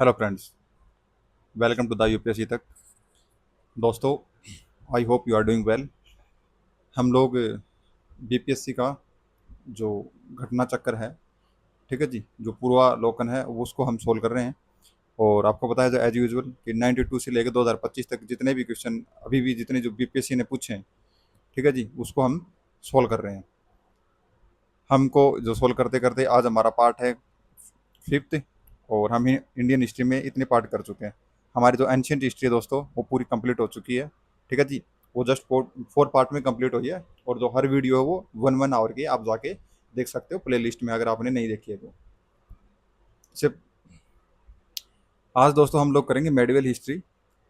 Hello friends, welcome to the UPSC Tak. दोस्तों, I hope you are doing well. हम लोग BPSC का जो घटना चक्कर है, ठीक है जी, जो पूर्वालोकन है वो उसको हम सोल्व कर रहे हैं। और आपको पता है जो एज यूजुअल कि 92 से लेकर 2025 तक जितने भी क्वेश्चन अभी भी जितने जो बीपीएससी ने पूछे हैं, ठीक है जी, उसको हम सोल्व कर रहे हैं। हमको जो सोल्व करते करते आज हमारा पार्ट है फिफ्थ। और हम इंडियन हिस्ट्री में इतने पार्ट कर चुके हैं। हमारी जो एंशियंट हिस्ट्री है दोस्तों वो पूरी कंप्लीट हो चुकी है, ठीक है जी। वो जस्ट फोर पार्ट में कंप्लीट हुई है। और जो हर वीडियो है वो 1 1 आवर की आप जाके देख सकते हो प्ले लिस्ट में, अगर आपने नहीं देखी है तो। सिर्फ आज दोस्तों हम लोग करेंगे मेडिवल हिस्ट्री।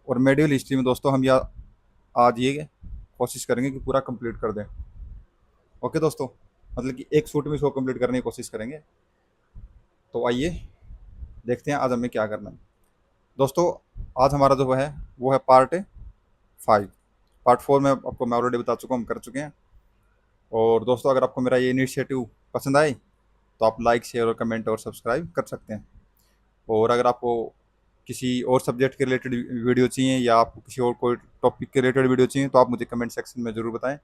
और मेडिवल हिस्ट्री में दोस्तों हम आज ये कोशिश करेंगे कि पूरा कंप्लीट कर दें। ओके दोस्तों, मतलब कि एक शूट में इसको कंप्लीट करने की कोशिश करेंगे। तो आइए देखते हैं आज हमें क्या करना है दोस्तों। आज हमारा जो है वो है पार्ट 5। पार्ट 4 में आपको मैं ऑलरेडी बता चुका हूँ, हम कर चुके हैं। और दोस्तों, अगर आपको मेरा ये इनिशिएटिव पसंद आए तो आप लाइक शेयर और कमेंट और सब्सक्राइब कर सकते हैं। और अगर आपको किसी और सब्जेक्ट के रिलेटेड वीडियो चाहिए या आपको किसी और कोई टॉपिक के रिलेटेड वीडियो चाहिए तो आप मुझे कमेंट सेक्शन में ज़रूर बताएं।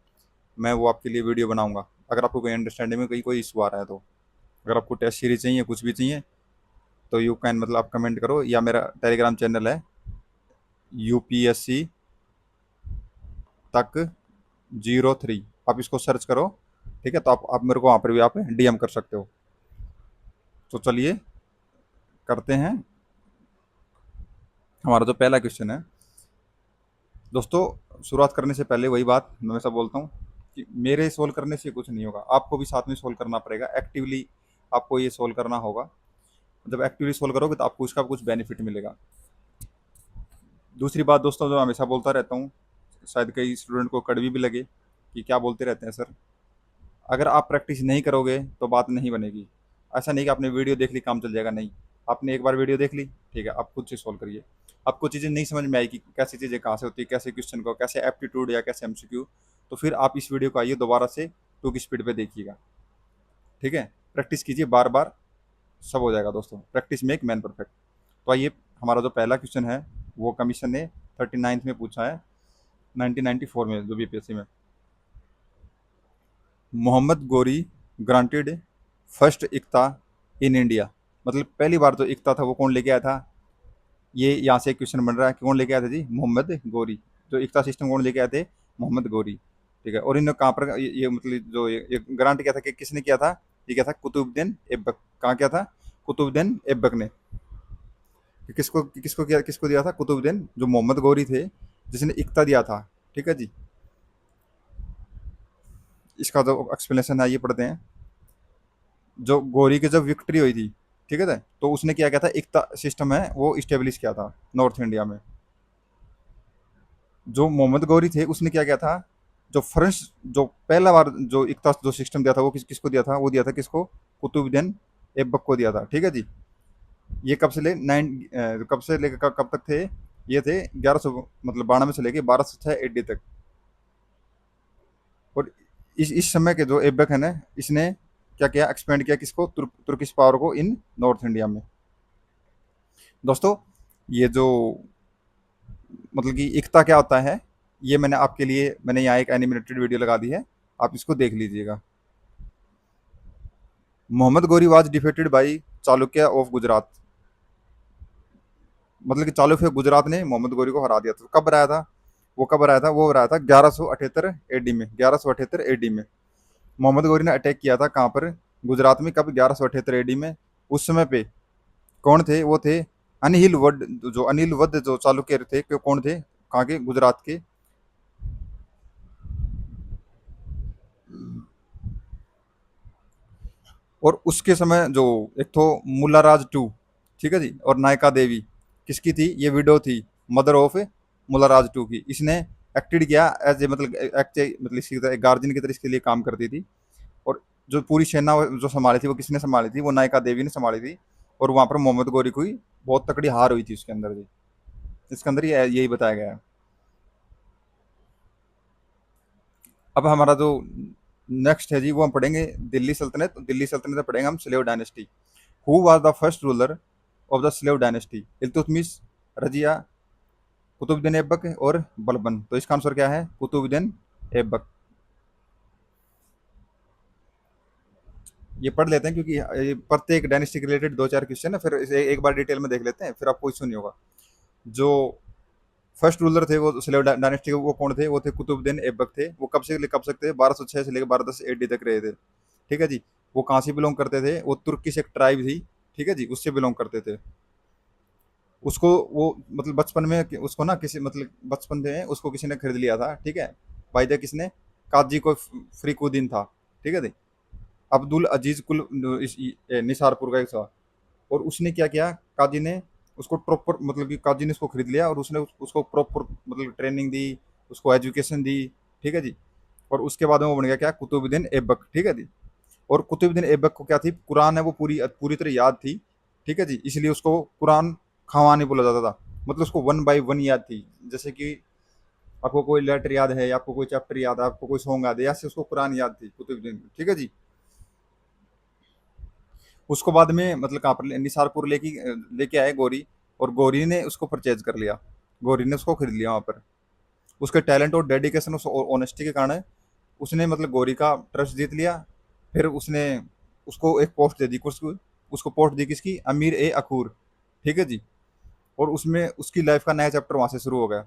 मैं वो आपके लिए वीडियो बनाऊंगा। अगर आपको कोई अंडरस्टैंडिंग में कहीं कोई इशू आ रहा है तो, अगर आपको टेस्ट सीरीज चाहिए, कुछ भी चाहिए, तो यू कैन मतलब आप कमेंट करो। या मेरा टेलीग्राम चैनल है यूपीएससी तक 03, आप इसको सर्च करो, ठीक है। तो आप मेरे को वहाँ पर भी आप डीएम कर सकते हो। तो चलिए करते हैं। हमारा जो पहला क्वेश्चन है दोस्तों, शुरुआत करने से पहले वही बात मैं हमेशा बोलता हूँ कि मेरे सोल्व करने से कुछ नहीं होगा, आपको भी साथ में सोल्व करना पड़ेगा। एक्टिवली आपको ये सोल्व करना होगा। जब एक्टिवली सोल्व करोगे तो आपको उसका कुछ बेनिफिट मिलेगा। दूसरी बात दोस्तों, जो हमेशा बोलता रहता हूँ, शायद कई स्टूडेंट को कड़वी भी लगे कि क्या बोलते रहते हैं सर, अगर आप प्रैक्टिस नहीं करोगे तो बात नहीं बनेगी। ऐसा नहीं कि आपने वीडियो देख ली काम चल जाएगा, नहीं। आपने एक बार वीडियो देख ली, ठीक है, आप खुद से सोल्व करिए। आपको चीज़ें नहीं समझ में आएगी कैसी चीज़ें कहाँ से होती है, कैसे क्वेश्चन को, कैसे एप्टीट्यूड या कैसे एमसीक्यू, तो फिर आप इस वीडियो को आइए दोबारा से 2 की स्पीड पे देखिएगा, ठीक है। प्रैक्टिस कीजिए बार बार, सब हो जाएगा दोस्तों। Practice make man perfect. तो आइए, हमारा जो पहला क्वेश्चन है वो कमीशन ने 39 में पूछा है, 1994 में, जो बीपीएससी में। Mohammad Ghori granted first इक्ता in India. मतलब पहली बार जो इक्ता था वो कौन लेके आया था। ये यहाँ से क्वेश्चन बन रहा है कि कौन लेके आया था जी, मोहम्मद गोरी। जो इक्ता सिस्टम कौन लेके आए थे, मोहम्मद गोरी, ठीक है। और इन्होंने कहाँ पर ये मतलब जो ये ग्रांट किया था, कि किसने किया था, ये क्या था, कुतुबुद्दीन ऐबक। कहाँ किया था, कुतुबुद्दीन ऐबक ने। किसको किसको किया, किसको दिया था, कुतुबुद्दीन, जो मोहम्मद गोरी थे जिसने इक्ता दिया था, ठीक है जी। इसका जो एक्सप्लेनेशन है ये पढ़ते हैं। जो गौरी की जब विक्ट्री हुई थी, ठीक है, तो उसने क्या किया था, एकता सिस्टम है वो इस्टेब्लिश किया था नॉर्थ इंडिया में। जो मोहम्मद गौरी थे उसने क्या किया था, जो फ्रेंच, जो पहला बार जो एकता जो सिस्टम दिया था वो किसको दिया था, वो दिया था किसको, कुतुबुद्दीन ऐबक को दिया था, ठीक है जी। ये कब से ले नाइन कब से लेकर कब तक थे, ये थे 1100 मतलब 92 से लेके 1206 एडी तक। और इस समय के जो ऐबक है ना, इसने क्या किया, एक्सपेंड किया किसको, तुर्किश पावर को इन नॉर्थ इंडिया में। दोस्तों, ये जो मतलब कि एकता क्या होता है, ये मैंने आपके लिए मैंने यहाँ एक एनिमेटेड वीडियो लगा दी है, आप इसको देख लीजिएगा। Mohammad Ghori was defeated by Chalukya of Gujarat. मतलब कि चालुक्य गुजरात ने मोहम्मद गौरी को हरा दिया था। कब हराया था, वो हराया था 1178 एडी में, 1178 एडी में मोहम्मद गौरी ने अटैक किया था। कहाँ पर, गुजरात में। कब, 1178 एडी में। उस समय पे कौन थे, वो थे अनिल वड, जो अनिल वध जो चालुक्य थे, कौन थे, कहाँ के, गुजरात के। और उसके समय जो एक तो मुल्लाराज टू, ठीक है जी, और नायका देवी, किसकी थी, ये विडो थी, मदर ऑफ मुल्लाराज टू की। इसने एक्टेड किया एज ए मतलब एक्ट मतलब इसकी तरह गार्जियन की तरह इसके लिए काम करती थी। और जो पूरी सेना जो संभाली थी वो किसने संभाली थी, वो नायका देवी ने संभाली थी। और वहाँ पर मोहम्मद गौरी को ही बहुत तकड़ी हार हुई थी उसके अंदर जी। इसके अंदर ये यही बताया गया है। अब हमारा जो नेक्स्ट है जी वो हम पढ़ेंगे दिल्ली सल्तनत। दिल्ली सल्तनत में पढ़ेंगे हम slave dynasty. Who was the first ruler of the slave dynasty, Iltutmish, Razia, Qutbuddin Aibak और बलबन। तो इसका आंसर क्या है? कुतुबुद्दीन ऐबक। ये पढ़ लेते हैं क्योंकि ये प्रत्येक डायनेस्टी के रिलेटेड दो चार क्वेश्चन है, फिर इसे एक बार डिटेल में देख लेते हैं, फिर आपको इश्यू नहीं होगा। जो फर्स्ट रूलर थे वो स्लेव डायनेस्टी के, वो कौन थे? वो थे कुतुबुद्दीन ऐबक थे। वो कब से कब तक थे? 1206 से लेकर 1210 एडी तक रहे थे। ठीक है जी। वो कहाँ से बिलोंग करते थे? वो तुर्किश एक ट्राइब थी, ठीक है जी, उससे बिलोंग करते थे। उसको वो मतलब बचपन में उसको ना किसी मतलब बचपन में उसको किसी ने खरीद लिया था, ठीक है। वायदे किसने? काजी को फरीकुद्दीन था, ठीक है जी। अब्दुल अजीज कुल निसारपुर का एक था। और उसने क्या किया, काजी ने उसको प्रॉपर मतलब कि काजी ने उसको खरीद लिया और उसने उसको प्रॉपर मतलब ट्रेनिंग दी, उसको एजुकेशन दी, ठीक है जी। और उसके बाद में वो बन गया क्या? कुतुबुद्दीन ऐबक, ठीक है जी। और कुतुबुद्दीन ऐबक को क्या थी? कुरान है वो पूरी पूरी तरह याद थी, ठीक है जी, इसलिए उसको कुरान खावा नहीं बोला जाता था। मतलब उसको वन बाय वन याद थी। जैसे कि आपको कोई लेटर याद है, आपको कोई चैप्टर याद है, आपको कोई सॉन्ग याद है, ऐसे उसको कुरान याद थी कुतुबुद्दीन, ठीक है जी। उसको बाद में मतलब कहाँ पर निसारपुर लेके आए गौरी, और गौरी ने उसको परचेज कर लिया, गौरी ने उसको खरीद लिया वहाँ पर। उसके टैलेंट और डेडिकेशन, उस ऑनेस्टी के कारण उसने मतलब गौरी का ट्रस्ट जीत लिया। फिर उसने उसको एक पोस्ट दे दी, उसको उसको पोस्ट दी किसकी? अमीर ए अखूर, ठीक है जी। और उसमें उसकी लाइफ का नया चैप्टर वहां से शुरू हो गया।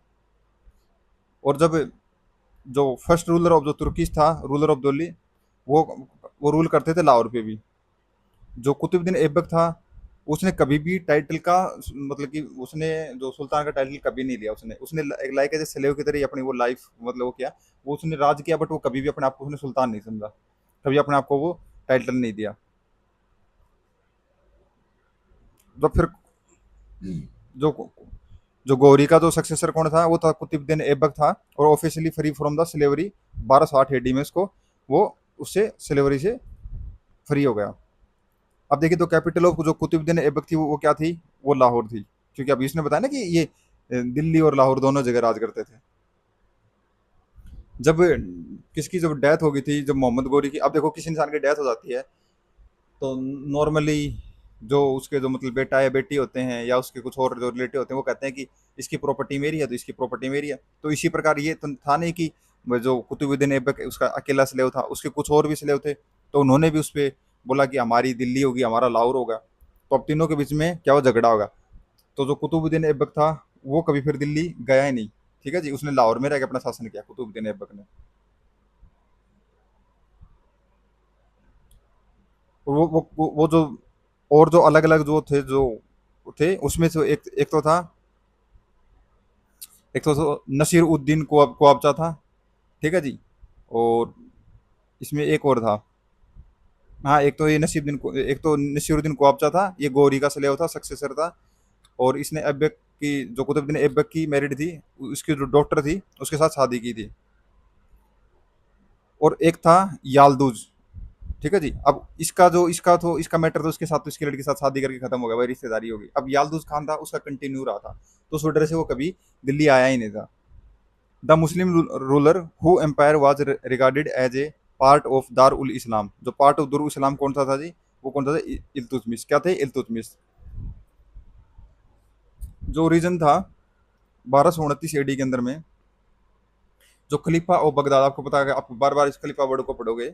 और जब जो फर्स्ट रूलर ऑफ जो तुर्किश था, रूलर ऑफ दिल्ली, वो वो रूल करते थे लाहौर पे भी। जो कुतुबुद्दीन ऐबक था, उसने कभी भी टाइटल का मतलब कि उसने जो सुल्तान का टाइटल कभी नहीं लिया। उसने उसने एक लाइक एज स्लेव की तरह ही अपनी वो लाइफ मतलब वो किया। वो उसने राज किया, बट वो कभी भी अपने आप को उसने सुल्तान नहीं समझा, कभी अपने आप को वो टाइटल नहीं दिया। तो फिर जो जो गौरी का जो सक्सेसर कौन था? वो था कुतुबुद्दीन ऐबक था। और officially free from the slavery 1260 AD में इसको वो उससे स्लेवरी से फ्री हो गया। अब देखिए, तो कैपिटल ऑफ जो कुतुबुद्दीन ऐबक थी वो क्या थी? वो लाहौर थी। क्योंकि अभी इसने बताया ना कि ये दिल्ली और लाहौर दोनों जगह राज करते थे। जब किसकी जब डेथ हो गई थी, जब मोहम्मद गौरी की, अब देखो किसी इंसान की डेथ हो जाती है तो नॉर्मली जो उसके जो मतलब बेटा या बेटी होते हैं या उसके कुछ और जो रिलेटिव होते हैं वो कहते हैं कि इसकी प्रॉपर्टी मेरी है तो इसकी प्रॉपर्टी मेरी है। तो इसी प्रकार ये तो था नहीं कि वो जो कुतुबुद्दीन ऐबक उसका अकेला स्लेव था, उसके कुछ और भी स्लेव थे, तो उन्होंने भी उस पर बोला कि हमारी दिल्ली होगी, हमारा लाहौर होगा। तो अब तीनों के बीच में क्या वो झगड़ा होगा। तो जो कुतुबुद्दीन ऐबक था वो कभी फिर दिल्ली गया ही नहीं, ठीक है जी। उसने लाहौर में रह के अपना शासन किया कुतुबुद्दीन ऐबक ने। और वो जो और जो अलग अलग जो थे उसमें से एक तो नसीर उद्दीन कुआबचा था, ठीक है जी। और इसमें एक और था। हाँ, एक तो नसीरुद्दीन कुआबचा था, ये गौरी का स्लेव था, सक्सेसर था। और इसने ऐबक की जो कुतुबुद्दीन ऐबक की मैरिड थी, उसकी जो डॉटर थी उसके साथ शादी की थी। और एक था यालदूज, ठीक है जी। अब इसका मैटर तो उसके साथ तो इसकी लड़की के साथ शादी करके खत्म हो गया, वही रिश्तेदारी होगी। अब यालदूज खान था, उसका कंटिन्यू रहा था, तो उस वजह से वो कभी दिल्ली आया ही नहीं था। The Muslim ruler who empire was regarded as a part of दार उल इस्लाम, जो पार्ट ऑफ दारुल इस्लाम कौन सा था जी? वो कौन सा था? इल्तुतमिश। क्या थे? इल्तुतमिश। जो रीजन था 1229 एडी के अंदर में, जो खलीफा ऑफ बगदाद, आपको पता है, आप बार बार इस खलीफा वर्ड को पढ़ोगे,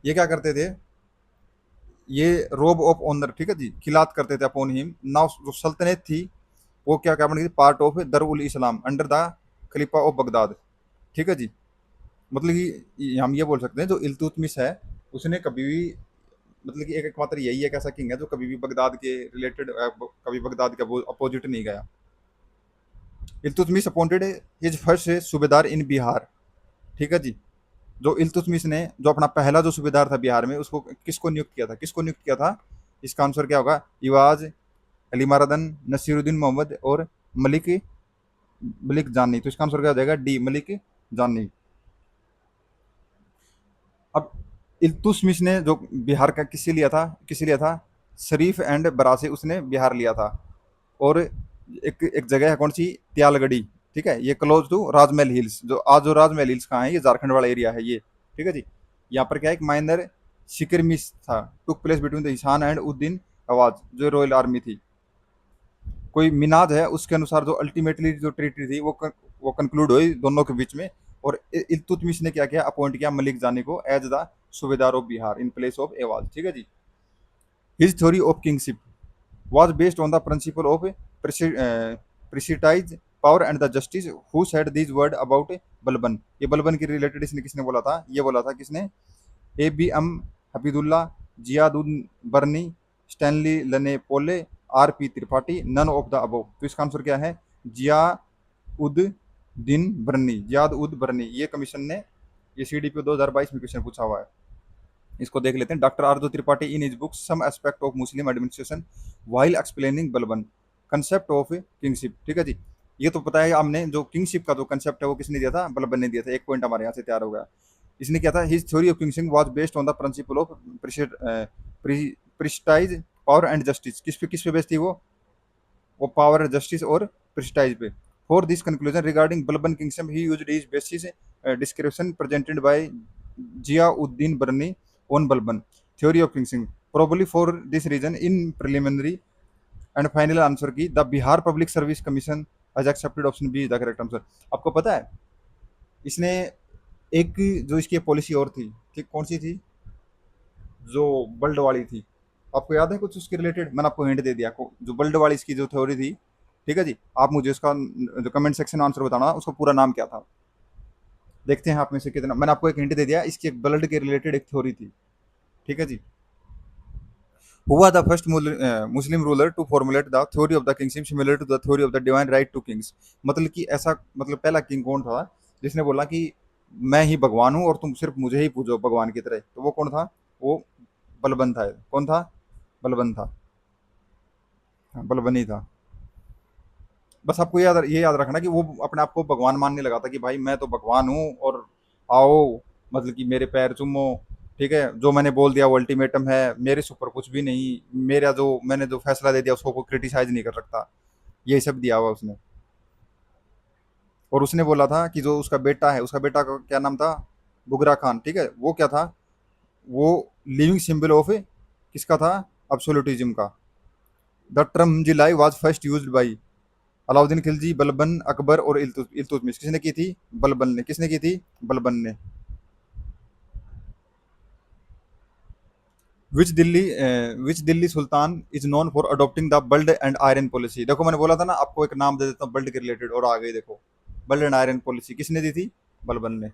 ये क्या करते थे? ये रोब ऑफ ऑनर, ठीक है जी, खिलात करते थे अपॉन हिम नाउ। जो सल्तनत थी वो क्या बन गई? पार्ट ऑफ दरुल इस्लाम अंडर द खलीफा ऑफ बगदाद, ठीक है जी। मतलब कि हम ये बोल सकते हैं जो इल्तुतमिश है, उसने कभी भी मतलब कि एक मात्र यही एक ऐसा किंग है जो कभी भी बगदाद के रिलेटेड कभी बगदाद के अपोजिट नहीं गया। इल्तुतमिश अपॉइंटेड हिज फर्स्ट सूबेदार इन बिहार, ठीक है जी। जो इल्तुतमिश ने जो अपना पहला जो सूबेदार था बिहार में, उसको किसको नियुक्त किया था? किसको नियुक्त किया था? इसका आंसर क्या होगा? इवाज, अली मारदन, नसीरुद्दीन मोहम्मद और मलिक मलिक जानी। तो इसका आंसर क्या हो जाएगा? डी, मलिक जानी। अब इल्तुतमिश ने जो बिहार का किससे लिया था? शरीफ एंड बरा से उसने बिहार लिया था। और एक एक जगह है कौन सी? त्यालगढ़ी, ठीक है, ये क्लोज टू राजमहल हिल्स। जो राजमहल हिल्स कहाँ है? ये झारखंड वाला एरिया है ये, ठीक है जी। यहाँ पर क्या है? एक माइनर सिकरमिश था, टुक प्लेस बिटवीन द ईशान एंड उद्दीन आवाज, जो रॉयल आर्मी थी। कोई मिनाद है उसके अनुसार जो अल्टीमेटली जो ट्रीटी थी वो कंक्लूड हुई दोनों के बीच में। और इल्तुतमिश ने क्या किया, अपॉइंट किया मलिक जानी को एज द सूबेदार of Bihar in place of Iwaz. ठीक है जी। His theory of kingship was based on the principle of precise power and the justice who said these word about Balban. ये बलबन की रिलेटेड इसने किसने बोला था, ये बोला था किसने, A B M Habibullah, Ziauddin Barani, Stanley Lane Poole, R P Tripathi, none of the above. तो इसका आंसर क्या है, जिया उद दिन बर्नी, जियाद उद बर्नी। ये कमीशन ने, ये सी डी पी 2022 में क्वेश्चन पूछा हुआ है। इसको देख लेते हैं। Doctor Arzoo Tripathi in his book some aspect of Muslim administration while explaining Balban concept of kingship. ठीक है जी। ये तो पता है हमने, जो किंगशिप का जो कंसेप्ट है वो किसने दिया था, बलबन ने दिया था। एक पॉइंट हमारे यहाँ से तैयार हो गया। इसने क्या था, his theory of kingship was based on the principle of prestige power and justice. किस पे बेस्ड थी वो पावर, जस्टिस और प्रिस्टाइज पे। For this conclusion regarding Balban kingship he used his basis description presented by Ziauddin Barani on Balban theory of kingship. Probably for this reason, in preliminary and final answer की the Bihar Public Service Commission has accepted option B is the correct answer। आपको पता है इसने एक जो इसकी policy और थी, ठीक, कौन सी थी, जो बल्ड वाली थी, आपको याद है कुछ उसके रिलेटेड? मैंने आपको हिंट दे दिया। जो बल्ड वाली इसकी जो थ्योरी थी, ठीक है जी, आप मुझे उसका जो कमेंट सेक्शन में आंसर बताना, उसका पूरा नाम क्या था। देखते हैं आप में से कितना, मैंने आपको एक हिंट दे दिया, इसकी एक ब्लड के रिलेटेड एक थ्योरी थी। ठीक है जी। Who was the first Muslim ruler to formulate the theory of the kingship similar to the theory of the divine right to kings. मतलब कि ऐसा, मतलब पहला किंग कौन था जिसने बोला कि मैं ही भगवान हूँ और तुम सिर्फ मुझे ही पूजो भगवान की तरह, तो वो कौन था, वो बलबन था। कौन था, बलबन था। हाँ, बलबन ही था। बस आपको ये याद रखना कि वो अपने आप को भगवान मानने लगा था कि भाई मैं तो भगवान हूँ, और आओ, मतलब कि मेरे पैर चूमो। ठीक है, जो मैंने बोल दिया वो अल्टीमेटम है, मेरे से ऊपर कुछ भी नहीं, मेरा जो मैंने जो फैसला दे दिया उसको कोई क्रिटिसाइज नहीं कर सकता। यही सब दिया हुआ उसने। और उसने बोला था कि जो उसका बेटा है, उसका बेटा का क्या नाम था, बुगरा खान। ठीक है, वो क्या था, वो लिविंग सिंबल ऑफ किसका था, अब्सोल्यूटिज्म का। द टर्म जिलाई was first used by Alauddin Khilji, Balban, Akbar और इल्तुतमिश। किसने की थी, बलबन ने। किसने की थी, बलबन ने। Which Delhi sultan is known for adopting the blood and iron policy. देखो मैंने बोला था ना आपको, एक नाम दे देता हूँ बल्ड के रिलेटेड, और आ गई देखो। बल्ड एंड आयरन पॉलिसी किसने दी थी, बलबन ने।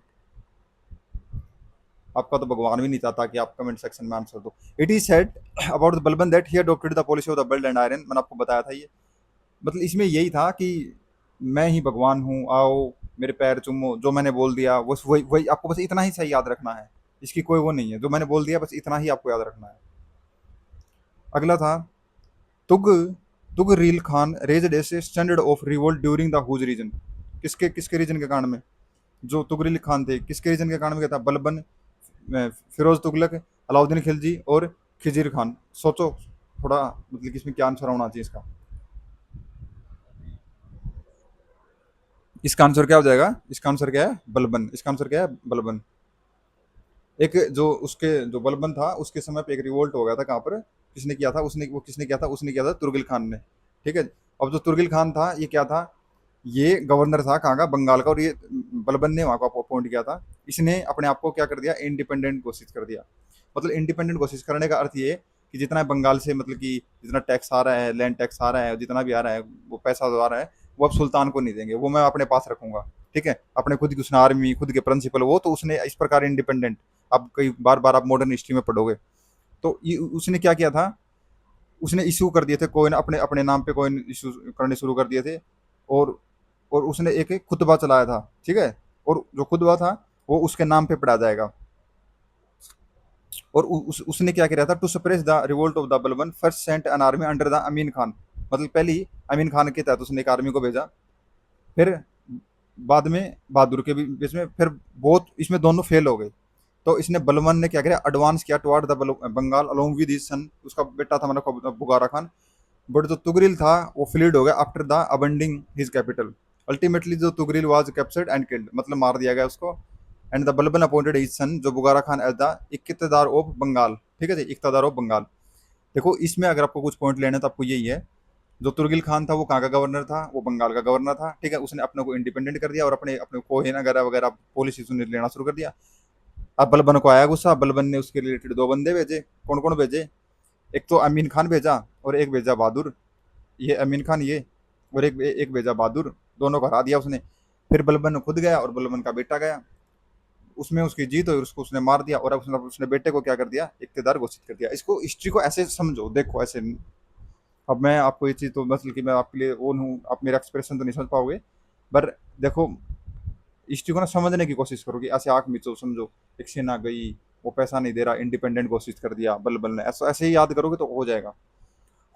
आपका तो भगवान भी नहीं चाहता कि आप कमेंट सेक्शन में आंसर दो। It is said about the Balban that he adopted the policy of the blood and iron. मैंने आपको बताया था ये, मतलब इसमें यही था कि मैं ही भगवान हूँ, आओ मेरे पैर चूमो, जो मैंने बोल दिया वो वही वही। आपको बस इतना ही सही याद रखना है, इसकी कोई वो नहीं है, जो मैंने बोल दिया बस इतना ही आपको याद रखना है। अगला था, तुग Tughril Khan raised a standard of revolt during the his reign. किसके किसके रीजन के कारण में, जो तुगरील खान थे किसके रीजन के कारण में क्या था, बलबन, फिरोज तुगलक, अलाउद्दीन खिलजी और खिजिर खान। सोचो थोड़ा, मतलब कि इसमें क्या आंसर होना चाहिए इसका। इसका आंसर क्या हो जाएगा, इसका आंसर क्या है, बलबन। इसका आंसर क्या है, बलबन। एक जो उसके जो बलबन था उसके समय पे एक रिवोल्ट हो गया था, कहाँ पर, किसने किया था, उसने वो किसने किया था, उसने किया था तुर्गिल खान ने। ठीक है। अब जो तुर्गिल खान था ये क्या था, ये गवर्नर था कहाँ का, बंगाल का, और ये बलबन ने वहाँ को अपॉइंट किया था। इसने अपने आप को क्या कर दिया, इंडिपेंडेंट घोषित कर दिया। मतलब इंडिपेंडेंट घोषित करने का अर्थ ये कि जितना बंगाल से, मतलब कि जितना टैक्स आ रहा है, लैंड टैक्स आ रहा है, जितना भी आ रहा है, वो पैसा जो आ रहा है वो अब सुल्तान को नहीं देंगे, वो मैं अपने पास रखूंगा। ठीक है, अपने खुद की उसने आर्मी, खुद के प्रिंसिपल, वो तो उसने इस प्रकार इंडिपेंडेंट। अब कई बार बार आप मॉडर्न हिस्ट्री में पढ़ोगे तो ये उसने क्या किया था, उसने इशू कर दिए थे कोइन, अपने अपने नाम पे कोइन इशू करने शुरू कर दिए थे। और और उसने एक एक खुतबा चलाया था। ठीक है, और जो खुतबा था वो उसके नाम पे पढ़ा जाएगा। और उसने क्या किया था, to suppress the revolt of the Balban first sent an army under the Amin Khan. मतलब पहली अमीन खान के तहत उसने एक आर्मी को भेजा। फिर बाद में बहादुर के बीच में, फिर बहुत इसमें दोनों फेल हो गए। तो इसने बलबन ने क्या किया, एडवांस किया toward the Bengal along with his son. उसका बेटा था मतलब बुगारा खान। बट जो तुगरिल था वो फ्लीड हो गया after the abandoning his capital. Ultimately जो Tughril was captured and killed, मतलब मार दिया गया उसको। And the Balban appointed his son जो बुगारा खान एज द इक्तदार ऑफ बंगाल। ठीक है जी, इक्तदार ऑफ बंगाल। देखो इसमें अगर आपको कुछ पॉइंट लेना है तो आपको यही है जो तुर्गिल खान था वो कहाँ का गवर्नर था, वो बंगाल का गवर्नर था, ठीक है। उसने अपने को इंडिपेंडेंट कर दिया और अपने अपने कोहेन वगैरह वगैरह पॉलिसी उसने लेना शुरू कर दिया। अब बलबन को आया गुस्सा, बलबन ने उसके रिलेटेड दो बंदे भेजे। कौन कौन भेजे? एक तो अमीन खान भेजा और एक भेजा बहादुर। ये अमीन खान ये, और एक एक भेजा बहादुर, दोनों को हरा दिया उसने। फिर बलबन खुद गया और बलबन का बेटा गया, उसमें उसकी जीत हुई, उसको उसने मार दिया और अब उसने बेटे को क्या कर दिया, इक्तेदार घोषित कर दिया। इसको हिस्ट्री को ऐसे समझो, देखो ऐसे। अब मैं आपको ये चीज़ तो मतलब कि मैं आपके लिए वो हूँ, आप मेरा एक्सप्रेशन तो नहीं समझ पाओगे, पर देखो हिस्ट्री को ना समझने की कोशिश करो कि ऐसे आँख मिचो समझो। एक सेना गई, वो पैसा नहीं दे रहा, इंडिपेंडेंट घोषित कर दिया बलबन ने, ऐसा ऐसे ही याद करोगे तो हो जाएगा।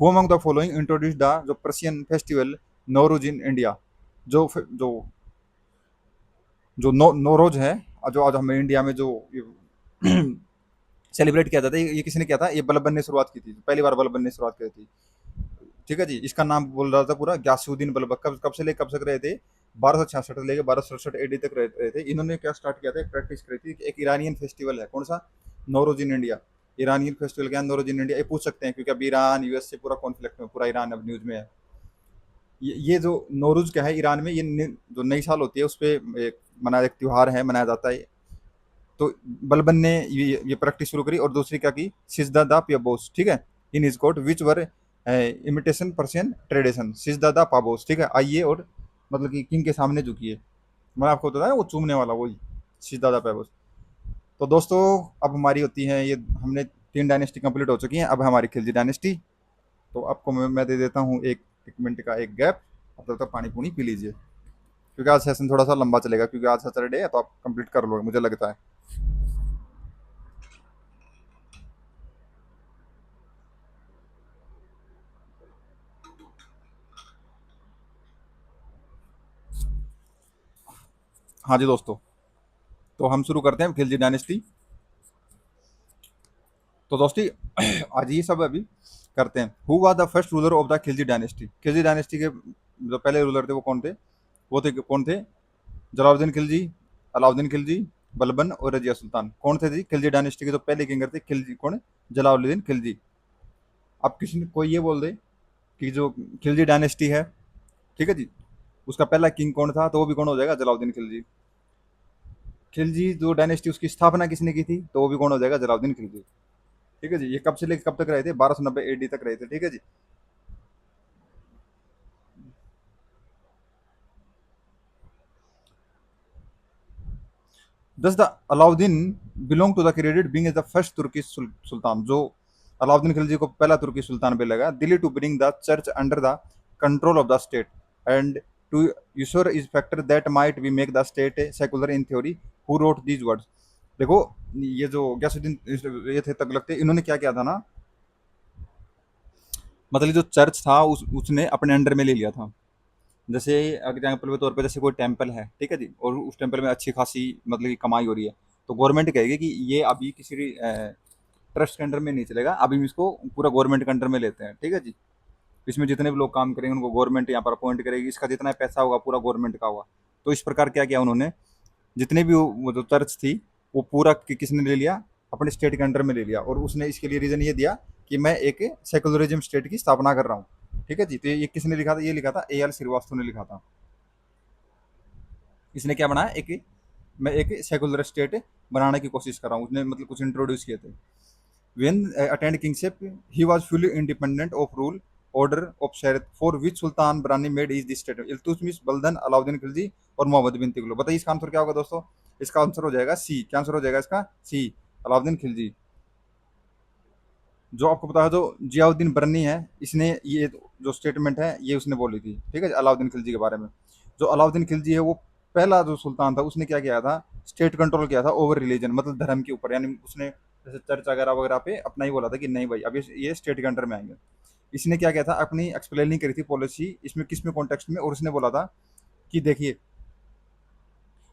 Who among the following introduced the जो पर्सियन फेस्टिवल नौरोज इन इंडिया? जो जो जो नौरोज है, जो आज हमें इंडिया में जो सेलिब्रेट किया जाता है, ये किसने किया था? ये बलबन ने शुरुआत की थी, पहली बार बलबन ने शुरुआत की थी। ठीक है जी। इसका नाम बोल रहा था पूरा ग्यासुद्दीन बलबन। कब कब से ले कब तक रहे थे? 1266 से लेकर 1267 एडी तक रहे थे। इन्होंने क्या स्टार्ट किया था, एक प्रैक्टिस करी थी। एक ईरानियन फेस्टिवल है, कौन सा? Nowruz in India. Iranian festival क्या है? Nowruz in India. ये पूछ सकते हैं क्योंकि अब ईरान यूएस से पूरा कॉन्फ्लिक्ट में, पूरा ईरान अब न्यूज में है। ये जो नौरूज क्या है ईरान में, ये जो नई साल होती है उस पर एक मनाया, एक त्यौहार है, मनाया जाता है। तो बलबन ने ये प्रैक्टिस शुरू करी। और दूसरी क्या की? सिजदा दा पाबोस, ठीक है। In his court which were imitation Persian tradition. सिजदा दा पाबोस, ठीक है। आइए और मतलब कि किंग के सामने झुकिए। मैं आपको बताया वो चूमने वाला, वही सिजदा दा पाबोस। तो दोस्तों, अब हमारी होती है ये, हमने 3 डायनेस्टी कंप्लीट हो चुकी हैं, अब हमारी खिलजी डायनेस्टी। तो आपको मैं दे देता हूँ एक मिनट का एक गैप। अब तक पानी पूनी पी लीजिए, क्योंकि आज सेशन थोड़ा सा लंबा चलेगा, क्योंकि आज सैटरडे है तो आप कंप्लीट कर लोगे मुझे लगता है। हाँ जी दोस्तों, तो हम शुरू करते हैं खिलजी डायनेस्टी। तो दोस्ती आज ये सब अभी करते हैं। Who was the first ruler of the Khilji dynasty? Khilji dynasty के जो पहले रूलर थे वो कौन थे? वो थे कौन थे? जलालुद्दीन खिलजी, अलाउद्दीन खिलजी, बलबन और रजिया सुल्तान। कौन थे जी खिलजी डायनेस्टी के जो पहले किंगर थे? खिलजी कौन? जलालुद्दीन खिलजी। अब किसी ने कोई ये बोल दे कि जो खिलजी डायनेस्टी है, ठीक है जी, उसका पहला किंग कौन था, तो वो भी कौन हो जाएगा? जलालुद्दीन खिलजी। खिलजी जो डायनेस्टी उसकी स्थापना किसने की थी, तो वो भी कौन हो जाएगा? जलालुद्दीन खिलजी। ठीक है जी। ये कब से लेकर कब तक रहे थे? 1290 एडी तक रहे थे, ठीक है जी। Thus the Alauddin belong to the credit being as the first तुर्की सुल्तान। जो अलाउद्दीन खिलजी को पहला तुर्की सुल्तान पे लगा, Delhi to bring the church under the control of the state and to ensure his factor that might we make the state secular in theory. Who wrote these words? देखो, ये जो गयासुद्दीन ये थे तगलक थे, इन्होंने क्या किया था ना, मतलब जो चर्च था उसने अपने अंडर में ले लिया था। जैसे एग्जाम्पल के तौर पे, जैसे कोई टेम्पल है, ठीक है जी, और उस टेम्पल में अच्छी खासी मतलब कि कमाई हो रही है, तो गवर्नमेंट कहेगी कि ये अभी किसी ट्रस्ट के अंडर में नहीं चलेगा, अभी हम इसको पूरा गवर्नमेंट के अंडर में लेते हैं, ठीक है जी। इसमें जितने भी लोग काम करेंगे उनको गवर्नमेंट यहाँ पर अपॉइंट करेगी, इसका जितना पैसा होगा पूरा गवर्नमेंट का होगा। तो इस प्रकार क्या किया उन्होंने, जितने भी वो जो चर्च थी वो पूरा किसने ले लिया? अपने स्टेट के अंडर में ले लिया। और उसने इसके लिए रीजन ये दिया कि मैं एक सेकुलरिज्म स्टेट की स्थापना कर रहा हूँ, ठीक है जी। तो ये किसने लिखा था? ये लिखा था AL श्रीवास्तव ने लिखा था। इसने क्या बनाया, एक मैं एक सेकुलर स्टेट बनाने की कोशिश कर रहा हूँ, उसने मतलब कुछ इंट्रोड्यूस किए थे। When attained kingship, he was fully independent of rule order of Shariat, for which Sultan Brani made is this statement: Iltutmish, बल्दन, Alauddin Khilji और मोहम्मद बिन तुगलक। बताइए इसका आंसर क्या होगा दोस्तों? इसका आंसर हो जाएगा सी। क्या आंसर हो जाएगा इसका? सी, अलाउद्दीन खिलजी। जो आपको पता है, जो जियाउद्दीन बरनी है, इसने ये जो स्टेटमेंट है ये उसने बोली थी, ठीक है, अलाउद्दीन खिलजी के बारे में। जो अलाउद्दीन खिलजी है वो पहला जो सुल्तान था, उसने क्या किया था? स्टेट कंट्रोल किया था ओवर रिलीजन, मतलब धर्म के ऊपर। यानी उसने जैसे चर्च वगैरह वगैरह पे अपना ही बोला था कि नहीं भाई, अब ये स्टेट के अंडर में आएंगे। इसने क्या किया था? अपनी एक्सप्लेनिंग करी थी पॉलिसी, इसमें किस में कॉन्टेक्स्ट में, और उसने बोला था कि देखिए,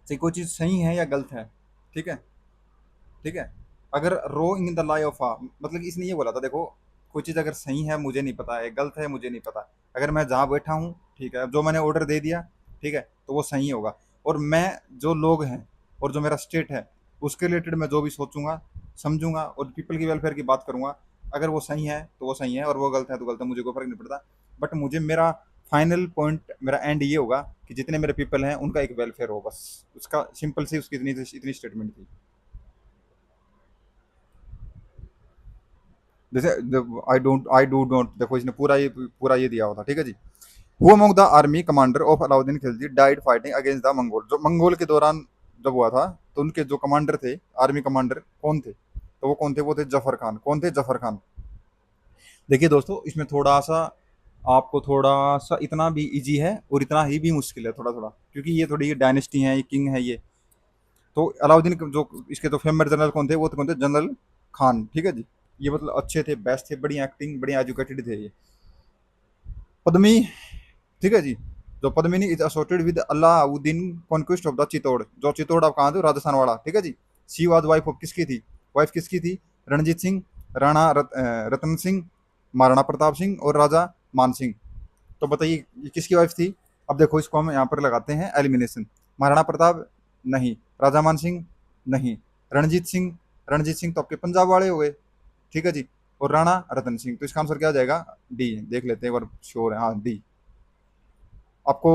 चाहे कोई चीज़ सही है या गलत है, ठीक है, ठीक है, अगर rowing in the lie of आ, मतलब कि इसने ये बोला था, देखो कोई चीज़ अगर सही है मुझे नहीं पता है, गलत है मुझे नहीं पता, अगर मैं जहाँ बैठा हूँ, ठीक है, जो मैंने ऑर्डर दे दिया, ठीक है, तो वो सही होगा। और मैं जो लोग हैं और जो मेरा स्टेट है उसके रिलेटेड मैं जो भी सोचूंगा, समझूंगा और पीपल की वेलफेयर की बात करूंगा, अगर वो सही है तो वो सही है और वो गलत है तो गलत है, मुझे कोई फर्क नहीं पड़ता। बट मुझे मेरा फाइनल पॉइंट, मेरा एंड ये होगा कि जितने मेरे पीपल हैं उनका एक वेलफेयर हो, बस। उसका सिंपल सी उसकी इतनी इतनी स्टेटमेंट थी। जैसे आई डू नॉट, देखो इसने पूरा ये दिया हुआ था, ठीक है जी। Who among the army commander of Alauddin Khilji died fighting against the Mongol, जो मंगोल के दौरान जब हुआ था, तो उनके जो कमांडर थे, आर्मी कमांडर कौन थे, तो वो कौन थे, वो थे जफर खान। कौन थे, जफर खान। देखिए दोस्तों, इसमें थोड़ा सा आपको थोड़ा सा इतना भी इजी है और इतना ही भी मुश्किल है, थोड़ा थोड़ा, क्योंकि ये थोड़ी डायनेस्टी है, ये किंग है ये। तो अलाउद्दीन जो इसके जो फेमस जनरल कौन थे, वो थे कौन थे, जनरल खान, ठीक है जी। ये मतलब अच्छे थे, बेस्ट थे, बड़ी एक्टिंग, बड़ी एजुकेटेड थे ये। पद्मी, ठीक है जी। जो Padmini is associated with Alauddin conquest of the Chittor, जो चित्तौड़ आप कहाँ थे, राजस्थान वाला, ठीक है जी। शी वाज वाइफ ऑफ किसकी थी, वाइफ किसकी थी, रणजीत सिंह, रतन सिंह, महाराणा प्रताप सिंह और राजा मान सिंह। तो बताइए ये किसकी वाइफ थी। अब देखो इसको हम यहाँ पर लगाते हैं एलिमिनेशन। महाराणा प्रताप नहीं, राजा मान सिंह नहीं, रणजीत सिंह, रणजीत सिंह तो आपके पंजाब वाले हो गए, ठीक है जी। और राणा रतन सिंह, तो इसका आंसर क्या आ जाएगा, डी। देख लेते हैं एक बार, श्योर है, हाँ डी। आपको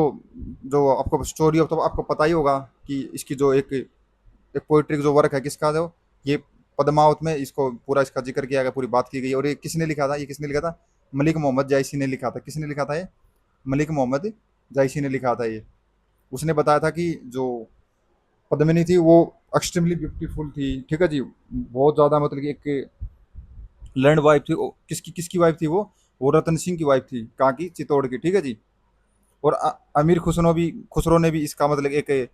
जो आपको स्टोरी ऑफ, तो आपको पता ही होगा कि इसकी जो एक एक पोइट्री जो वर्क है किसका, जो ये पद्मावत में इसको पूरा इसका जिक्र किया गया, पूरी बात की गई। और ये किसने लिखा था, ये किसने लिखा था, मलिक मोहम्मद जायसी ने लिखा था। किसने लिखा था ये, मलिक मोहम्मद जायसी ने लिखा था ये। उसने बताया था कि जो पद्मिनी थी वो एक्सट्रीमली ब्यूटीफुल थी, ठीक है जी। बहुत ज़्यादा मतलब कि एक लैंड वाइफ थी। किसकी किसकी वाइफ थी वो रतन सिंह की वाइफ थी, कहाँ की, चित्तौड़ की, ठीक है जी। और अमीर खुसरो ने भी इसका मतलब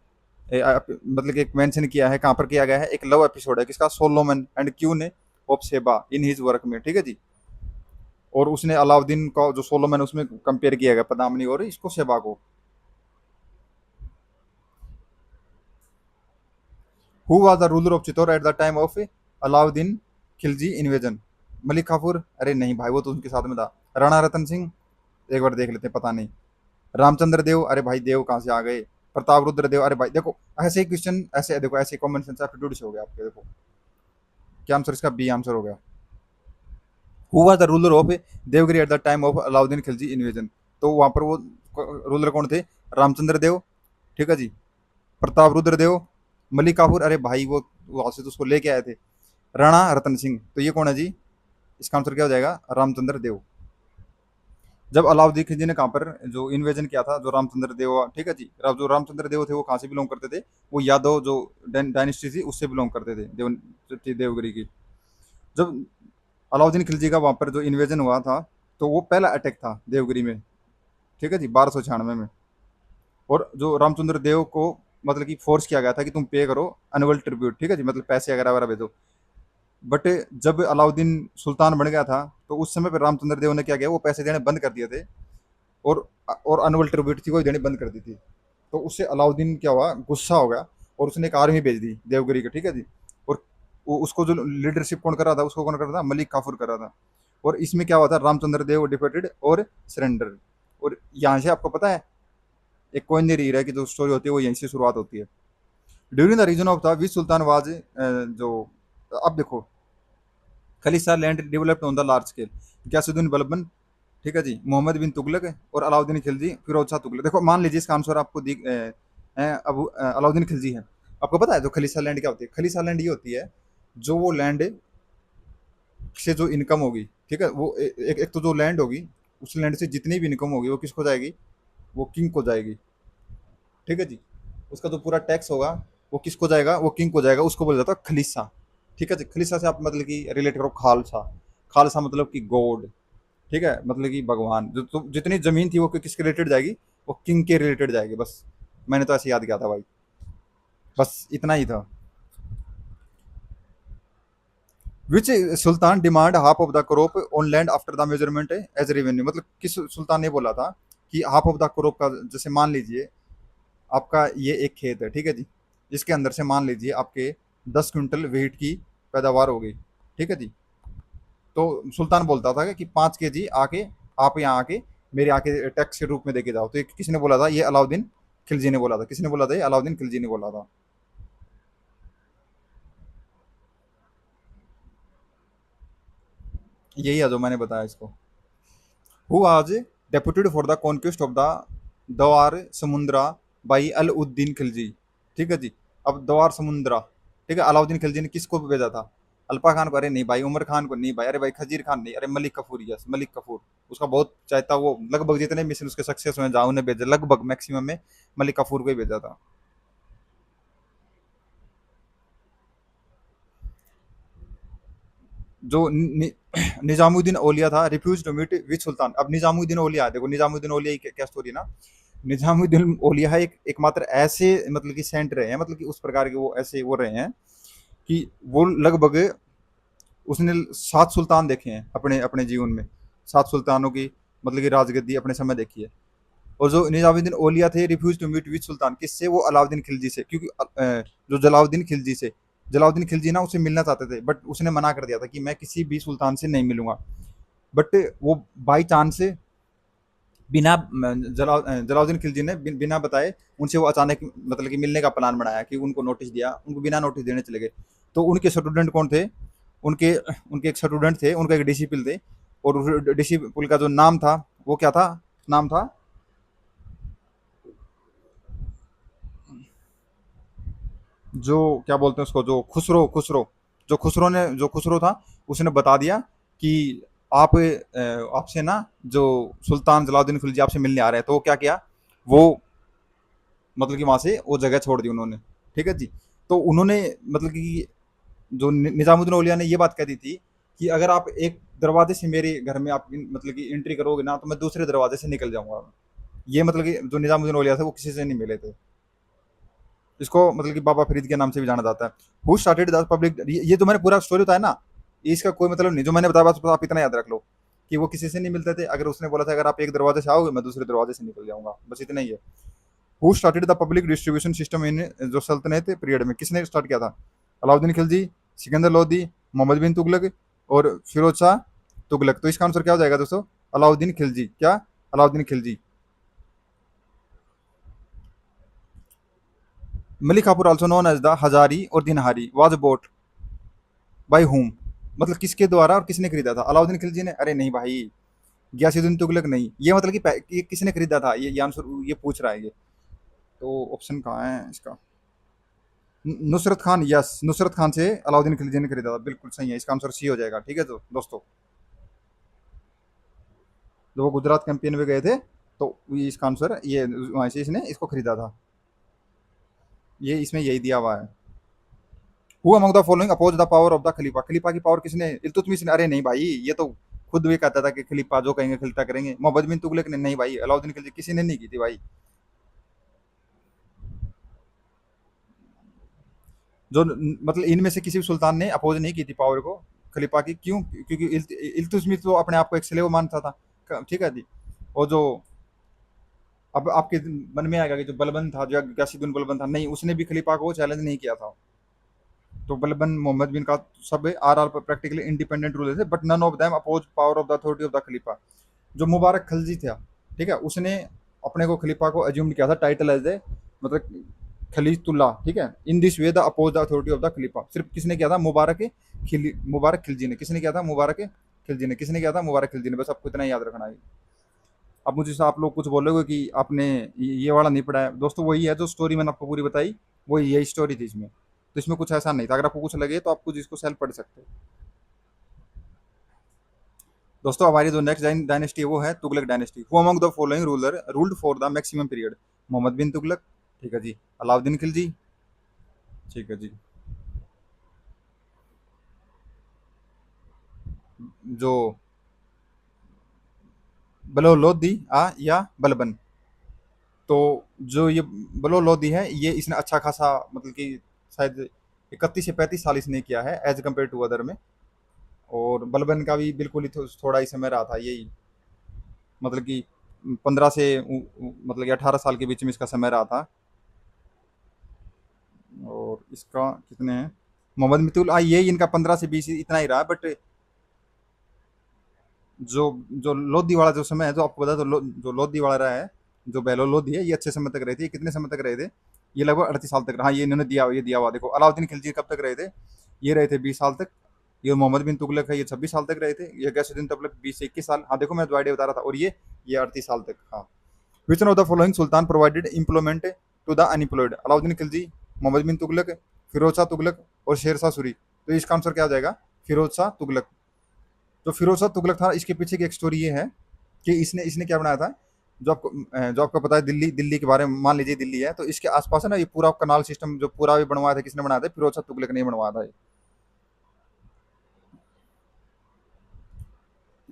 मतलब कि एक मेंशन किया है, कहाँ पर किया गया है, एक लव एपिसोड है किसका, सोलोमन एंड क्यू ने ऑफ सेबा इन हिज वर्क में, ठीक है जी। और उसने अलाउद्दीन का जो सोलोमन है उसमें कंपेयर किया गया पदामनी और इसको सेबा को। Who was the ruler of Chittor at the time of Alauddin Khilji invasion, Malik Kafur, अरे नहीं भाई, वो तो उनके साथ में था। राणा रतन सिंह, एक बार देख लेते हैं, पता नहीं। रामचंद्र देव, अरे भाई देव कहाँ से आ गए। प्रताप रुद्र देव, अरे भाई देखो, ऐसे ही क्वेश्चन, ऐसे देखो, ऐसे कॉमन सेंस एप्टीट्यूड से हो गया आपके, देखो क्या आंसर, इसका बी आंसर हो गया। Who was the ruler of Devagiri at the time of Alauddin Khilji invasion, तो वहां पर वो रूलर कौन थे, रामचंद्र देव, ठीक है जी, प्रताप रुद्र देव, मलिक काफूर, अरे भाई वो वहां से तो उसको लेके आए थे, राणा रतन सिंह। तो ये कौन है जी, इसका आंसर क्या हो जाएगा, रामचंद्र देव। जब अलाउद्दीन खिलजी ने कहाँ पर जो इन्वेजन किया था, जो रामचंद्र देव, ठीक है जी, जो रामचंद्र देव थे वो कहाँ से बिलोंग करते थे, वो यादव जो डायनेस्टी थी उससे बिलोंग करते थे, देवगिरी की। जब अलाउद्दीन खिलजी का वहाँ पर जो इन्वेजन हुआ था, तो वो पहला अटैक था देवगिरी में, ठीक है जी, 1296 में। और जो रामचंद्र देव को मतलब कि फोर्स किया गया था कि तुम पे करो एनुअल ट्रिब्यूट, ठीक है जी, मतलब पैसे वगैरह वगैरह भेजो। बट जब अलाउद्दीन सुल्तान बन गया था, तो उस समय पर रामचंद्र देव ने क्या किया, वो पैसे देने बंद कर दिए थे। और एनुअल ट्रिब्यूट थी वो देनी बंद कर दी थी। तो उससे अलाउद्दीन क्या हुआ, गुस्सा हो गया, और उसने एक आर्मी भेज दी देवगिरी की, ठीक है जी। और वो उसको जो लीडरशिप कौन कर रहा था, उसको कौन कर रहा था, मलिक काफूर कर रहा था। और इसमें क्या हुआ था, रामचंद्र देव डिफेटेड और सरेंडर। और यहाँ से आपको पता है, एक कोई नहीं रही है कि जो स्टोरी होती है वो यहीं से शुरुआत होती है। ड्यूरिंग द रीजन ऑफ था विच सुल्तान वाज, जो, अब देखो, khalisa land developed on the large scale, Ghiyasuddin Balban, ठीक है जी, मोहम्मद बिन तुगलक और अलाउद्दीन खिलजी, फिरोज शाह तुगलक। देखो मान लीजिए इसका आंसर आपको अब अलाउद्दीन खिलजी है। आपको पता है जो खलीसा लैंड क्या होती है, खलीसा लैंड ये होती है जो वो लैंड से जो इनकम होगी, ठीक है, वो एक तो जो लैंड होगी, उस लैंड से जितनी भी इनकम होगी वो किसको जाएगी, वो किंग को जाएगी, ठीक है जी। उसका जो पूरा टैक्स होगा वो किसको जाएगा, वो किंग को जाएगा, उसको बोला जाता है खलीसा, ठीक है जी। खलीसा से आप मतलब कि रिलेट करो खालसा, खालसा मतलब कि गॉड, ठीक है, मतलब कि भगवान। जो तो जितनी जमीन थी वो किसके रिलेटेड जाएगी, वो किंग के रिलेटेड जाएगी, बस। मैंने तो ऐसे याद किया था भाई, बस इतना ही था। Which sultan demand half of the crop on land after the measurement as revenue, मतलब किस सुल्तान ने बोला था कि हाफ ऑफ द क्रॉप का, जैसे मान लीजिए आपका ये एक खेत है, ठीक है जी, इसके अंदर से मान लीजिए आपके 10 क्विंटल वेट की पैदावार हो गई, ठीक है जी। तो सुल्तान बोलता था कि 5 केजी आके आप यहाँ आके मेरे आके टैक्स के रूप में देके जाओ। तो ये किसने बोला था, ये अलाउद्दीन खिलजी ने बोला था। किसने बोला था, ये अलाउद्दीन खिलजी ने बोला था। यही है जो मैंने बताया इसको। हु आज deputed for the conquest of the दवार समुंद्रा बाई अल उद्दीन खिलजी। ठीक है जी। अब दवार समुंद्रा, ठीक है, अलाउद्दीन खिलजी ने किसको भेजा था? अल्पा खान को? अरे नहीं भाई। उमर खान को नहीं भाई। अरे भाई खजीर खान नहीं। अरे मलिक कफूर, यस मलिक कफूर। उसका बहुत चाहता, वो लगभग जितने मिशन उसके सक्सेस हुए जहाँ उन्हें भेजा, लगभग मैक्सिमम में मलिक कफूर को ही भेजा था। जो निजामुद्दीन औलिया था, रिफ्यूज टू मीट विच सुल्तान। अब निजामुद्दीन औलिया, देखो निजामुद्दीन औलिया की क्या स्टोरी ना। निजामुद्दीन औलिया है एकमात्र ऐसे मतलब कि सेंट रहे हैं, मतलब कि उस प्रकार के वो ऐसे वो रहे हैं कि वो लगभग उसने 7 सुल्तान देखे हैं अपने अपने जीवन में। 7 सुल्तानों की मतलब कि राजगद्दी अपने समय देखी है। और जो निजामुद्दीन औलिया थे, रिफ्यूज टू मीट विच सुल्तान, किससे? वो अलाउद्दीन खिलजी से। क्योंकि जो जलाउद्दीन खिलजी से, जलाउद्दीन खिलजी ना उससे मिलना चाहते थे, बट उसने मना कर दिया था कि मैं किसी भी सुल्तान से नहीं मिलूंगा। बट वो बाई चांस से बिना जलाउद्दीन खिलजी ने बिना बताए उनसे वो अचानक मतलब कि मिलने का प्लान बनाया, कि उनको नोटिस दिया, उनको बिना नोटिस देने चले गए। तो उनके स्टूडेंट कौन थे? उनके उनके एक स्टूडेंट थे, उनका एक डिसिपल थे। और उस डिसिपल का जो नाम था, वो क्या था? नाम था, जो क्या बोलते हैं उसको, जो खुसरो, खुसरो। जो खुसरो था, उसने बता दिया कि आप आपसे ना जो सुल्तान जलाउद्दीन खिलजी आपसे मिलने आ रहे हैं। तो वो क्या किया? वो मतलब कि वहां से वो जगह छोड़ दी उन्होंने। ठीक है जी। तो उन्होंने मतलब कि जो निजामुद्दीन औलिया ने ये बात कह दी थी कि अगर आप एक दरवाजे से मेरे घर में आप मतलब कि एंट्री करोगे ना, तो मैं दूसरे दरवाजे से निकल जाऊंगा। ये मतलब कि जो निजामुद्दीन औलिया थे वो किसी से नहीं मिले थे। इसको मतलब कि बाबा फरीद के नाम से भी जाना जाता है। हु स्टार्टेड द पब्लिक, ये जो मैंने पूरा स्टोरी बताया ना, इसका कोई मतलब नहीं। जो मैंने बताया बस आप इतना याद रख लो कि वो किसी से नहीं मिलते थे। अगर उसने बोला था अगर आप एक दरवाजे से आओगे मैं दूसरे दरवाजे से निकल जाऊंगा, बस इतना ही है। Who started the public distribution system in जो सल्तनत पीरियड में, किसने स्टार्ट किया था? अलाउद्दीन खिलजी, सिकंदर लोदी, मोहम्मद बिन तुगलक और फिरोज शाह तुगलक। तो इसका आंसर क्या हो जाएगा दोस्तों? अलाउद्दीन खिलजी। क्या? Alauddin Khilji. Malik Kafur also known as the Hazari और Dinari was boat by whom. मतलब किसके द्वारा और किसने खरीदा था? अलाउद्दीन खिलजी ने? अरे नहीं भाई। गयासुद्दीन तुगलक नहीं। ये मतलब कि ये किसने खरीदा था, ये आंसर ये पूछ रहा है ये। तो ऑप्शन कहाँ है इसका? नुसरत खान, यस नुसरत खान से अलाउद्दीन खिलजी ने खरीदा था, बिल्कुल सही है। इसका आंसर सी हो जाएगा। ठीक है तो दोस्तों, जब वो गुजरात कैंपेन में गए थे, तो ये इसका आंसर ये वहां से इसने इसको खरीदा था। ये इसमें यही दिया हुआ है। Who among the following oppose the power of the khalifa. खलीफा की पावर किसने? इल्तुतमिश ने। अरे नहीं भाई, ये तो खुद भी कहता था कि खलीफा जो कहेंगे खलीफा करेंगे। मोहम्मद बिन तुगलक ने? नहीं भाई। अलाउद्दीन खिलजी, किसी ने नहीं की थी भाई। जो मतलब इनमें से किसी भी सुल्तान ने अपोज नहीं की थी पावर को, खलीफा की। क्यों? क्योंकि इल्तुतमिश तो अपने आप को एक स्लेव मानता था। ठीक है जी। और जो अब आपके मन में आएगा कि जो बलबन था, जो गयासुद्दीन बलबन था, नहीं उसने भी खलीफा को चैलेंज नहीं किया था। तो बलबन मोहम्मद बिन का सब आर प्रैक्टिकली इंडिपेंडेंट रूलर थे, but none of them oppose power of the authority of the khalifa. जो मुबारक खलजी था, ठीक है, उसने अपने को खलीफा को अज्यूम किया था टाइटल एज ए मतलब खलीतुल्लाह। ठीक है, in this way the oppose the authority of the khalifa. सिर्फ किसने किया था? मुबारक खिलजी ने। किसने किया था? मुबारक खिलजी ने। किसने किया था? मुबारक खिलजी ने। बस आपको इतना ही याद रखना है। अब मुझे आप लोग कुछ बोलोगे कि आपने ये वाला नहीं पढ़ा है। दोस्तों वही है जो स्टोरी मैंने आपको पूरी बताई, वही यही स्टोरी थी इसमें। तो इसमें कुछ ऐसा नहीं था। अगर आपको कुछ लगे तो आप कुछ इसको सेल्फ पढ़ सकते हो। दोस्तों हमारी जो नेक्स्ट डायनेस्टी है वो है Tughlaq dynasty. Who among the following ruler ruled for the maximum period? Mohammad bin Tughlaq, ठीक है जी। अलाउद्दीन खिलजी, ठीक है जी। जो बलो लोधी या बलबन। तो जो ये बलो लोधी है, ये इसने अच्छा खासा मतलब कि शायद 31 से 35 साल इसने किया है एज कम्पेयर टू अदर में। और बलबन का भी बिल्कुल ही थोड़ा ही समय रहा था यही, मतलब कि 15 से मतलब कि 18 साल के बीच में इसका समय रहा था। और इसका कितने हैं? मोहम्मद मितुल ये इनका 15 से 20 इतना ही रहा। बट जो जो लोधी वाला जो समय है, जो आपको पता है, जो लोधी वाला रहा है, जो बेलो लोधी है, ये अच्छे समय तक रहे थे। ये कितने समय तक रहे थे? ये लगभग 38 साल तक रहा। हाँ, ये इन्होंने दिया, ये दिया हुआ देखो। अलाउद्दीन खिलजी कब तक रहे थे? ये रहे थे 20 साल तक। ये मोहम्मद बिन तुगलक है, ये 26 साल तक रहे थे। ये गैसुद्दीन तुगलक 20 से 21 साल। हाँ देखो मैं जो आइडिया बता रहा था, और ये 38 साल तक। हाँ, which one of the following sultan provided employment to the unemployed? Alauddin Khilji, Mohammad bin Tughlaq, Firoz Shah Tughlaq और शेर शाह सूरी। तो इसका आंसर क्या हो जाएगा? फिरोज शाह तुगलक। जो फिरोज शाह तुगलक था, इसके पीछे की एक स्टोरी ये है कि इसने इसने क्या बनाया था। जो आपको पता है, दिल्ली दिल्ली के बारे में मान लीजिए, दिल्ली है तो इसके आसपास है ना, ये पूरा कनाल सिस्टम जो पूरा भी बनवाया था, किसने बनाया था? फिरोज शाह तुगलक ने बनवाया था।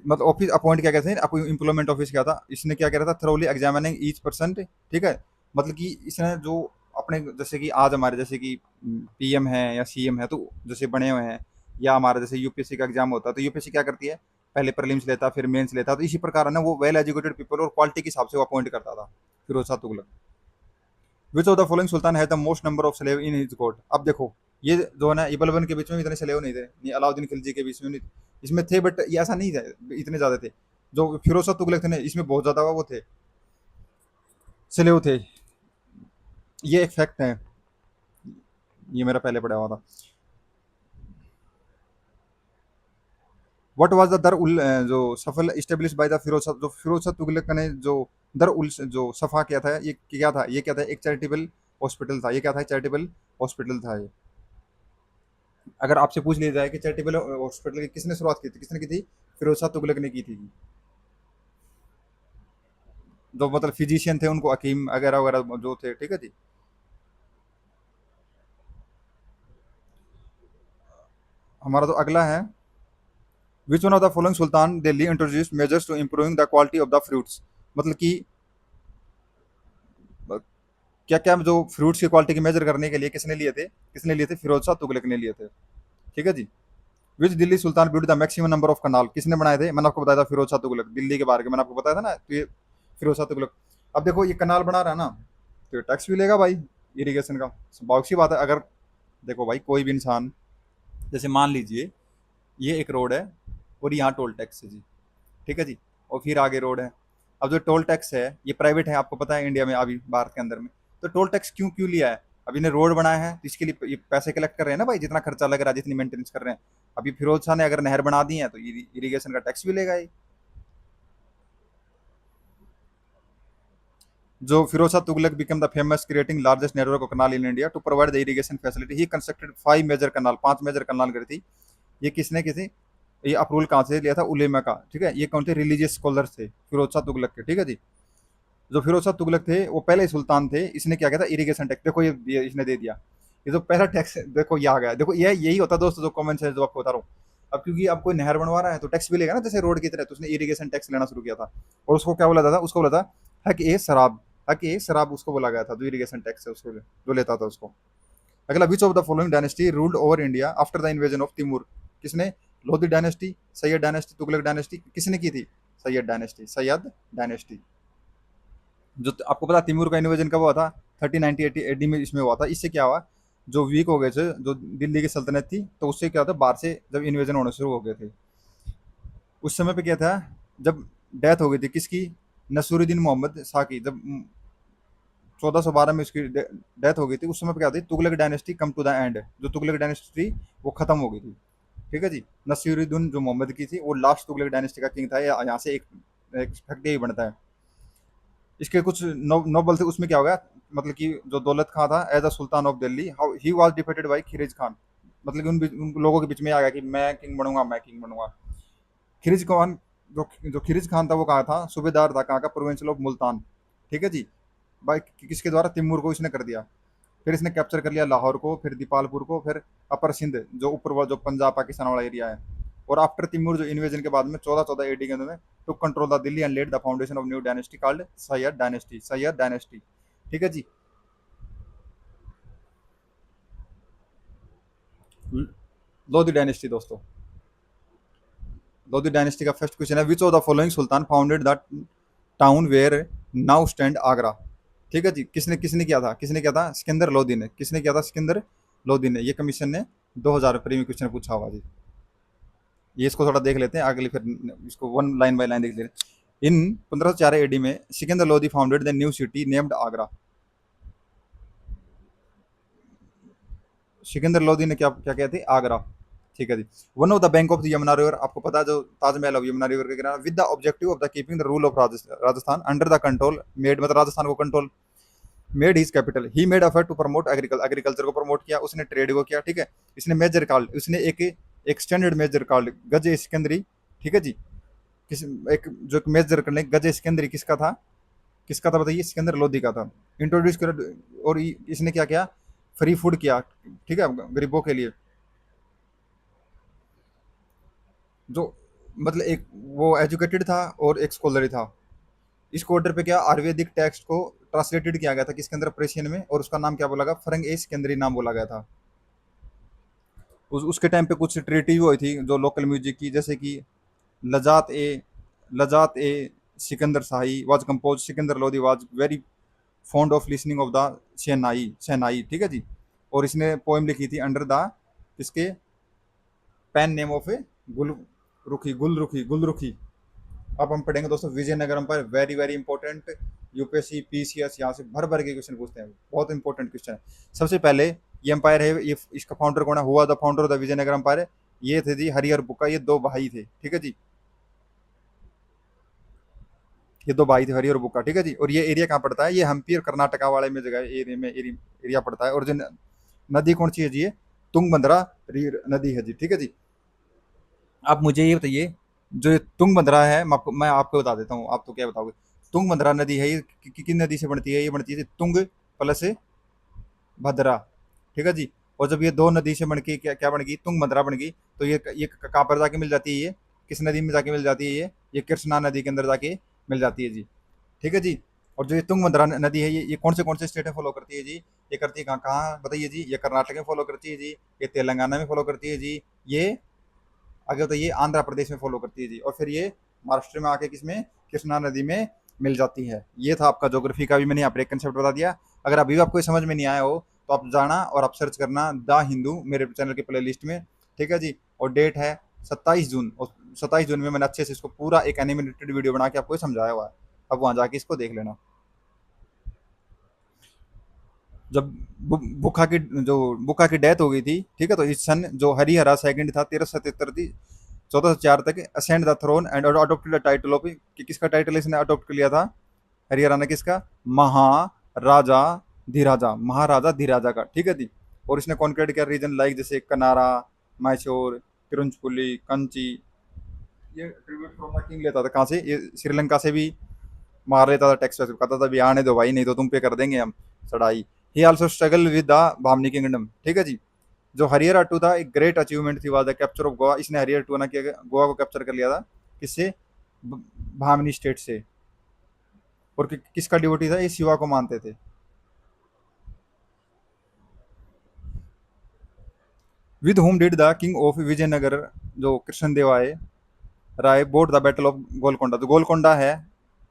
मतलब ऑफिस अपॉइंट क्या कहते हैं, इम्प्लॉयमेंट ऑफिस क्या था, इसने क्या करा था? Thoroughly examining each percent. ठीक है, मतलब कि इसने जो अपने, जैसे कि आज हमारे जैसे कि पीएम है या सीएम है, तो जैसे बने हुए हैं, या हमारा जैसे यूपीएससी का एग्जाम होता है, तो यूपीएससी क्या करती है? पहले प्रीलिम्स लेता, फिर मेंस लेता। तो इसी प्रकार है ना, वो वेल एजुकेटेड पीपल और क्वालिटी के हिसाब से वो अपॉइंट करता था, Firoz Shah Tughlaq. Which of the following sultan has the most number of slave in his court? अब देखो, ये जो है ना, ये बलबन के बीच में इतने स्लेव नहीं थे, नहीं अलाउद्दीन खिलजी के बीच में नहीं, इसमें थे, बट ये ऐसा नहीं थे इतने ज्यादा थे। जो फिरोज शाह तुगलक थे ना, इसमें बहुत ज्यादा वो थे, स्लेव थे। ये एक फैक्ट है, ये मेरा पहले पढ़ा हुआ था। व्हाट वाज द दर उल जो सफल establish by the Firoz Shah Tughlaq ने जो दर उल जो सफा किया था, ये क्या था? ये क्या था? एक चैरिटेबल हॉस्पिटल था। ये क्या था? चैरिटेबल हॉस्पिटल था ये। अगर आपसे पूछ लिया जाए कि चैरिटेबल हॉस्पिटल की किसने शुरुआत की थी, किसने की थी? फिरोज शाह तुगलक ने की थी। जो मतलब फिजिशियन थे, उनको हकीम वगैरह वगैरह जो थे। ठीक है जी। हमारा तो अगला है, which one of the following sultan Delhi introduce measures to improving the quality of the fruits? मतलब कि क्या क्या जो फ्रूट्स की क्वालिटी की मेजर करने के लिए किसने लिए थे? किसने लिए थे? फिरोज शाह तुगलक ने लिए थे। ठीक है जी। Which Delhi sultan build the maximum number of canal? किसने बनाए थे? मैंने आपको बताया था, फिरोज शाह तुगलक। दिल्ली के बारे में मैंने आपको बताया था ना, तो ये फिरोज शाह तुगलक। अब देखो, ये कनाल बना रहा है ना, तो ये टैक्स भी लेगा भाई, इरिगेशन का। बहुत सी बात है। अगर देखो भाई, कोई भी इंसान, जैसे मान लीजिए ये एक रोड है और यहाँ टोल टैक्स है जी। ठीक है जी। और फिर आगे रोड है। अब जो टोल टैक्स है, ये प्राइवेट है, आपको पता है इंडिया में, अभी भारत के अंदर में। तो टोल टैक्स क्यों क्यों लिया है? अब इन्हें रोड बनाया है तो इसके लिए ये पैसे कलेक्ट कर रहे हैं ना भाई, जितना खर्चा लग रहा है, जितनी मेंटेनेंस कर रहे हैं। अभी फिरोज शाह ने अगर नहर बना दी है, तो इरिगेशन का टैक्स भी लेगा ये। जो Firoz Shah Tughlaq become the famous creating largest network of canal in India to provide the irrigation facility, he constructed 5 major canal, 5 major canal करी थी। ये किसने की थी? ये अप्रूवल कहाँ से लिया था? उलेमा का। ठीक है, ये कौन थे? रिलीजियस स्कॉलर थे फिरोज शाह तुगलक के। ठीक है जी। जो फिरोज शाह तुगलक थे, वो पहले सुल्तान थे। इसने क्या किया था? Irrigation tax. देखो ये इसने दे दिया। ये जो पहला टैक्स, देखो ये आ गया। देखो ये यही होता है दोस्तों, जो कॉमन सेंस जो आपको बता रहा हूँ। अब क्योंकि अब कोई नहर बनवा रहा है तो टैक्स भी लेगा ना, जैसे रोड की तरह। तो उसने इरिगेशन टैक्स लेना शुरू किया था। और उसको क्या बोला था? उसको बोला था हक ए शराब। हक ए शराब उसको बोला गया था, जो इरिगेशन टैक्स है उसको जो लेता था उसको। अगला, which of the following dynasty ruled over India after the invasion of Timur? किसने? Lodhi dynasty, Sayyid dynasty, Tughlaq dynasty, किसने की थी? Sayyid dynasty, Sayyid dynasty. जो आपको पता, तिमूर का इन्वेजन कब हुआ था? 1390 एडी में इसमें हुआ था। इससे क्या हुआ? जो वीक हो गए थे, जो दिल्ली की सल्तनत थी, तो उससे क्या होता, बाहर से जब इन्वेजन होने शुरू हो गए थे, उस समय पे क्या था, जब डेथ हो गई थी किसकी? नसूरुद्दीन मोहम्मद शाह की। जब 1412 में उसकी डेथ हो गई थी, उस समय पे क्या थी? Tughlaq dynasty come to the end. जो तुगलक डायनेस्टी थी, वो खत्म हो गई थी। ठीक है जी। नसीरुद्दीन जो मोहम्मद की थी, वो लास्ट तुगलक डायनेस्टी का किंग था। यहाँ से एक फैक्ट यही बनता है। इसके कुछ नोबल थे, उसमें क्या हो गया, मतलब कि जो दौलत खां था, as a sultan of Delhi, how he was defeated by खिरिज खान। मतलब कि उन लोगों के बीच में आ गया कि मैं किंग बनूंगा, मैं किंग बनूंगा। खिरिज खान, जो खिरिज खान था, वो कहा था, सूबेदार था कहाँ का? Provincial of Multan. ठीक है जी। भाई किसके द्वारा? तिमूर को इसने कर दिया। फिर इसने कैप्चर कर लिया लाहौर को, फिर दीपालपुर को, फिर अपर सिंध, जो ऊपर जो पंजाब पाकिस्तान वाला एरिया है। और आफ्टर तिमूर जो इन्वेजन के बाद में 1414 एडी के अंदर में to control the Delhi and led the foundation of new dynasty called Sayyid dynasty, Sayyid dynasty. ठीक है जी। लोधी डायनेस्टी दोस्तों। लोधी डायनेस्टी का फर्स्ट क्वेश्चन है, which of the following sultan founded the town where now stand Agra? ठीक है जी। किसने किसने किया था? किसने किया था? सिकंदर लोधी ने। किसने किया था? सिकंदर लोधी ने। ये कमीशन ने 2000 प्रीमियम क्वेश्चन पूछा हुआ जी। ये इसको थोड़ा देख लेते हैं अगली, फिर इसको वन लाइन बाय लाइन देख लेते हैं। इन 1504 एडी में Sikandar Lodhi founded the new city named Agra. Sikandar Lodhi ने क्या क्या किया थी? आगरा। ठीक है जी। One of the bank of the Yamuna river, आपको पता है जो ताजमहल ऑफ यमुना रिवर के किनारे, with the objective of the keeping the rule of Rajasthan under the control made, मतलब राजस्थान को control, made his capital, he made effort to promote agriculture, agriculture को promote किया उसने, ट्रेड को किया, ठीक है। इसने मेजर कॉल्ड, उसने एक एक्सटेंडेड मेजर कॉल्ड गज सिकंदरी, ठीक है जी। किस एक जो मेजर करने गज सिकंदरी किसका था बताइए, सिकंदर लोधी का था। इंट्रोड्यूस कर, और इसने क्या किया, फ्री फूड किया, ठीक है, गरीबों के लिए। जो मतलब एक वो एजुकेटेड था और एक स्कॉलर था। इस ऑर्डर पे क्या आयुर्वेदिक टेक्स्ट को ट्रांसलेटेड किया गया था किसके अंदर, पर्शियन में, और उसका नाम क्या बोला गया, फरंग ए सिकंदरी नाम बोला गया था। उसके टाइम पे कुछ ट्रीटी हुई थी जो लोकल म्यूजिक की, जैसे कि Lazzat e Lazzat e Sikandar Shahi was compose, Sikandar Lodhi was very fond of listening of the shehnai shehnai, ठीक है जी। और इसने पोएम लिखी थी अंडर द इसके pen name of a Gul Rukhi. अब हम पढ़ेंगे दोस्तों विजयनगरम पर, very very important, UPSC PCS यहाँ से भर भर के क्वेश्चन पूछते हैं, बहुत इंपॉर्टेंट क्वेश्चन है। सबसे पहले ये एम्पायर है, ये इसका फाउंडर कौन है, who was the founder of the Vijayanagar empire, ये थे जी हरिहर बुक्का, ये दो भाई थे, ठीक है जी। ये दो भाई थे हरिहर बुक्का, ठीक है जी। और ये एरिया कहाँ पड़ता है, ये हम्पी और कर्नाटका वाले में जगह एरिया में एरिया पड़ता है। और जो नदी कौन सी है जी, ये तुंगभद्रा नदी है जी, ठीक है जी। आप मुझे ये बताइए, जो ये तुंगभद्रा है, मैं आपको बता देता हूँ, आप तो क्या बताओगे। तुंगभद्रा नदी है, ये किन नदी से बनती है, ये बनती है तुंग प्लस भद्रा, ठीक है जी। और जब ये दो नदी से बन के क्या क्या बन गई, तुंगभद्रा बन गई, तो ये कहाँ पर जाके मिल जाती है, ये किस नदी में जाके मिल जाती है, ये कृष्णा नदी के अंदर जाके मिल जाती है जी, ठीक है जी। और जो ये तुंगभद्रा नदी है, ये कौन से स्टेट में फॉलो करती है जी, ये करती है कहाँ कहाँ बताइए जी, ये कर्नाटक में फॉलो करती है जी, ये तेलंगाना में फॉलो करती है जी, ये आगे बताइए आंध्र प्रदेश में फॉलो करती है जी, और फिर ये महाराष्ट्र में आके किसमें, कृष्णा नदी में मिल जाती है। ये था आपका ज्योग्राफी का भी मैंने यहाँ पर एक कंसेप्ट बता दिया। अगर अभी भी आपको समझ में नहीं आया हो तो आप जाना और आप सर्च करना द हिंदू मेरे चैनल के प्ले लिस्ट में, ठीक है जी। और डेट है 27 जून, और 27 जून में मैंने अच्छे से इसको पूरा एक एनिमेटेड वीडियो बना के आपको समझाया हुआ है, अब वहाँ जाके इसको देख लेना। जब बुक्का की डेथ हो गई थी, ठीक है, तो इस सन जो हरिहरा सेकंड था 1377 थी 1404 तक, ascend the throne and adopted the title of, किसका टाइटल इसने अडॉप्ट कर लिया था, हरिहरा ने, किसका, महाराजा धीराजा, महाराजा धीराजा का, ठीक है जी। और इसने कॉन्क्रेट किया रीजन लाइक जैसे कनारा, मैसूर, तिरुचपुली, कंची, ये ट्रिब्यूट फ्रॉम द किंग लेता था, कहाँ से, ये श्रीलंका से भी मार लेता था, टैक्स वैक्स कहता था भी आने दो भाई, नहीं तो तुम पे कर देंगे हम चढ़ाई। He also struggle with the Bahmani kingdom, ठीक है जी। जो हरियर टू था, एक ग्रेट अचीवमेंट थी, was the capture of Goa, इसने हरियर टू ना किया, गोवा को कैप्चर कर लिया था, किससे, भामनी स्टेट से। और किसका डिवोटी था, ये शिवा को मानते थे। With home did the king of Vijayanagar, जो Krishna Devaraya Raya, fought the battle of Golconda, तो गोलकोंडा है,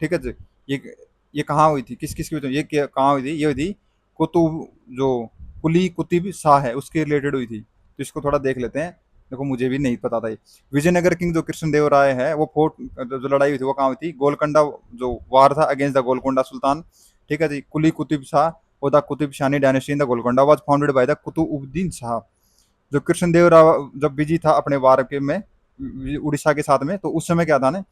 ठीक है जी। ये ये कहाँ हुई थी, किस किस की हुई थी, कहाँ हुई थी, ये हुई थी कुतुब, जो कुली कुतुब शाह है उसके रिलेटेड हुई थी, तो इसको थोड़ा देख लेते हैं। देखो मुझे भी नहीं पता था ये। विजयनगर किंग जो कृष्ण देव राय है, वो फोर्ट, जो लड़ाई हुई थी वो कहाँ हुई थी, गोलकोंडा, जो वार था अगेंस्ट द गोलकोंडा सुल्तान, ठीक है जी। कुली कुतुब शाह और the Qutb Shahi dynasty in the Golconda was founded by the Qutbuddin Shah. जो कृष्णदेव राव जब बिजी था अपने वार के में उड़ीसा के साथ में, तो उस समय क्या था ना,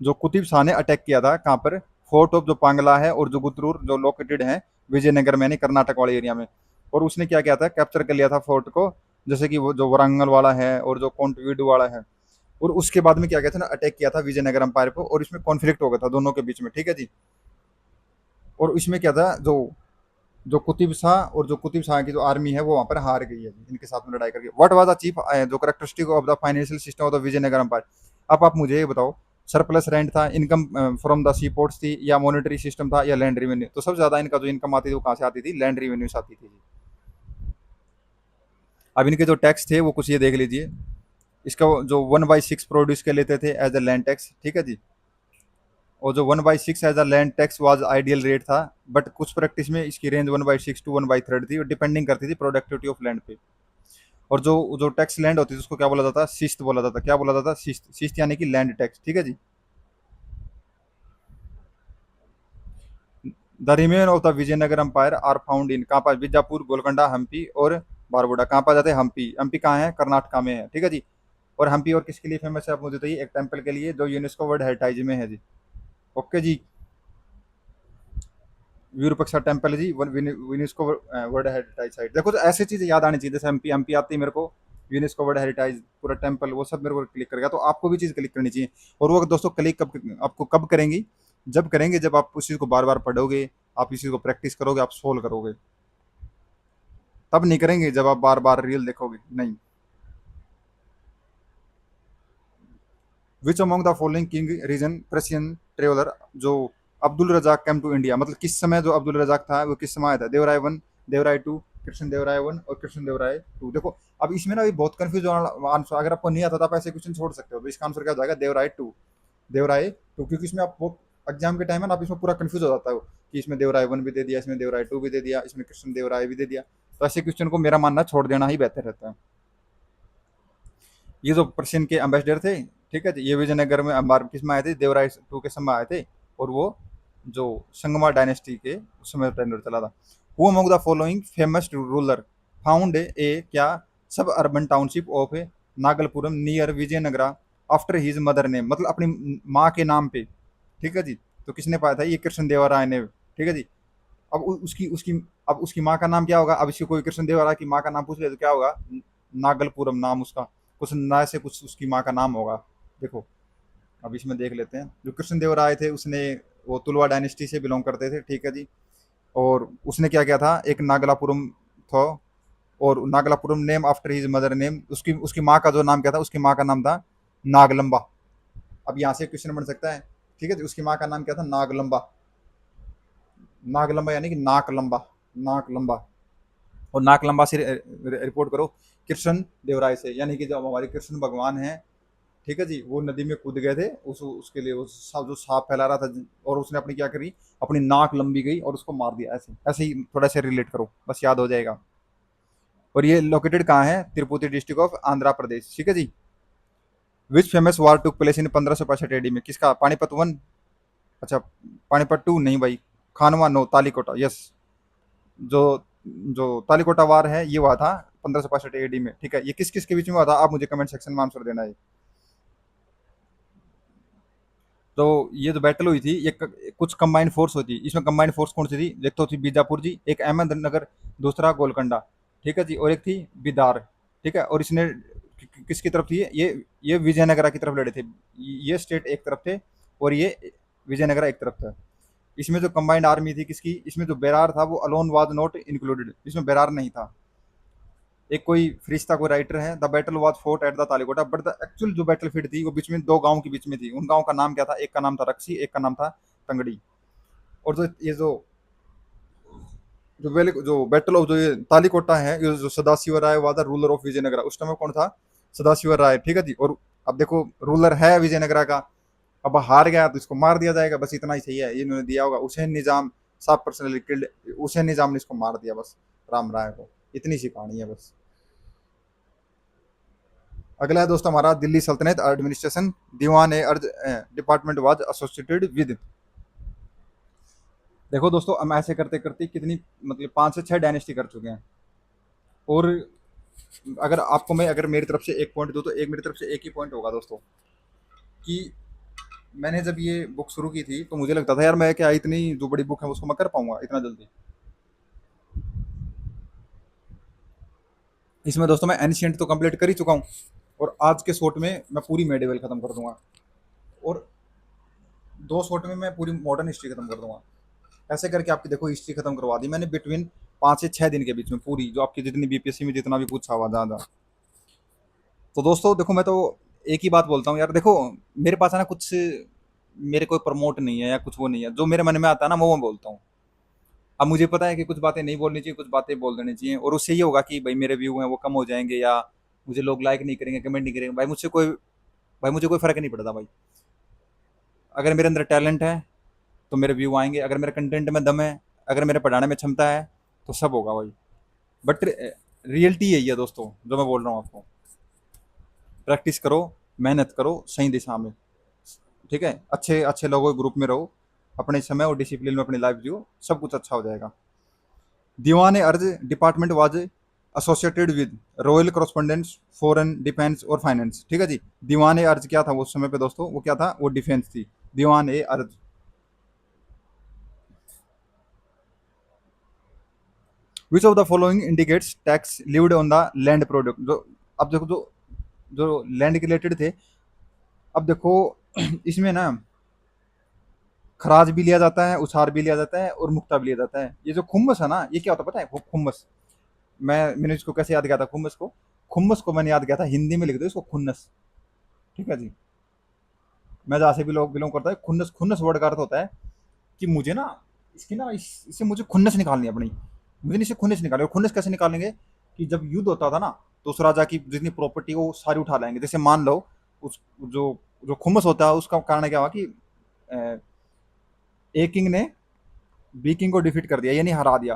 जो कुतुब शाह ने अटैक किया था कहाँ पर, फोर्ट ऑफ जो पांगला है और जो गुत्तूर जो लोकेटेड है विजयनगर में, यानी कर्नाटक वाले एरिया में। और उसने क्या किया था, कैप्चर कर लिया था फोर्ट को, जैसे कि वो जो वरंगल वाला है और जो कोंटवीडु वाला है। और उसके बाद में क्या किया था ना, अटैक किया था विजयनगर अंपायर पर, और इसमें कॉन्फ्लिक्ट हो गया था दोनों के बीच में, ठीक है जी। और इसमें क्या था, जो जो कुतुब शाह और जो कुतुब शाह की जो आर्मी है वो वहां पर हार गई है इनके साथ में लड़ाई करके। व्हाट वाज द चीफ, जो characteristic of the financial system of the Vijayanagar empire. अब आप मुझे ये बताओ, सरप्लस रेंट था, income from the sea ports थी, या मॉनेटरी सिस्टम था, या लैंड रेवेन्यू। तो सबसे ज्यादा इनका जो इनकम आती थी वो कहाँ से आती थी, लैंड रेवेन्यू से आती थी। अब इनके जो टैक्स थे वो कुछ ये देख लीजिए, इसका जो 1/6 प्रोड्यूस के लेते थे एज अ लैंड टैक्स, ठीक है जी। और जो 1/6 as a land tax was ideal rate था, बट कुछ प्रैक्टिस में इसकी रेंज 1/6 टू 1/3 थी, और डिपेंडिंग करती थी प्रोडक्टिविटी ऑफ लैंड पे। और जो जो टैक्स लैंड होती थी उसको क्या बोला जाता, शिस्त बोला जाता, क्या बोला जाता, शिस्त, शिस्त यानी कि लैंड टैक्स, ठीक है जी। The remain of the Vijayanagar empire are found in कहाँ पर, बीजापुर, गोलकोंडा, हम्पी और बारबुडा कहाँ पर जाते हैं? हम्पी। हम्पी कहाँ है? कर्नाटका में है, ठीक है जी। और हम्पी और किसके लिए फेमस है आप मुझे बताइए? एक टेम्पल के लिए जो यूनेस्को वर्ल्ड हेरिटेज में है जी। ओके जी। विरूपाक्षा टेम्पल है जी, यूनेस्को वर्ल्ड हेरिटेज साइट। देखो तो ऐसी चीजें याद आनी चाहिए, जैसे एमपी एमपी आती है मेरे को, यूनेस्को वर्ल्ड हेरिटेज पूरा टेम्पल, वो सब मेरे को क्लिक करेगा, तो आपको भी चीज क्लिक करनी चाहिए। और वो दोस्तों क्लिक कब आपको कब करेंगी? जब करेंगे जब आप उस चीज को बार बार पढ़ोगे, आप इस चीज को प्रैक्टिस करोगे, आप सोल्व करोगे। तब नहीं करेंगे जब आप बार बार रील देखोगे, नहीं। Which among the following king reason Persian traveller, जो Abdul Razzaq came to India, मतलब किस समय जो अब्दुल रजाक था वो किस समय आया था? Devaraya one, Devaraya two, Krishna Devaraya one और कृष्ण देवराय टू। देखो अब इसमें ना भी बहुत कंफ्यूज आंसर, अगर आपको नहीं आता तो आप ऐसे क्वेश्चन छोड़ सकते हो, तो इसका आंसर क्या हो जाएगा? देवराय टू। देवराय टू, क्योंकि इसमें आप वो एग्जाम के टाइम है ना, आप इसमें पूरा कंफ्यूज हो जाता हो कि इसमें देवराय वन भी दे दिया, इसमें देवराय टू भी दे दिया, इसमें कृष्ण देवराय भी दे दिया। तो ऐसे क्वेश्चन को मेरा मानना छोड़ देना ही बेहतर रहता है। ये जो पर्शियन के एम्बेसडर थे, ठीक है जी, ये विजयनगर में अंबार किस में आए थे? देवराय टू के समय आए थे। और वो जो संगमा डायनेस्टी के उस समय टेंडर चला था। Who among the following famous ruler found a क्या suburban township of Nagalapuram near Vijayanagara after his mother name, मतलब अपनी माँ के नाम पे, ठीक है जी। तो किसने पाया था? ये कृष्ण देव राय ने, ठीक है जी। अब उसकी उसकी अब उसकी माँ का नाम क्या होगा? अब इसको कोई कृष्ण देव राय की माँ का नाम पूछ ले तो क्या होगा? नागलपुरम नाम उसका, कुछ ना से कुछ उसकी माँ का नाम होगा। देखो अब इसमें देख लेते हैं। जो कृष्ण देव राय थे उसने वो तुलवा डायनेस्टी से बिलोंग करते थे, ठीक है जी। और उसने क्या किया था? एक नागलापुरम था, और Nagalapuram name after his mother name, उसकी उसकी माँ का जो नाम क्या था? उसकी माँ का नाम था नागलंबा। अब यहाँ से क्वेश्चन बन सकता है, ठीक है जी, उसकी माँ का नाम क्या था? नागलंबा। नागलंबा यानी कि नाक लंबा, नाक लंबा। और नाक लंबा से रिपोर्ट करो कृष्ण देवराय से, यानी कि जो हमारे कृष्ण भगवान हैं, ठीक है जी, वो नदी में कूद गए थे उसके लिए, वो जो सांप फैला रहा था, और उसने अपनी क्या करी? अपनी नाक लंबी गई और उसको मार दिया। ऐसे ऐसे ही थोड़ा सा रिलेट करो, बस याद हो जाएगा। और ये लोकेटेड कहाँ है? तिरुपति डिस्ट्रिक्ट ऑफ आंध्र प्रदेश, ठीक है जी। Which famous war took place in 1565 AD में? किसका? पानीपत वन? अच्छा, पानीपत टू नहीं भाई, खानवा नो, तालीकोटा यस। जो जो तालीकोटा वार है ये हुआ था 1565 एडी में, ठीक है। ये किस किस के बीच में हुआ था? आप मुझे कमेंट सेक्शन में आंसर देना है। तो ये जो बैटल हुई थी ये कुछ कंबाइंड फोर्स होती, इसमें कंबाइंड फोर्स कौन सी थी? एक तो थी बीजापुर जी, एक अहमदनगर, दूसरा गोलकंडा, ठीक है जी, और एक थी बिदार, ठीक है। और इसने किसकी तरफ थी? ये विजयनगरा की तरफ लड़े थे। ये स्टेट एक तरफ थे और ये विजयनगरा एक तरफ था। इसमें जो कंबाइंड आर्मी थी किसकी? इसमें जो बेरार था वो अलोन वाज नॉट इंक्लूडेड, इसमें बेरार नहीं था। एक कोई फरिश्ता कोई राइटर है, the battle was fort at the Talikota, but the actual जो बैटल फील्ड थी वो बीच में दो गांव के बीच में थी। उन गांव का नाम क्या था? एक का नाम था रक्सी, एक का नाम था तंगड़ी। और जो ये जो बैटल ऑफ जो ये तालीकोटा है, ये जो Sadashiv Raya was the ruler of Vijayanagara, उस टाइम कौन था? सदाशिव राय, ठीक है जी। और अब देखो रूलर है विजयनगरा का, अब हार गया तो इसको मार दिया जाएगा, बस इतना ही सही है। ये इन्होंने दिया होगा हुसैन निजाम साहब पर्सनली किल्ड, हुसैन निजाम ने इसको मार दिया बस, राम राय को। इतनी सी कहानी है बस। अगला है दोस्तों हमारा दिल्ली सल्तनत एडमिनिस्ट्रेशन, दीवान ए अर्ज डिपार्टमेंट वाज एसोसिएटेड विद। देखो दोस्तों हम ऐसे करते करते कितनी, मतलब 5 से 6 डायनेस्टी कर चुके हैं। और अगर आपको मैं अगर मेरी तरफ से एक पॉइंट दूँ तो एक मेरी तरफ से एक ही पॉइंट होगा दोस्तों, कि मैंने जब ये बुक शुरू की थी तो मुझे लगता था यार मैं क्या इतनी जो बड़ी बुक है उसको मैं कर पाऊंगा इतना जल्दी। इसमें दोस्तों मैं एनशियंट तो कंप्लीट कर ही चुका हूँ, और आज के शॉट में मैं पूरी मेडिवल खत्म कर दूंगा, और 2 शॉट में मैं पूरी मॉडर्न हिस्ट्री खत्म कर दूंगा। ऐसे करके आपकी देखो हिस्ट्री खत्म करवा दी मैंने बिटवीन 5 से 6 दिन के बीच में, पूरी जो आपकी जितनी बीपीएससी में जितना भी पूछा हुआ ज़्यादा। तो दोस्तों देखो मैं तो एक ही बात बोलता हूँ यार, देखो मेरे पास है ना कुछ, मेरे कोई प्रमोट नहीं है या कुछ वो नहीं है, जो मेरे मन में आता है ना वो मैं बोलता हूँ। अब मुझे पता है कि कुछ बातें नहीं बोलनी चाहिए, कुछ बातें बोल देनी चाहिए, और उससे ये होगा कि भाई मेरे व्यू हैं वो कम हो जाएंगे, या मुझे लोग लाइक नहीं करेंगे, कमेंट नहीं करेंगे, भाई मुझे कोई फर्क नहीं पड़ता भाई। अगर मेरे अंदर टैलेंट है तो मेरे व्यू आएंगे, अगर मेरे कंटेंट में दम है, अगर मेरे पढ़ाने में क्षमता है, तो सब होगा भाई। बट रियलिटी यही है दोस्तों जो मैं बोल रहा हूँ आपको। प्रैक्टिस करो, मेहनत करो सही दिशा में, ठीक है, अच्छे अच्छे लोगों के ग्रुप में रहो, अपने समय और डिसिप्लिन में अपनी लाइफ जियो, सब कुछ अच्छा हो जाएगा। दीवान अर्ज department was associated with royal correspondence foreign defence और फाइनेंस। ठीक है जी। दीवान ए अर्ज क्या था उस समय पे दोस्तों, वो क्या था, वो डिफेंस थी। दीवान ए अर्ज। विच of the following indicates tax lived on the land product. जो अब देखो, जो जो लैंड के रिलेटेड थे, अब देखो इसमें ना खराज भी लिया जाता है, उछार भी लिया जाता है और मुक्ता भी लिया जाता है। ये जो खुम्मस है ना, ये क्या होता है पता है, वो खुम्मस, मैंने इसको कैसे याद किया था खुम्मस को, खुम्मस को मैंने याद किया था, हिंदी में लिख दो इसको खुन्नस। ठीक है जी। मैं जहाँ से भी लोग बिलोंग करता है, खुन्नस, खुन्नस वर्ड का अर्थ होता है कि मुझे ना इसकी ना इससे मुझे खुन्नस निकालनी है अपनी, मुझे इससे खुन्नस निकालनी है। और खुन्नस कैसे निकालेंगे कि जब युद्ध होता था ना, तो उस राजा की जितनी प्रॉपर्टी वो सारी उठा लाएंगे। जैसे मान लो उस जो जो खुम्मस होता है उसका कारण क्या हुआ कि ए किंग ने बी किंग को डिफीट कर दिया, यानी हरा दिया।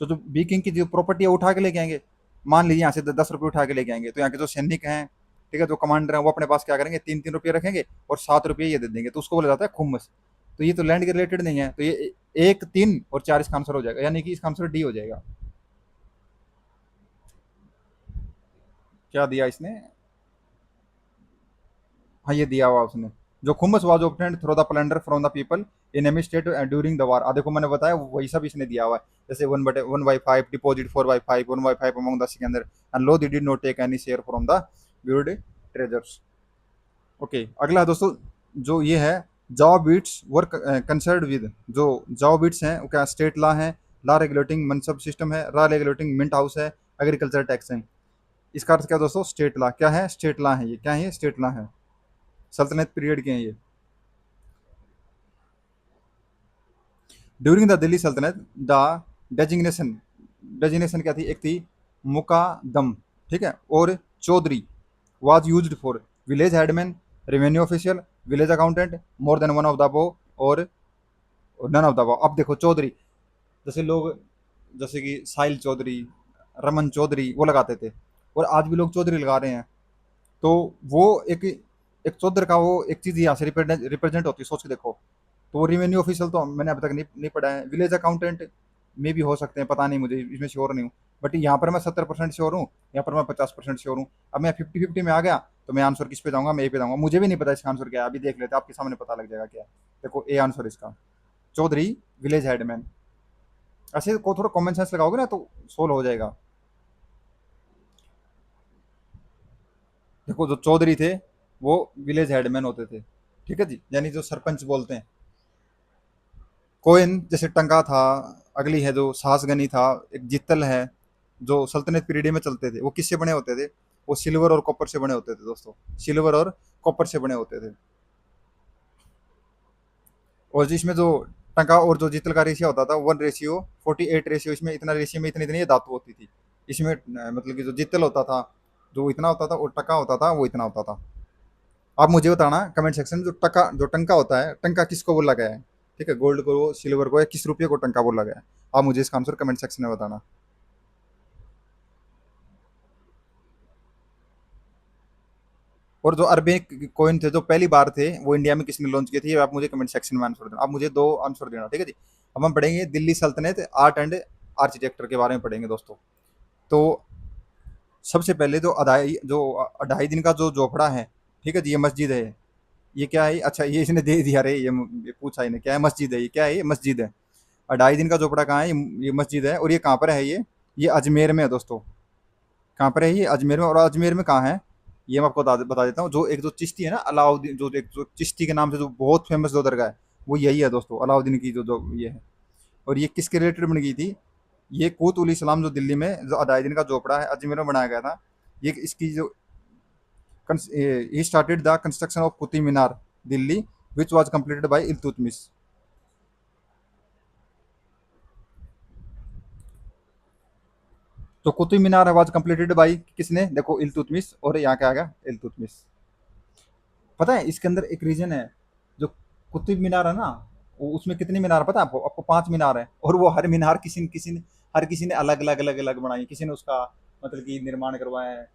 तो जो बी किंग की जो प्रॉपर्टी है वो उठा के लेके आएंगे। मान लीजिए यहाँ से 10 रुपये उठा के लेके आएंगे, तो यहाँ के जो सैनिक हैं, ठीक है, जो कमांडर हैं, वो अपने पास क्या करेंगे, 3-3 रुपये रखेंगे और 7 रुपये ये दे देंगे, तो उसको बोला जाता है खुम्मस। तो ये तो लैंड के रिलेटेड नहीं है, तो ये 1, 3 और 4 इसका आंसर हो जाएगा, यानी कि इसका आंसर डी हो जाएगा। क्या दिया इसने, हाँ ये दिया हुआ उसने। जो khums was obtained through the plunder from the people in enemy state during the war. देखो मैंने बताया वही सब इसने दिया हुआ है। जैसे 1/5 deposit 4/5, 1/5 among the Sikandar and Lodi did not take any share from the buried treasures. Okay, अगला है दोस्तों, जो ये है जाओ बीट्स वर्क कंसर्न विद। जो जाओ बीट्स हैं वो क्या स्टेट लॉ है, लॉ रेगुलेटिंग मनसब सिस्टम है, लॉ रेगुलेटिंग मिंट हाउस है, एग्रीकल्चर टैक्स है। इसका अर्थ क्या है दोस्तों, स्टेट लॉ। क्या है, स्टेट लॉ है। ये क्या है, ये स्टेट लॉ है, सल्तनत पीरियड के हैं ये। ड्यूरिंग द दिल्ली सल्तनत द डेजिग्नेशन, डेजिग्नेशन क्या थी, एक थी मुकादम, ठीक है, और Chaudhari was used for village headman, revenue official, village accountant, more than one of the above और नन ऑफ द अबव। अब देखो चौधरी, जैसे लोग, जैसे कि साहिल चौधरी, रमन चौधरी वो लगाते थे, और आज भी लोग चौधरी लगा रहे हैं। तो वो एक एक चौधर का वो एक चीज़ यहाँ से रिप्रेजेंट होती है, सोच के देखो। तो वो रेवेन्यू ऑफिशियल तो मैंने अभी तक नहीं पढ़ा है, विलेज अकाउंटेंट में भी हो सकते हैं, पता नहीं, मुझे इसमें श्योर नहीं हूँ। बट यहाँ पर मैं 70% श्योर हूँ, यहाँ पर मैं 50% श्योर हूँ। अब मैं 50-50 में आ गया, तो मैं आंसर किस पे जाऊँगा, मैं ए पे जाऊँगा। मुझे भी नहीं पता इसका आंसर क्या है, अभी देख लेते हैं, आपके सामने पता लग जाएगा क्या है। देखो ए आंसर इसका, चौधरी विलेज हेडमैन। ऐसे को थोड़ा कॉमन सेंस लगाओगे ना तो सोल्व हो जाएगा। देखो जो चौधरी थे वो विलेज हेडमैन होते थे, ठीक है जी, यानी जो सरपंच बोलते हैं। कोइन जैसे टंका था, अगली है जो सासगनी था, एक जित्तल है, जो सल्तनत पीरियड में चलते थे। वो किससे बने होते थे, वो सिल्वर और कॉपर से बने होते थे दोस्तों, सिल्वर और कॉपर से बने होते थे। और जिसमें जो टंका और जो जित्तल का रेशियो होता था 1:48 रेशियो, इसमें इतना रेशियो में इतनी इतनी धातु होती थी। इसमें मतलब कि जो जित्तल होता था जो इतना होता था, और टका होता था वो इतना होता था। आप मुझे बताना कमेंट सेक्शन में, जो टका जो टंका होता है, टंका किसको बोला गया है, ठीक है, गोल्ड को, सिल्वर को, या किस रुपये को टंका बोला गया है। आप मुझे इसका आंसर कमेंट सेक्शन में बताना। और जो अरबिक कॉइन थे जो पहली बार थे, वो इंडिया में किसने लॉन्च किए थे, ये आप मुझे कमेंट सेक्शन में आंसर देना। आप मुझे दो आंसर देना, ठीक है जी। अब हम पढ़ेंगे दिल्ली सल्तनत आर्ट एंड आर्किटेक्चर के बारे में पढ़ेंगे दोस्तों। तो सबसे पहले जो अढ़ाई दिन का जो जोपड़ा है, ठीक है जी, ये मस्जिद है। ये क्या है, अच्छा ये इसने दे दिया रे, ये पूछा इन्हें क्या है, मस्जिद है, ये क्या है, ये मस्जिद है। अढ़ाई दिन का झोपड़ा कहाँ है, ये मस्जिद है। और ये कहाँ पर है, ये अजमेर में है दोस्तों। कहाँ पर है ये, अजमेर में। और अजमेर में कहाँ है, ये मैं आपको बता देता हूँ। जो एक जो चिश्ती है ना, अलाउद्दीन, जो एक जो चिश्ती के नाम से जो बहुत फेमस जो दरगाह है, वो यही है दोस्तों, अलाउद्दीन की जो ये है। और ये किसके रिलेटेड बन गई थी, ये कूत उल इस्लाम, जो दिल्ली में जो अढ़ाई दिन का झोपड़ा है अजमेर में बनाया गया था। ये इसकी जो he started the construction of Qutub Minar Delhi which was completed by Iltutmish. तो Qutub Minar was completed by किसने, देखो इल्तुतमिश, और यहाँ क्या आ गया, इल्तुतमिश। पता है इसके अंदर एक रीजन है, जो कुतुब मीनार है ना, वो उसमें कितनी मीनार पता है आपको, 5 मीनार है। और वो हर मीनार किसी ने अलग अलग बनाई, किसी ने उसका मतलब कि निर्माण करवाया है,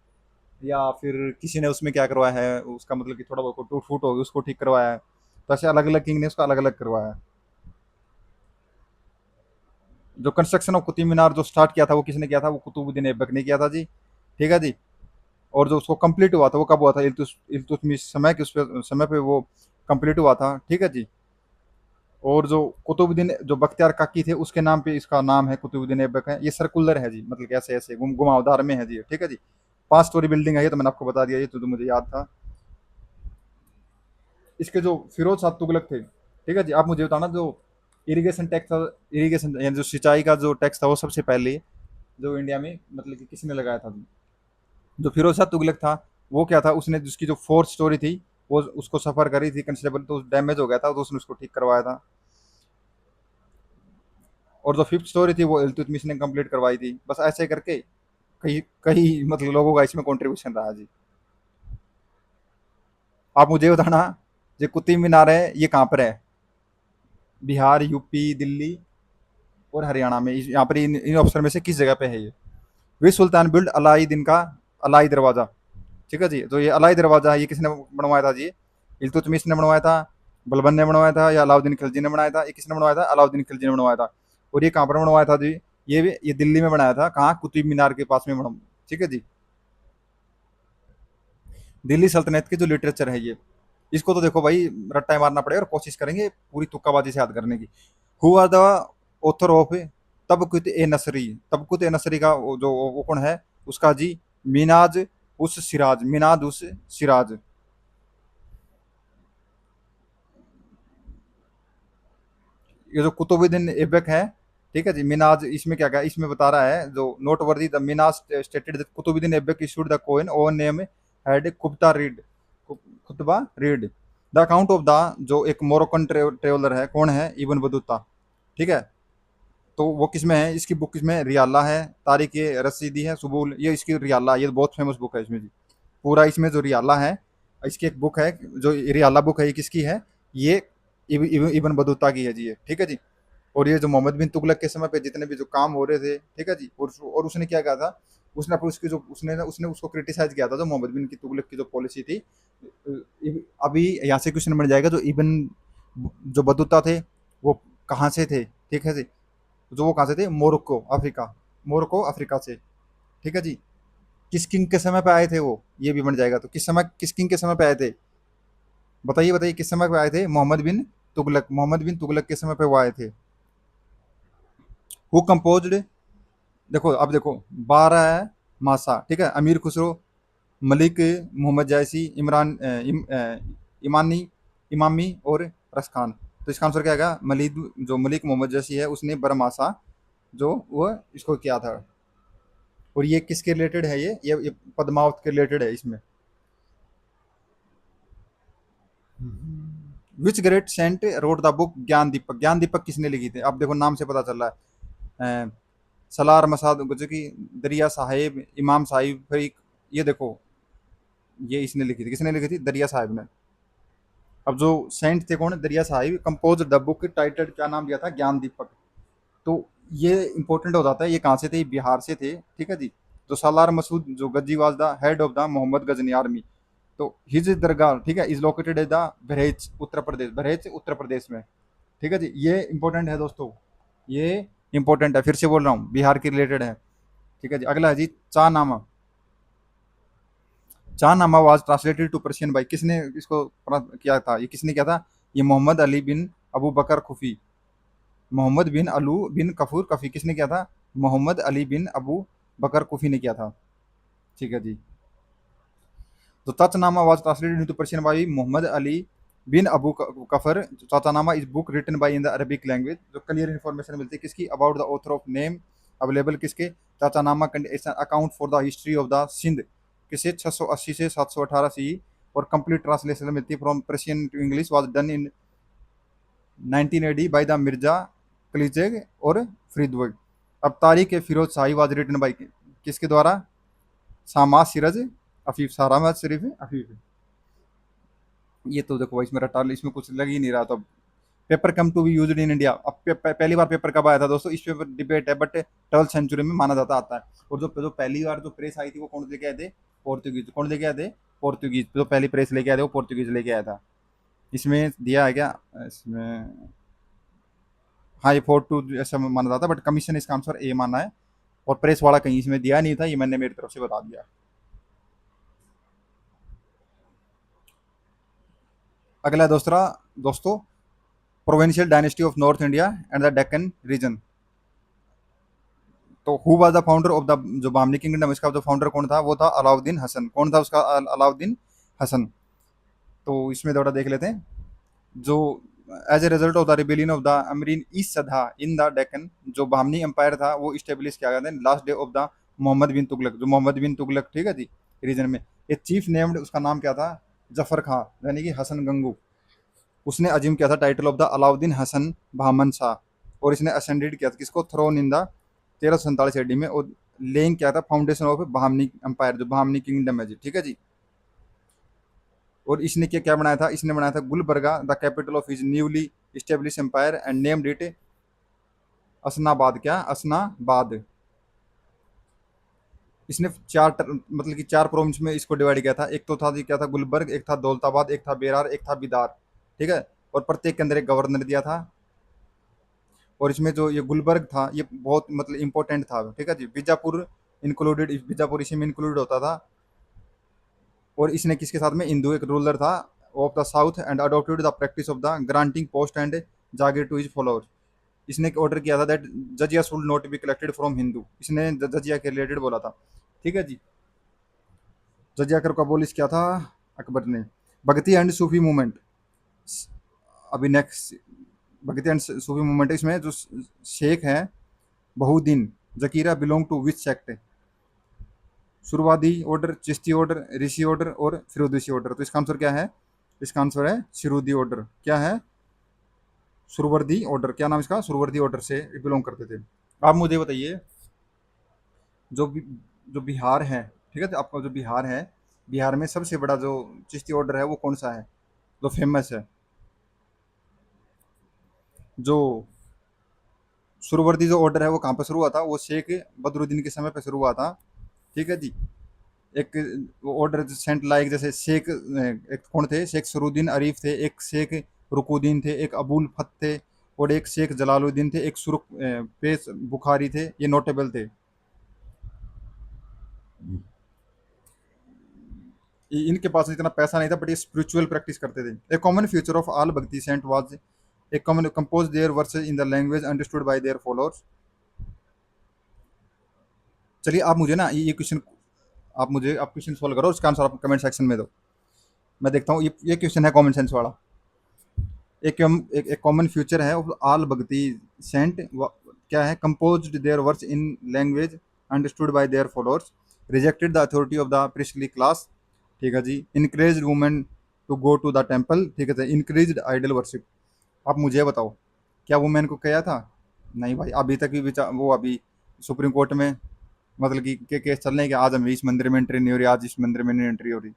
या फिर किसी ने उसमें क्या करवाया है, उसका मतलब कि थोड़ा बहुत टूट फूट हो गई उसको ठीक करवाया है। तो ऐसे अलग अलग किंग ने उसका अलग अलग करवाया है। जो कंस्ट्रक्शन ऑफ कुतुब मीनार जो स्टार्ट किया था वो किसने किया था? वो कुतुबुद्दीन ऐबक ने किया था जी। ठीक है जी। और जो उसको कंप्लीट हुआ था वो कब हुआ था? इल्तुतमिश समय के उस पे समय पे वो कंप्लीट हुआ था। ठीक है जी। और जो कुतुबुद्दीन जो बख्तियार काकी थे उसके नाम पे इसका नाम है, कुतुबुद्दीन ऐबक है। ये सर्कुलर है जी, मतलब ऐसे ऐसे घुमावदार में है जी। ठीक है जी। 5 स्टोरी बिल्डिंग है ये, तो मैंने आपको बता दिया, ये तो मुझे याद था। इसके जो फिरोज शाह तुगलक थे, ठीक है जी, आप मुझे बताना जो इरिगेशन टैक्स था, इरिगेशन यानी जो सिंचाई का जो टैक्स था वो सबसे पहले जो इंडिया में मतलब कि किसने लगाया था? जो फिरोज शाह तुगलक था वो क्या था, उसने जिसकी जो 4th स्टोरी थी वो उसको सफर करी थी कंसिडरेबल, तो डैमेज हो गया था, तो उसने उसको ठीक करवाया था। और जो 5th स्टोरी थी वो इल्तुतमिश ने कंप्लीट करवाई थी। बस ऐसे करके कई कई मतलब लोगों का इसमें कंट्रीब्यूशन रहा जी। आप मुझे बताना, जो कुतुब मीनार है ये कहाँ पर है? बिहार, यूपी, दिल्ली और हरियाणा में, यहाँ पर इन ऑप्शन में से किस जगह पे है ये? वे सुल्तान बिल्ड अलाई दिन का अलाई दरवाजा। ठीक है जी। तो ये अलाई दरवाजा है, ये किसने बनवाया था जी? इल्तुतमिश ने बनवाया था, बलबन ने बनवाया था, या अलाउद्दीन खिलजी ने बनाया था? ये किसने बनवाया था? अलाउद्दीन खिलजी ने बनवाया था। और ये कहाँ पर बनवाया था जी? ये दिल्ली में बनाया था। कहाँ? कुतुब मीनार के पास में बना। ठीक है जी। दिल्ली सल्तनत की जो लिटरेचर है ये, इसको तो देखो भाई रट्टा मारना पड़ेगा, और कोशिश करेंगे पूरी तुक्काबाजी से याद करने की। Who are the author of Tabaqat e Nasiri? Tabaqat e Nasiri का जो वो कौन है उसका जी? मिनाज उस सिराज, मिनाज उस सिराज। ये जो कुतुबुद्दीन ऐबक है, ठीक है जी, मिनाज इसमें क्या क्या इसमें बता रहा है जो noteworthy, the Minhaj stated that Qutubuddin Aibak issued the coin own name had कुब्ता read, khutba read the account of the, जो एक मोरक्कन ट्रेवलर है, कौन है? Ibn Battuta. ठीक है। तो वो किसमें है? इसकी बुक किसमें? रियाला है, तारिक ये रसीदी है, सुबुल, ये इसकी रियाला, ये बहुत फेमस बुक है इसमें जी। पूरा इसमें जो रियाला है, इसकी एक बुक है, जो रियाला बुक है ये किसकी है? ये इब्न बतूता की है जी ये। ठीक है जी। और ये जो मोहम्मद बिन तुगलक के समय पे जितने भी जो काम हो रहे थे, ठीक है जी, और उसने क्या कहा था? उसने अपनी उसकी जो उसने उसने उसको क्रिटिसाइज किया था, जो मोहम्मद बिन की तुगलक की जो पॉलिसी थी। अभी यहाँ से क्वेश्चन बन जाएगा, जो इबन जो बतूता थे वो कहाँ से थे? ठीक है जी। जो वो कहाँ से थे? मोरक्को अफ्रीका, मोरक्को अफ्रीका से। ठीक है जी। किस किंग के समय पे आए थे वो? ये भी बन जाएगा। तो किस समय, किस किंग के समय पे आए थे? बताइए बताइए, किस समय पे आए थे? मोहम्मद बिन तुगलक, मोहम्मद बिन तुगलक के समय पे वो आए थे। हु कंपोज्ड, देखो अब देखो, 12 मासा, ठीक है, अमीर खुसरो, मलिक मोहम्मद जायसी, इमानी इमामी और रसखान। तो इसका आंसर क्या आएगा? मलिक, जो मलिक मोहम्मद जैसी है उसने बरमासा जो वो इसको किया था। और ये किसके रिलेटेड है? ये पद्मावत के रिलेटेड है इसमें। Which great saint wrote the book Gyan Deepak? ज्ञान दीपक किसने लिखी थी? अब देखो नाम से पता चल रहा है। सलार मसाद गुजकी, दरिया साहिब, इमाम साहिब फरीक, ये देखो, ये इसने लिखी थी। किसने लिखी थी? दरिया साहिब ने। अब जो सेंट थे कौन? दरिया Sahib. Compose the book title क्या नाम दिया था? ज्ञान दीपक। तो ये इंपॉर्टेंट हो जाता है, ये कहाँ से थे? बिहार से थे। ठीक है जी। तो सालार मसूद जो Ghazi was the head of the Mohammad Ghazni army. तो हिज दरगाह, ठीक है, is located at the Bahraich Uttar Pradesh, Bahraich Uttar Pradesh में। ठीक है जी। ये इंपॉर्टेंट है दोस्तों, ये इंपॉर्टेंट है, फिर से बोल रहा हूँ, बिहार के रिलेटेड है। ठीक है जी। अगला है जी चा Nama. Chach Nama was translated to Persian by, किसने इसको किया था? ये किसने किया था? ये मोहम्मद अली बिन अबू बकर खुफी, मोहम्मद बिन अलू बिन कफूर कफी, किसने किया था? मोहम्मद अली बिन अबू बकर कुफी ने किया था। ठीक है जी। तो Chachnama was translated into Persian by Mohammad Ali bin Abu Kafar. Chachnama is book written by in the Arabic language. जो क्लियर इन्फॉर्मेशन मिलती है किसकी? About the author of name available किसके? Chachnama account for the history of the Sindh, किसे? 680 से 718 सी। और कंप्लीट ट्रांसलेशन मिलती है from Persian to English was done in 19 AD by the Mirza Kalichbeg और फ्रीदवर्ग। अब Tarikh Firoz Shahi was written by किसके द्वारा? सामा सिरज अफीफ, सारामत शरीफ अफीफ। ये तो देखो इसमें रटा, इसमें कुछ लग ही नहीं रहा। तो paper come to be used in India, अब पहली बार पेपर कब आया था दोस्तों? इस पे डिबेट है, बट 12th सेंचुरी में माना जाता आता है। और जो पहली बार जो प्रेस आई थी वो कौन लेके आए थे? पोर्तुगीज। कौन लेके आए थे? पोर्तुगीज। जो पहली प्रेस लेके आए थे वो पोर्तुगीज लेके आया था। इसमें दिया है क्या? इसमें हाँ, ये 4-2 ऐसा माना जाता है, बट कमीशन इसका आंसर ए माना है। और प्रेस वाला कहीं इसमें दिया नहीं था, ये मैंने मेरी तरफ से बता दिया। अगला है दूसरा, दोस्तों, provincial dynasty of north India and the Deccan region. तो who was the founder of the, जो बामनी किंगडम, इसका जो फाउंडर कौन था, वो था अलाउद्दीन हसन। कौन था उसका? अलाउद्दीन हसन। तो इसमें थोड़ा देख लेते हैं। जो as a result of the rebellion of the अमरीन ईस्ट सदा इन द डेक्कन, जो बामनी एम्पायर था वो इस्टेब्लिश किया गया था last day of the Mohammad bin Tughlaq. जो मोहम्मद बिन तुगलक, ठीक है जी, रीजन में एक चीफ नेम्ड, उसका नाम क्या था? जफर खां, यानी कि हसन गंगू। उसने अजीम किया था title of the Alauddin Hasan Bahman Shah. और इसने असेंडेड किया था किसको? थ्रोन इन द 1347 एडी में। और लेइंग किया था फाउंडेशन ऑफ बहामनी एम्पायर, जो बहामनी किंगडम है जी, ठीक है जी। और इसने क्या क्या बनाया था? इसने बनाया था Gulbarga, the capital of his newly establish empire, and named it Ahsanabad. क्या? असनाबाद। इसने मतलब कि चार प्रोविंस में इसको डिवाइड किया था। एक तो था जी, क्या था? गुलबर्ग, एक था दौलताबाद, एक था बेरार, एक था बिदार, ठीक है। और प्रत्येक के अंदर एक गवर्नर दिया था। और इसमें जो ये गुलबर्ग था, ये बहुत मतलब इंपॉर्टेंट था, ठीक है जी। बीजापुर इंक्लूडेड, बीजापुर इसी में इंक्लूड होता था। और इसने किसके साथ में? हिंदू एक रूलर था of the south, and adopted the practice of the granting post and jagir to his followers. इसने ऑर्डर किया था that jizya should not be collected from Hindu. इसने जजिया के रिलेटेड बोला था, ठीक है जी। जजिया कर को अबोलिश किया था अकबर ने। भगती एंड सूफी मूवमेंट, अभी next. Bhakti and Sufi movement, इसमें जो शेख है Bahauddin Zakariya belong to which sect? शुरुआती order, Chishti order, Rishi order और फिरोदीसी ऑर्डर। तो इसका आंसर क्या है? इसका आंसर है शिरूदी ऑर्डर। क्या है? सुरवर्दी ऑर्डर। क्या नाम इसका? सुरवर्दी ऑर्डर से बिलोंग करते थे। आप मुझे बताइए, जो जो बिहार है, ठीक है, तो आपका जो बिहार है, बिहार में सबसे बड़ा जो चिश्ती ऑर्डर है वो कौन सा है, जो फेमस है? जो सुरवर्दी जो ऑर्डर है वो कहाँ पर शुरू हुआ था? वो शेख बदरुद्दीन के समय पर शुरू हुआ था, ठीक है जी। एक ऑर्डर सेंट लाइक, जैसे शेख एक कौन थे? शेख सरूद्दीन अरीफ थे, एक शेख रुकुद्दीन थे, एक अबुल फत थे, और एक शेख जलालुद्दीन थे, एक सुरुख पेश बुखारी थे। ये नोटेबल थे। इनके पास इतना पैसा नहीं था, बट ये स्पिरिचुअल प्रैक्टिस करते थे। A common future of all bhakti saint was a common compose their verses in the language understood by their followers. चलिए आप मुझे ना ये क्वेश्चन, आप क्वेश्चन सोल्व करो, उसका आंसर आप कमेंट सेक्शन में दो। मैं देखता हूँ, ये क्वेश्चन है कॉमन सेंस वाला। एक कॉमन फ्यूचर है ऑल भक्ति सेंट, क्या है? Composed their verse in language understood by their followers, rejected the authority of the priestly class, ठीक है जी। Increase women to go to the temple, ठीक है, इंक्रीज आइडल वर्शिप। आप मुझे बताओ, क्या वुमेन को किया था? नहीं भाई, अभी तक भी विचार वो अभी सुप्रीम कोर्ट में मतलब कि के केस चल रहे हैं कि आज हमें इस मंदिर में एंट्री नहीं हो रही, आज इस मंदिर में नहीं एंट्री हो रही।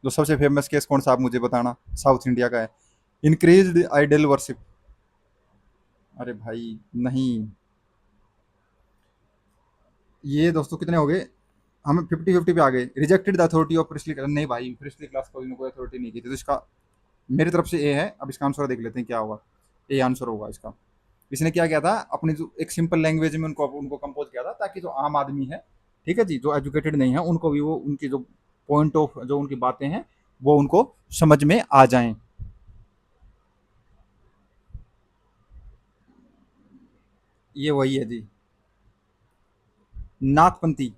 जो सबसे फेमस केस कौन सा, आप मुझे बताना, साउथ इंडिया का है। Increased idol worship. अरे भाई नहीं। ये दोस्तों कितने हो गए? हम 50-50 पे आ गए। Rejected the authority of priestly class, नहीं भाई, प्रिस्टली क्लास को कोई अथॉरिटी नहीं की थी, तो इसका मेरी तरफ से ए है। अब इसका आंसर देख लेते हैं क्या होगा। ए आंसर होगा इसका। इसने क्या किया था? अपनी जो एक सिंपल लैंग्वेज में उनको उनको कंपोज किया था, ताकि जो आम आदमी है, ठीक है जी, जो एजुकेटेड नहीं है, उनको भी वो उनकी जो पॉइंट ऑफ जो उनकी बातें हैं वो उनको समझ में आ जाएं। ये वही है जी। Nathpanthi,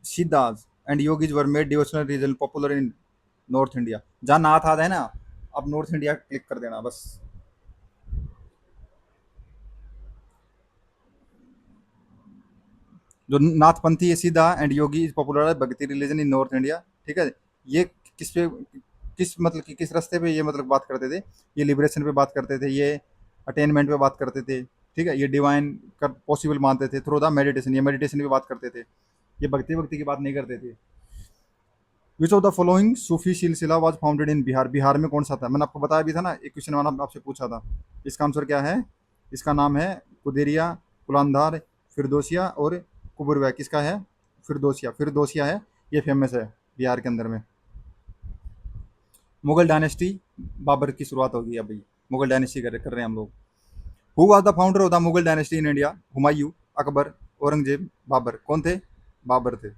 Siddhas and Yogis were made devotional religion popular in north India. जहाँ नाथ आता है ना, आप नॉर्थ इंडिया क्लिक कर देना बस। जो नाथपंथी है सीधा एंड योगी इज पॉपुलर है भक्ति रिलीजन इन नॉर्थ इंडिया, ठीक है। ये किस पे, किस मतलब कि किस रास्ते पे ये मतलब बात करते थे? ये लिबरेशन पे बात करते थे, ये अटेनमेंट पे बात करते थे, ठीक है। ये डिवाइन कर पॉसिबल मानते थे थ्रू द मेडिटेशन, ये मेडिटेशन पे बात करते थे। ये भक्ति भक्ति की बात नहीं करते थे। विच ऑफ द फॉलोइंग सूफी सिलसिला was founded in Bihar? Bihar में कौन सा था? मैंने आपको बताया भी था ना, एक क्वेश्चन मैंने आपसे पूछा था। इसका आंसर क्या है? इसका नाम है कुदेरिया, कुलांधार, फिरदोसिया और कुबुरवै। किसका है? फिरदोसिया, फिरदोसिया है। ये फेमस है बिहार के अंदर में। मुगल डायनेस्टी, बाबर की शुरुआत होगी अभी। मुगल डायनेस्टी कर रहे हैं हम लोग। Who was the founder of the Mughal dynasty in India? Humayun, Akbar, Aurangzeb, Babur. कौन थे? बाबर थे।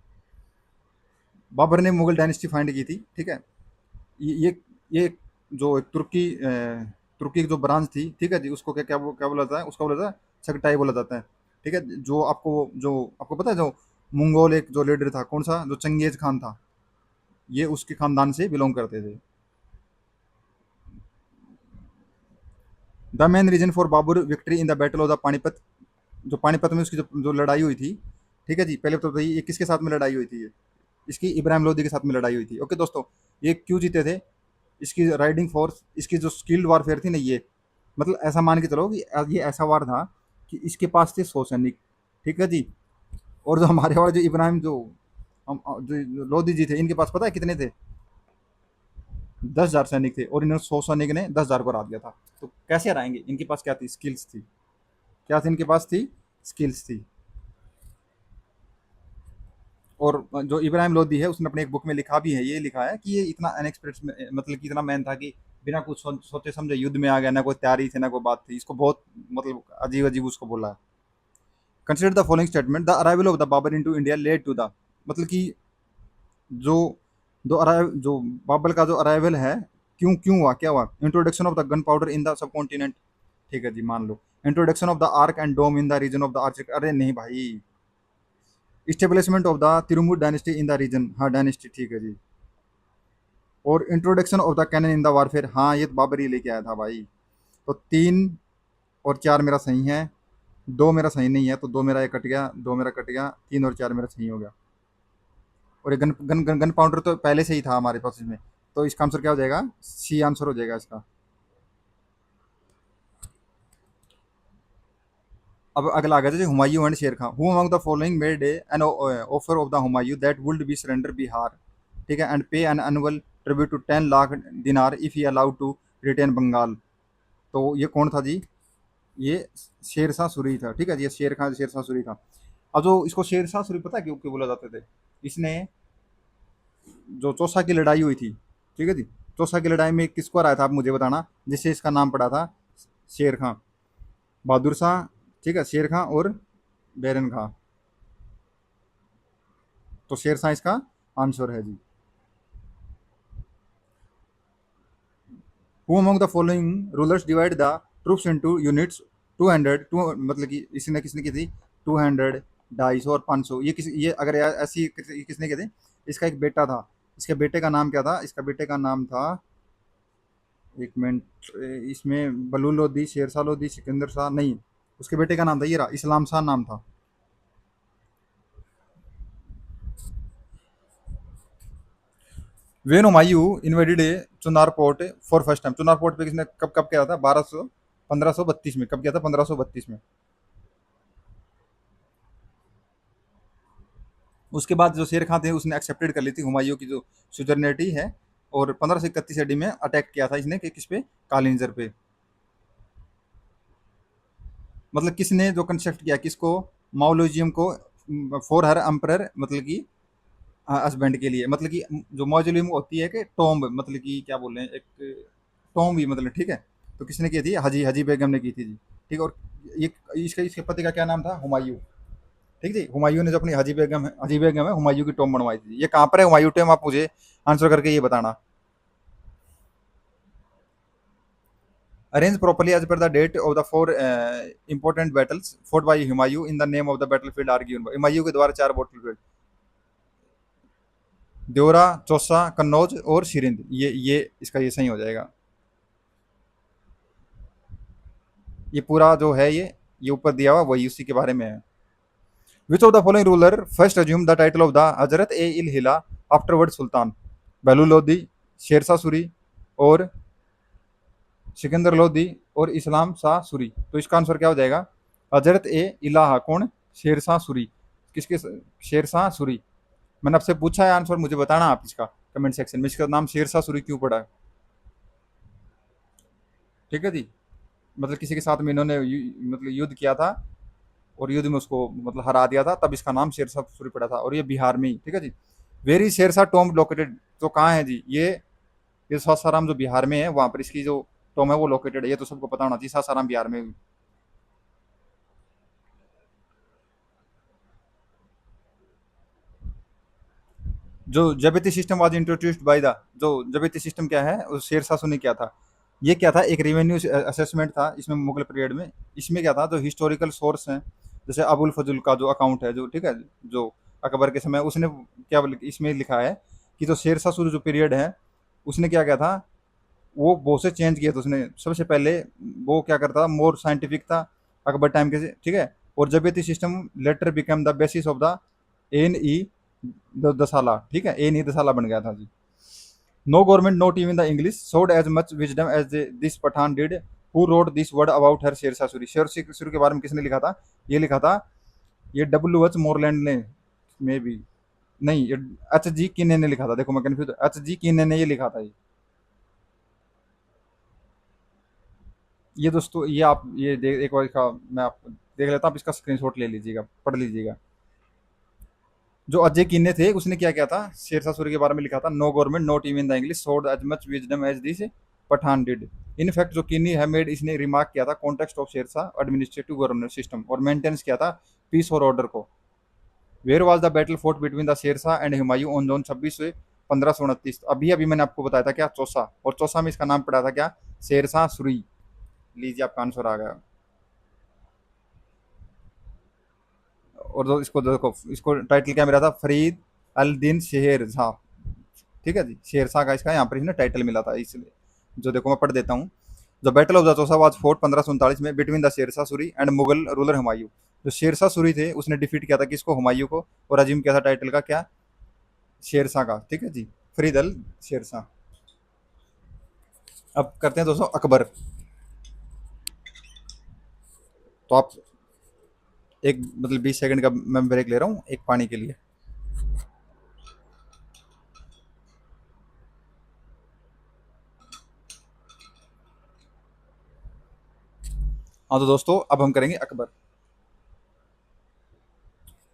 बाबर ने मुगल डायनेस्टी फाइंड की थी, ठीक है। ये ये जो तुर्की की जो ब्रांच थी, ठीक है जी, उसको क्या क्या क्या बोला जाता है, उसका बोला जाता है चगटाई बोला जाता है, ठीक है। जो आपको पता है, जो मंगोल एक जो लीडर था, कौन सा, जो चंगेज खान था, ये उसके खानदान से बिलोंग करते थे। The main reason for Babur victory in the battle of the Panipat, जो पानीपत में उसकी जो लड़ाई हुई थी, ठीक है जी। पहले तो बताइए ये किसके साथ में लड़ाई हुई थी? ये इसकी इब्राहिम लोदी के साथ में लड़ाई हुई थी। ओके दोस्तों, ये क्यों जीते थे? इसकी राइडिंग फोर्स, इसकी जो स्किल्ड वारफेयर थी ना, ये मतलब ऐसा मान के चलो कि ये ऐसा वार था कि इसके पास थे 100 सैनिक, ठीक है जी। और जो हमारे वाले जो इब्राहिम जो लोधी जी थे, इनके पास पता है कितने थे? 10,000 सैनिक थे, और इन्होंने 100 सैनिक ने 10,000 को हरा दिया था। तो कैसे हराएंगे? इनके पास क्या थी? स्किल्स थी। क्या थी इनके पास? थी स्किल्स थी। और जो इब्राहिम लोदी है, उसने अपने एक बुक में लिखा भी है, ये लिखा है कि ये इतना अनएक्सपेक्टेड, मतलब कि इतना मैन था कि बिना कुछ सोचे समझे युद्ध में आ गया, ना कोई तैयारी थी ना कोई बात थी। इसको बहुत मतलब अजीब अजीब उसको बोला है। Consider the following statement, the arrival of the Babur into India led to the, मतलब कि जो जो बाबर का जो अराइवल है, क्यों क्यों हुआ, क्या हुआ? Introduction of the gunpowder in the subcontinent, ठीक है जी, मान लो। Introduction of the arch and dome in the region of the arch, अरे नहीं भाई। Establishment of the Timurid dynasty in the region, हाँ डायनेस्टी, ठीक है जी। और introduction of the cannon in the warfare, हाँ ये तो बाबर ही लेके आया था भाई। तो 3 और 4 मेरा सही है, 2 मेरा सही नहीं है, तो 2 मेरा ये कट गया, 2 मेरा कट गया, 3 और 4 मेरा सही हो गया। और ये gun gun gun gun powder तो पहले से ही था हमारे पास इसमें। तो इसका आंसर क्या हो जाएगा? सी आंसर हो जाएगा इसका। अब अगला आ गया, जैसे Humayun and Sher Khan. Who among the following made an offer of the Humayun that would be surrender Bihar, ठीक है, and pay an annual tribute to 10 lakh dinar if he allowed to retain Bengal. तो ये कौन था जी? ये शेरशाह सूरी था, ठीक है जी। ये शेर खान शेरशाह सूरी था। अब जो इसको शेरशाह सूरी पता है क्यों क्यों बोला जाते थे? इसने जो चौसा की लड़ाई हुई थी, ठीक है जी, चौसा की लड़ाई में किसको हराया था, आप मुझे बताना, जिससे इसका नाम पड़ा था शेर खां। बहादुर शाह, ठीक है, शेर खां और बैरन खां। तो शेर शाह इसका आंसर है जी। Who among the following rulers divide the troops into units 200 two, मतलब कि इसने किसने की थी? 200, 250 और 500। ये अगर ऐसी किसने की थी? इसका एक बेटा था। इसके बेटे का नाम क्या था? इसका बेटे का नाम था, एक मिनट, इसमें बलूल लोदी, शेरशाह लोदी, सिकंदर शाह नहीं, उसके बेटे का नाम था, ये रहा, इस्लाम शाह नाम था। When Humayun invaded Chunar port for first time, Chunar port पे किसने कब कब किया था? 1532 में। कब किया था? 1532 में। उसके बाद जो शेर खां थे, उसने एक्सेप्टेड कर ली थी हुमायूं की जो सुजरनेटी है। और 1531 ईडी में अटैक किया था इसने, कि किस पे? कालिंजर पे। मतलब किसने जो कंस्ट्रक्ट किया, किसको? माओलोजियम को, फॉर हर एम्परर, मतलब कि हस्बैंड के लिए, मतलब कि जो मौजूलियम होती है कि टॉम्ब, मतलब कि क्या बोल रहे हैं, एक टॉम्ब भी, मतलब ठीक है। तो किसने की थी? हजी हजी बेगम ने की थी जी, ठीक है। और ये इसके इसके पति का क्या नाम था? हुमायूं, ठीक जी। हुमायूं ने जो अपनी हजी बेगम है, हुमायूं की टॉम्ब बनवाई थी। ये कहाँ पर है हुमायूं टॉम्ब? आप मुझे आंसर करके ये बताना। Arrange properly as per the date of the 4 important battles fought by Humayun in the name of the battlefield are given. Humayun के द्वारा 4 बैटलफील्ड, देवरा, चौसा, कन्नौज और सिरिंद। ये इसका ये सही हो जाएगा। ये पूरा जो है ये ऊपर दिया हुआ वही उसी के बारे में है। Which of the following ruler first assume the title of the हजरत ए इल हिला आफ्टरवर्ड सुल्तान? बहलूल लोदी, शेरशाह सूरी, और सिकंदर लोदी, और इस्लाम शाह सूरी। तो इसका आंसर क्या हो जाएगा? हजरत ए इलाहा कौन? शेरशाह सूरी। किसके? शेरशाह सूरी। मैंने आपसे पूछा है आंसर, मुझे बताना आप इसका कमेंट सेक्शन में, इसका नाम शेरशाह सूरी क्यों पड़ा है, ठीक है जी। मतलब किसी के साथ में इन्होंने मतलब युद्ध किया था, और युद्ध में उसको मतलब हरा दिया था, तब इसका नाम शेरशाह सूरी पड़ा था। और ये बिहार में ही, ठीक है जी। वेरी शेरशाह टॉम लोकेटेड, तो कहाँ है जी ये सासाराम जो बिहार में है, वहाँ पर इसकी जो टॉम है वो लोकेटेड है। ये तो सबको पता होना चाहिए, सासाराम बिहार में। जो zabti system was introduced by the, जो जबेती सिस्टम क्या है, वो शेर शाह ने क्या था, ये क्या था, एक रेवेन्यू असेसमेंट था इसमें मुगल पीरियड में। इसमें क्या था, जो हिस्टोरिकल सोर्स हैं, जैसे अबुल फजल का जो अकाउंट है, जो ठीक है, जो अकबर के समय उसने क्या इसमें लिखा है कि जो शेर शाह जो पीरियड है, उसने क्या किया था, वो बहुत से चेंज किए थे उसने। सबसे पहले वो क्या करता था, मोर साइंटिफिक था अकबर टाइम के, ठीक है। और zabti system later become the basis of the Ain e Dahsala, ठीक है, एन ई दसाला बन गया था जी। No government not even the English showed as much wisdom as this Pathan did, who wrote this word about her Shershah Suri. Shershah Suri के बारे में किसने लिखा था, ये लिखा था, ये डब्ल्यू एच मोरलैंड ने, मे बी, नहीं, ये एच जी किने ने लिखा था। देखो मैं कंफ्यूज, एच जी किने ने ये लिखा था ये दोस्तों, ये आप ये देख एक बार का मैं आपको देख लेता हूँ, आप इसका स्क्रीनशॉट ले लीजिएगा, पढ़ लीजिएगा। जो अजय किन्ने थे, उसने क्या किया था, शेरशाह सूरी के बारे में लिखा था, no government not even the English showed as much wisdom as this Pathan did. In fact जो किन्नी है मेड, इसने रिमार्क किया था context of Shershah administrative governor system, और मेंटेनेंस किया था पीस और ऑर्डर को। Where was the battle fought between the Shershah and Humayun on June 26/1529। अभी अभी मैंने आपको बताया था क्या, चौसा, और चौसा में इसका नाम पड़ा था क्या, शेरशाह सूरी। लीजिए आपका आंसर आ गया। और जो इसको देखो, इसको टाइटल क्या मिला था, फरीद अल दीन शेर शाह, ठीक है जी, शेर शाह का इसका यहाँ पर इसने टाइटल मिला था, इसलिए। जो देखो मैं पढ़ देता हूँ। The battle of the Chausa was fought 1539 में between the Sher Shah Suri and Mughal ruler Humayun. जो शेरशाह सूरी थे, उसने डिफीट किया था किसको, हुमायूं को, और अजीम किया था टाइटल का क्या, शेरशाह का, ठीक है जी, फरीद अल शेरशाह। अब करते हैं दोस्तों अकबर। तो आप एक मतलब 20 सेकंड का मैं ब्रेक ले रहा हूँ एक पानी के लिए। हाँ तो दोस्तों अब हम करेंगे Akbar.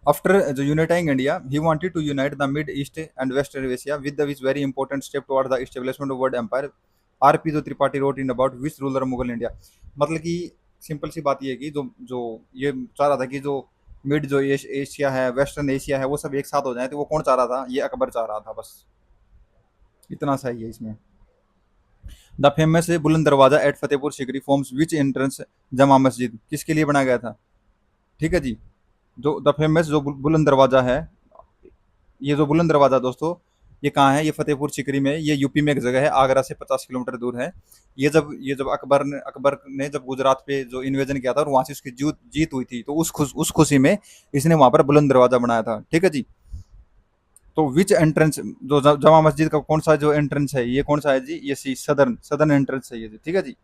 After unifying India, he wanted to unite the Mid East and West Asia with the which very important step toward the establishment of world empire. RP जो Tripathi wrote in about which ruler Mughal India. मतलब कि simple सी बात ये है कि जो जो ये चाह रहा था कि जो मिड जो एशिया है, वेस्टर्न एशिया है, वो सब एक साथ हो जाए, तो वो कौन चाह रहा था, ये अकबर चाह रहा था, बस इतना सही है इसमें। द फेमस बुलंद दरवाजा एट फतेहपुर सिकरी फॉर्म्स विच एंट्रेंस जमा मस्जिद, किसके लिए बनाया गया था, ठीक है जी। जो द फेमस जो बुलंद दरवाजा है, ये जो बुलंद दरवाजा दोस्तों, ये कहाँ है, ये फतेहपुर सिकरी में, ये यूपी में एक जगह है, आगरा से 50 किलोमीटर दूर है। ये जब अकबर ने जब गुजरात पे जो इन्वेजन किया था, और वहां से उसकी जीत जीत हुई थी, तो उस खुशी में इसने वहां पर बुलंद दरवाजा बनाया था, ठीक है जी। तो विच एंट्रेंस, जो जमा मस्जिद का कौन सा जो एंट्रेंस है, ये कौन सा है जी, ये सी सदर्न सदर्न एंट्रेंस है ये जी, ठीक है जी।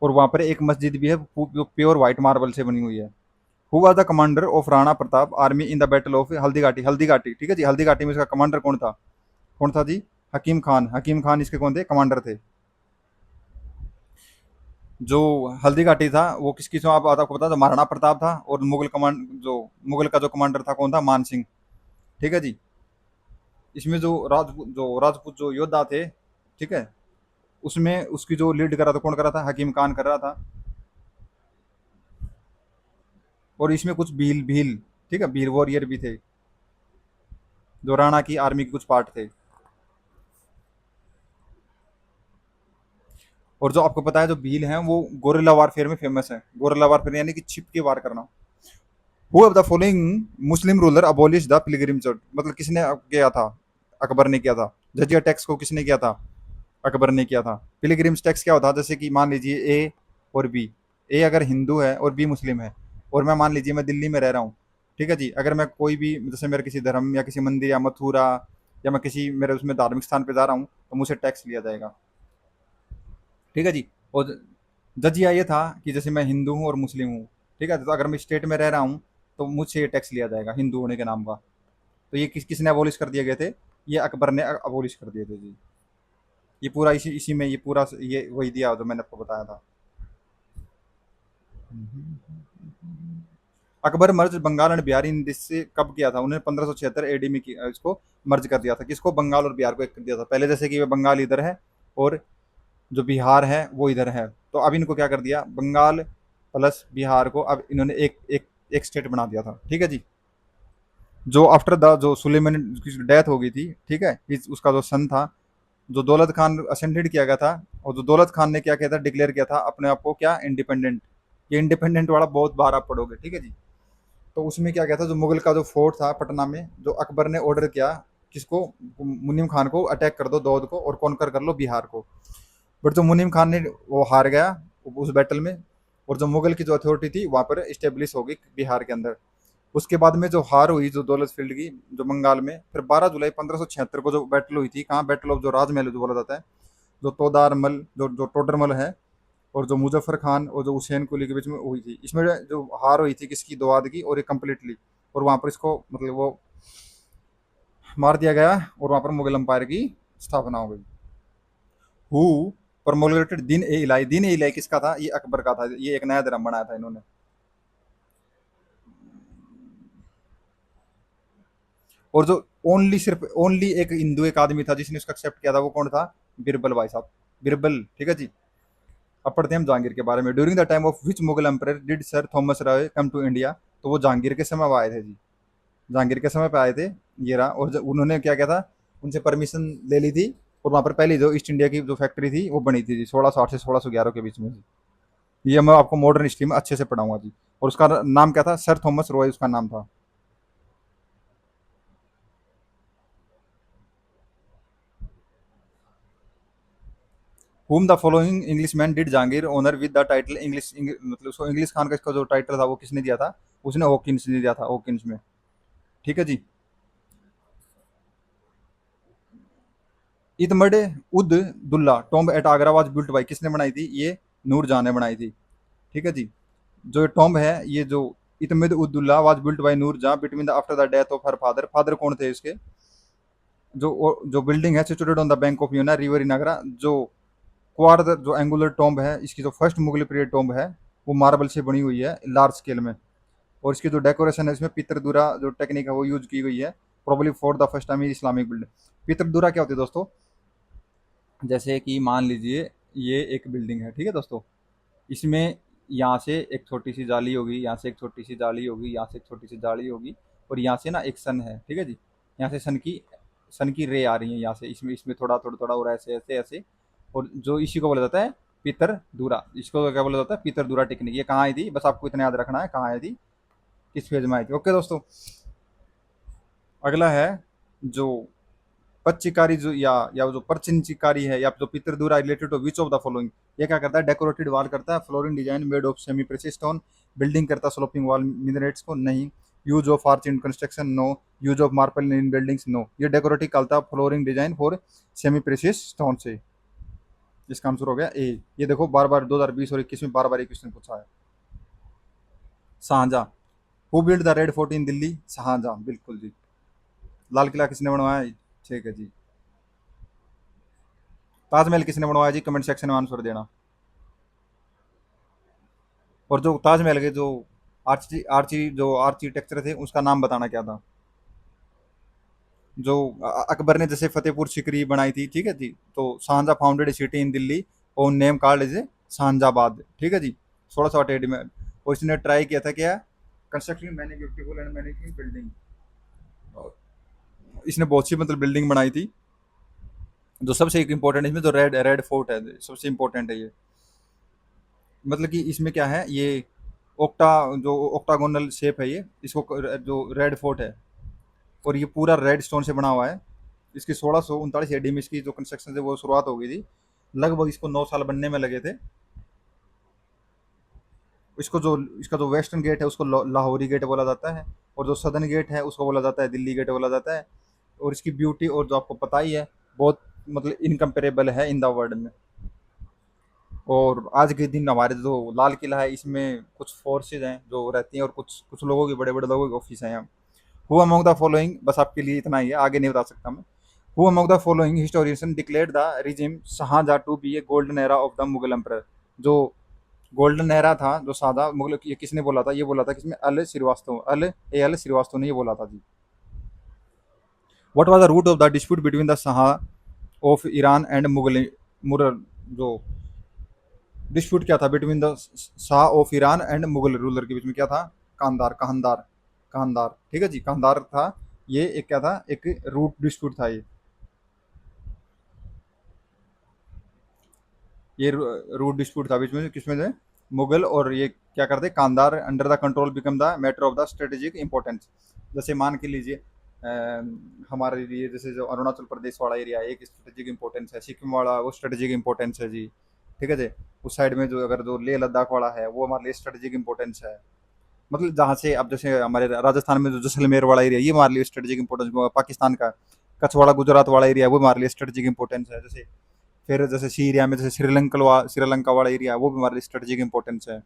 और वहां पर एक मस्जिद भी है, जो प्योर व्हाइट मार्बल से बनी हुई है। Who was the commander of Rana Pratap army in the battle of Haldighati, Haldighati, ठीक है जी, हल्दीघाटी में इसका कमांडर कौन था, कौन था जी, हकीम खान। हकीम खान इसके कौन थे, कमांडर थे। जो हल्दीघाटी था वो किसकी, जो आप आपको पता था, महाराणा प्रताप था, और मुगल का जो कमांडर था कौन था, मान सिंह, ठीक है जी। इसमें जो राजपूत जो योद्धा थे, ठीक है, उसमें उसकी जो लीड कर रहा था, कौन कर रहा था, हकीम खान कर रहा था। और इसमें कुछ भील भील, ठीक है, भील वॉरियर भी थे, जो राणा की आर्मी के कुछ पार्ट थे। और जो आपको पता है, जो भील हैं वो गोरिल्ला वारफेयर में फेमस है। गोरिल्ला वारफेयर यानी कि छिप के वार करना। Who of the following Muslim ruler abolish the pilgrims, मतलब किसने किया था, अकबर ने किया था। जजिया टैक्स को किसने किया था, अकबर ने किया था। पिलग्रिम्स टैक्स क्या होता है, जैसे कि मान लीजिए ए और बी, ए अगर हिंदू है और बी मुस्लिम है, और मैं मान लीजिए मैं दिल्ली में रह रहा हूँ, ठीक है जी, अगर मैं कोई भी जैसे मेरे किसी धर्म या किसी मंदिर या मथुरा या मैं किसी मेरे उसमें धार्मिक स्थान पे जा रहा हूँ, तो मुझसे टैक्स लिया जाएगा, ठीक है जी। और जजिया ये था कि जैसे मैं हिंदू हूँ और मुस्लिम हूँ, ठीक है, तो अगर मैं स्टेट में रह रहा हूँ, तो मुझसे ये टैक्स लिया जाएगा हिंदू होने के नाम का। तो ये किसने अबोलिश कर दिए गए थे, ये अकबर ने अबोलिश कर दिए थे जी। ये पूरा इसी इसी में ये पूरा ये वही दिया जो मैंने आपको बताया था। Akbar merge Bengal and Bihar in this से कब किया था, उन्होंने 1576 एडी में इसको मर्ज कर दिया था, किसको, बंगाल और बिहार को एक कर दिया था। पहले जैसे कि बंगाल इधर है और जो बिहार है वो इधर है, तो अब इनको क्या कर दिया, बंगाल प्लस बिहार को अब इन्होंने एक एक एक स्टेट बना दिया था, ठीक है जी। जो आफ्टर द जो सुलेमान की डेथ हो गई थी, ठीक है, उसका जो सन था, जो दौलत खान असेंडेड किया गया था, और जो दौलत खान ने क्या किया था, डिक्लेयर किया था अपने आप को क्या, इंडिपेंडेंट। ये इंडिपेंडेंट वाला बहुत बार आप पढ़ोगे, ठीक है जी। तो उसमें क्या किया था, जो मुगल का जो फोर्ट था पटना में, जो अकबर ने ऑर्डर किया किसको, मुनीम खान को, अटैक कर दो दाऊद को और कॉन्कर कर लो बिहार को। बट जो मुनीम खान ने वो हार गया उस बैटल में, और जो मुगल की जो अथॉरिटी थी वहाँ पर इस्टेब्लिश हो गई बिहार के अंदर। उसके बाद में जो हार हुई जो दौलत फील्ड की, जो बंगाल में, फिर 12 जुलाई 1576 को जो बैटल हुई थी, कहाँ, बैटल ऑफ जो राजमहल जो बोला जाता है, जो तोदारमल जो जो टोडरमल है, और जो मुजफ्फर खान और जो हुसैन कुली के बीच में हुई थी, इसमें जो हार हुई थी किसकी, दोवाद की, और ये कम्प्लीटली, और वहाँ पर इसको मतलब वो मार दिया गया, और वहाँ पर मुगल एम्पायर की स्थापना हो गई। हु प्रमोलेटेड दिन ए इलाई किसका था, ये अकबर का था, ये एक नया धर्म बनाया था इन्होंने। और जो ओनली सिर्फ ओनली एक हिंदू एक आदमी था जिसने उसका एक्सेप्ट किया था, वो कौन था, बिरबल भाई साहब, बिरबल, ठीक है जी। अब पढ़ते हैं हम जहांगीर के बारे में। During the time of which Mughal emperor did sir Thomas Roe come to India, तो वो जहांगीर के समय आए थे जी, जहांगीर के समय पे आए थे, ये रहा। और उन्होंने क्या किया था, उनसे परमिशन ले ली थी, और वहाँ पर पहली जो ईस्ट इंडिया की जो फैक्ट्री थी वो बनी थी जी, 1608 से 1611 के बीच में जी। ये मैं आपको मॉडर्न हिस्ट्री में अच्छे से पढ़ाऊंगा जी। और उसका नाम क्या था, सर थॉमस रॉय उसका नाम था। whom the following Englishman did Jahangir honour with the title English, मतलब उसको इंग्लिश खान का इसका जो टाइटल था वो किसने दिया था, उसने हॉकिंस ने दिया था, हॉकिंस में, ठीक है जी। Itmad ud Daulah tomb at Agra was built by, किसने बनाई थी, ये नूरजहां ने बनाई थी, ठीक है जी। जो टॉम्ब है ये जो Itimad ud Daulah was built by Nur Jahan between the after the death of her father, father कौन थे इसके, जो बिल्डिंग है situated on the bank of Yamuna river in Agra, जो क्वार जो एंगुलर टॉम्ब है, इसकी जो फर्स्ट मुगल पीरियड टॉम्ब है, वो मार्बल से बनी हुई है लार्ज स्केल में। और इसकी जो डेकोरेशन है इसमें पितरदुरा जो टेक्निक है वो यूज की गई है, probably for the first time Islamic building. Pietra dura क्या होती है दोस्तों, जैसे कि मान लीजिए ये एक बिल्डिंग है, ठीक है दोस्तों, इसमें यहाँ से एक छोटी सी जाली होगी, यहाँ से एक छोटी सी जाली होगी, यहाँ से एक छोटी सी जाली होगी, और यहाँ से ना एक सन है, ठीक है जी। यहाँ से सन की रे आ रही है यहाँ से, इसमें इसमें थोड़ा थोड़ा थोड़ा, और ऐसे ऐसे ऐसे। और जो इसी को बोला जाता है पितर दूरा, इसको क्या बोला जाता है, पितर दूरा टेक्निक। ये कहाँ आई थी, बस आपको इतना याद रखना है कहाँ आई थी, किस फेज में आई थी। ओके दोस्तों, अगला है जो पच्चीकारी जो या जो परचिन चिकारी है, या जो pietra dura related to which of the following, ये क्या करता है, डेकोरेटेड वॉल करता है, flooring design made of semi precious stone, building करता है स्लोपिंग वॉल मिनरेट्स को, नहीं। Use of arch in construction, no. Use of marble in buildings, no. ये डेकोरेटिव करता है flooring design for semi precious stone से। इसका आंसर हो गया ए। ये देखो बार बार 2020 और 21 में बार बार ये क्वेश्चन पूछा है। Shah Jahan, who build the red fort in Delhi, Shah Jahan, बिल्कुल जी। लाल किला किसने बनवाया, ठीक है जी। ताजमहल किसने बनवाया जी, कमेंट सेक्शन में आंसर देना। और जो ताजमहल के जो आर्किटेक्चर थे उसका नाम बताना क्या था। जो अकबर ने जैसे फतेहपुर सिकरी बनाई थी, ठीक है जी, तो Shah Jahan founded a city in Delhi और नेम कार्ड इज शाहजहाबाद, ठीक है जी, 1608 में। और इसने ट्राई किया था क्या, constructing many beautiful and many building. इसने बहुत सी मतलब बिल्डिंग बनाई थी। जो सबसे एक इम्पोर्टेंट इसमें जो रेड रेड फोर्ट है, सबसे इम्पोर्टेंट है ये। मतलब कि इसमें क्या है, ये ओक्टा जो ओक्टागोनल शेप है ये, इसको जो रेड फोर्ट है, और ये पूरा रेड स्टोन से बना हुआ है। इसकी 1639 एडी में इसकी जो कंस्ट्रक्शन है वो शुरुआत हो गई थी। लगभग इसको 9 साल बनने में लगे थे। इसको जो इसका जो वेस्टर्न गेट है उसको लाहौरी गेट बोला जाता है, और जो सदर्न गेट है उसको बोला जाता है दिल्ली गेट बोला जाता है। और इसकी ब्यूटी और जो आपको पता ही है, बहुत मतलब इनकम्पेरेबल है इन द वर्ल्ड में। और आज के दिन हमारे जो लाल किला है इसमें कुछ फोर्सेज हैं जो रहती हैं, और कुछ कुछ लोगों की, बड़े बड़े लोगों के ऑफिस हैं यहाँ। हु अमंग द फॉलोइंग, बस आपके लिए इतना ही है, आगे नहीं बता सकता मैं। Who among the following historian declared the regime Shah Jahan to be a golden era of the Mughal empire, जो गोल्डन एरा था जो सादा मुगल, ये किसने बोला था, ये बोला था किसने, अल श्रीवास्तव, अल श्रीवास्तव ने ये बोला था जी। What was the root of the dispute between the Shah of Iran and Mughal ruler, जो डिस्प्यूट क्या था between the Shah of Iran and Mughal ruler के बीच में, क्या था, कांदार, कहानदार। कांधार, ठीक है जी, कांधार था। ये एक क्या था, एक रूट डिस्प्यूट था ये रूट डिस्प्यूट था बीच में, किसमें थे, मुगल और ये क्या करते, Kandahar under the control become the matter of the strategic importance. जैसे मान के लीजिए हमारे लिए जैसे जो अरुणाचल प्रदेश वाला एरिया है, एक स्ट्रेटेजिक इंपॉर्टेंस है, सिक्किम वाला वो स्ट्रेटेजिक इंपॉर्टेंस है जी, ठीक है जी। उस साइड में जो अगर जो लेह लद्दाख वाला है वो हमारे लिए स्ट्रेटेजिक इंपॉर्टेंस है। मतलब जहाँ से अब जैसे हमारे राजस्थान में जो जैसलमेर वाला एरिया, ये हमारे लिए स्ट्रेटेजिक इंपॉर्टेंस, पाकिस्तान का कच्छ वाला गुजरात वाला एरिया है, वो हमारे लिए स्ट्रेटेजिक इंपॉर्टेंस है। जैसे फिर जैसे सी एरिया में जैसे श्रीलंका वाला एरिया है, वो भी हमारे लिए स्ट्रेटेजिक इंपॉर्टेंस है।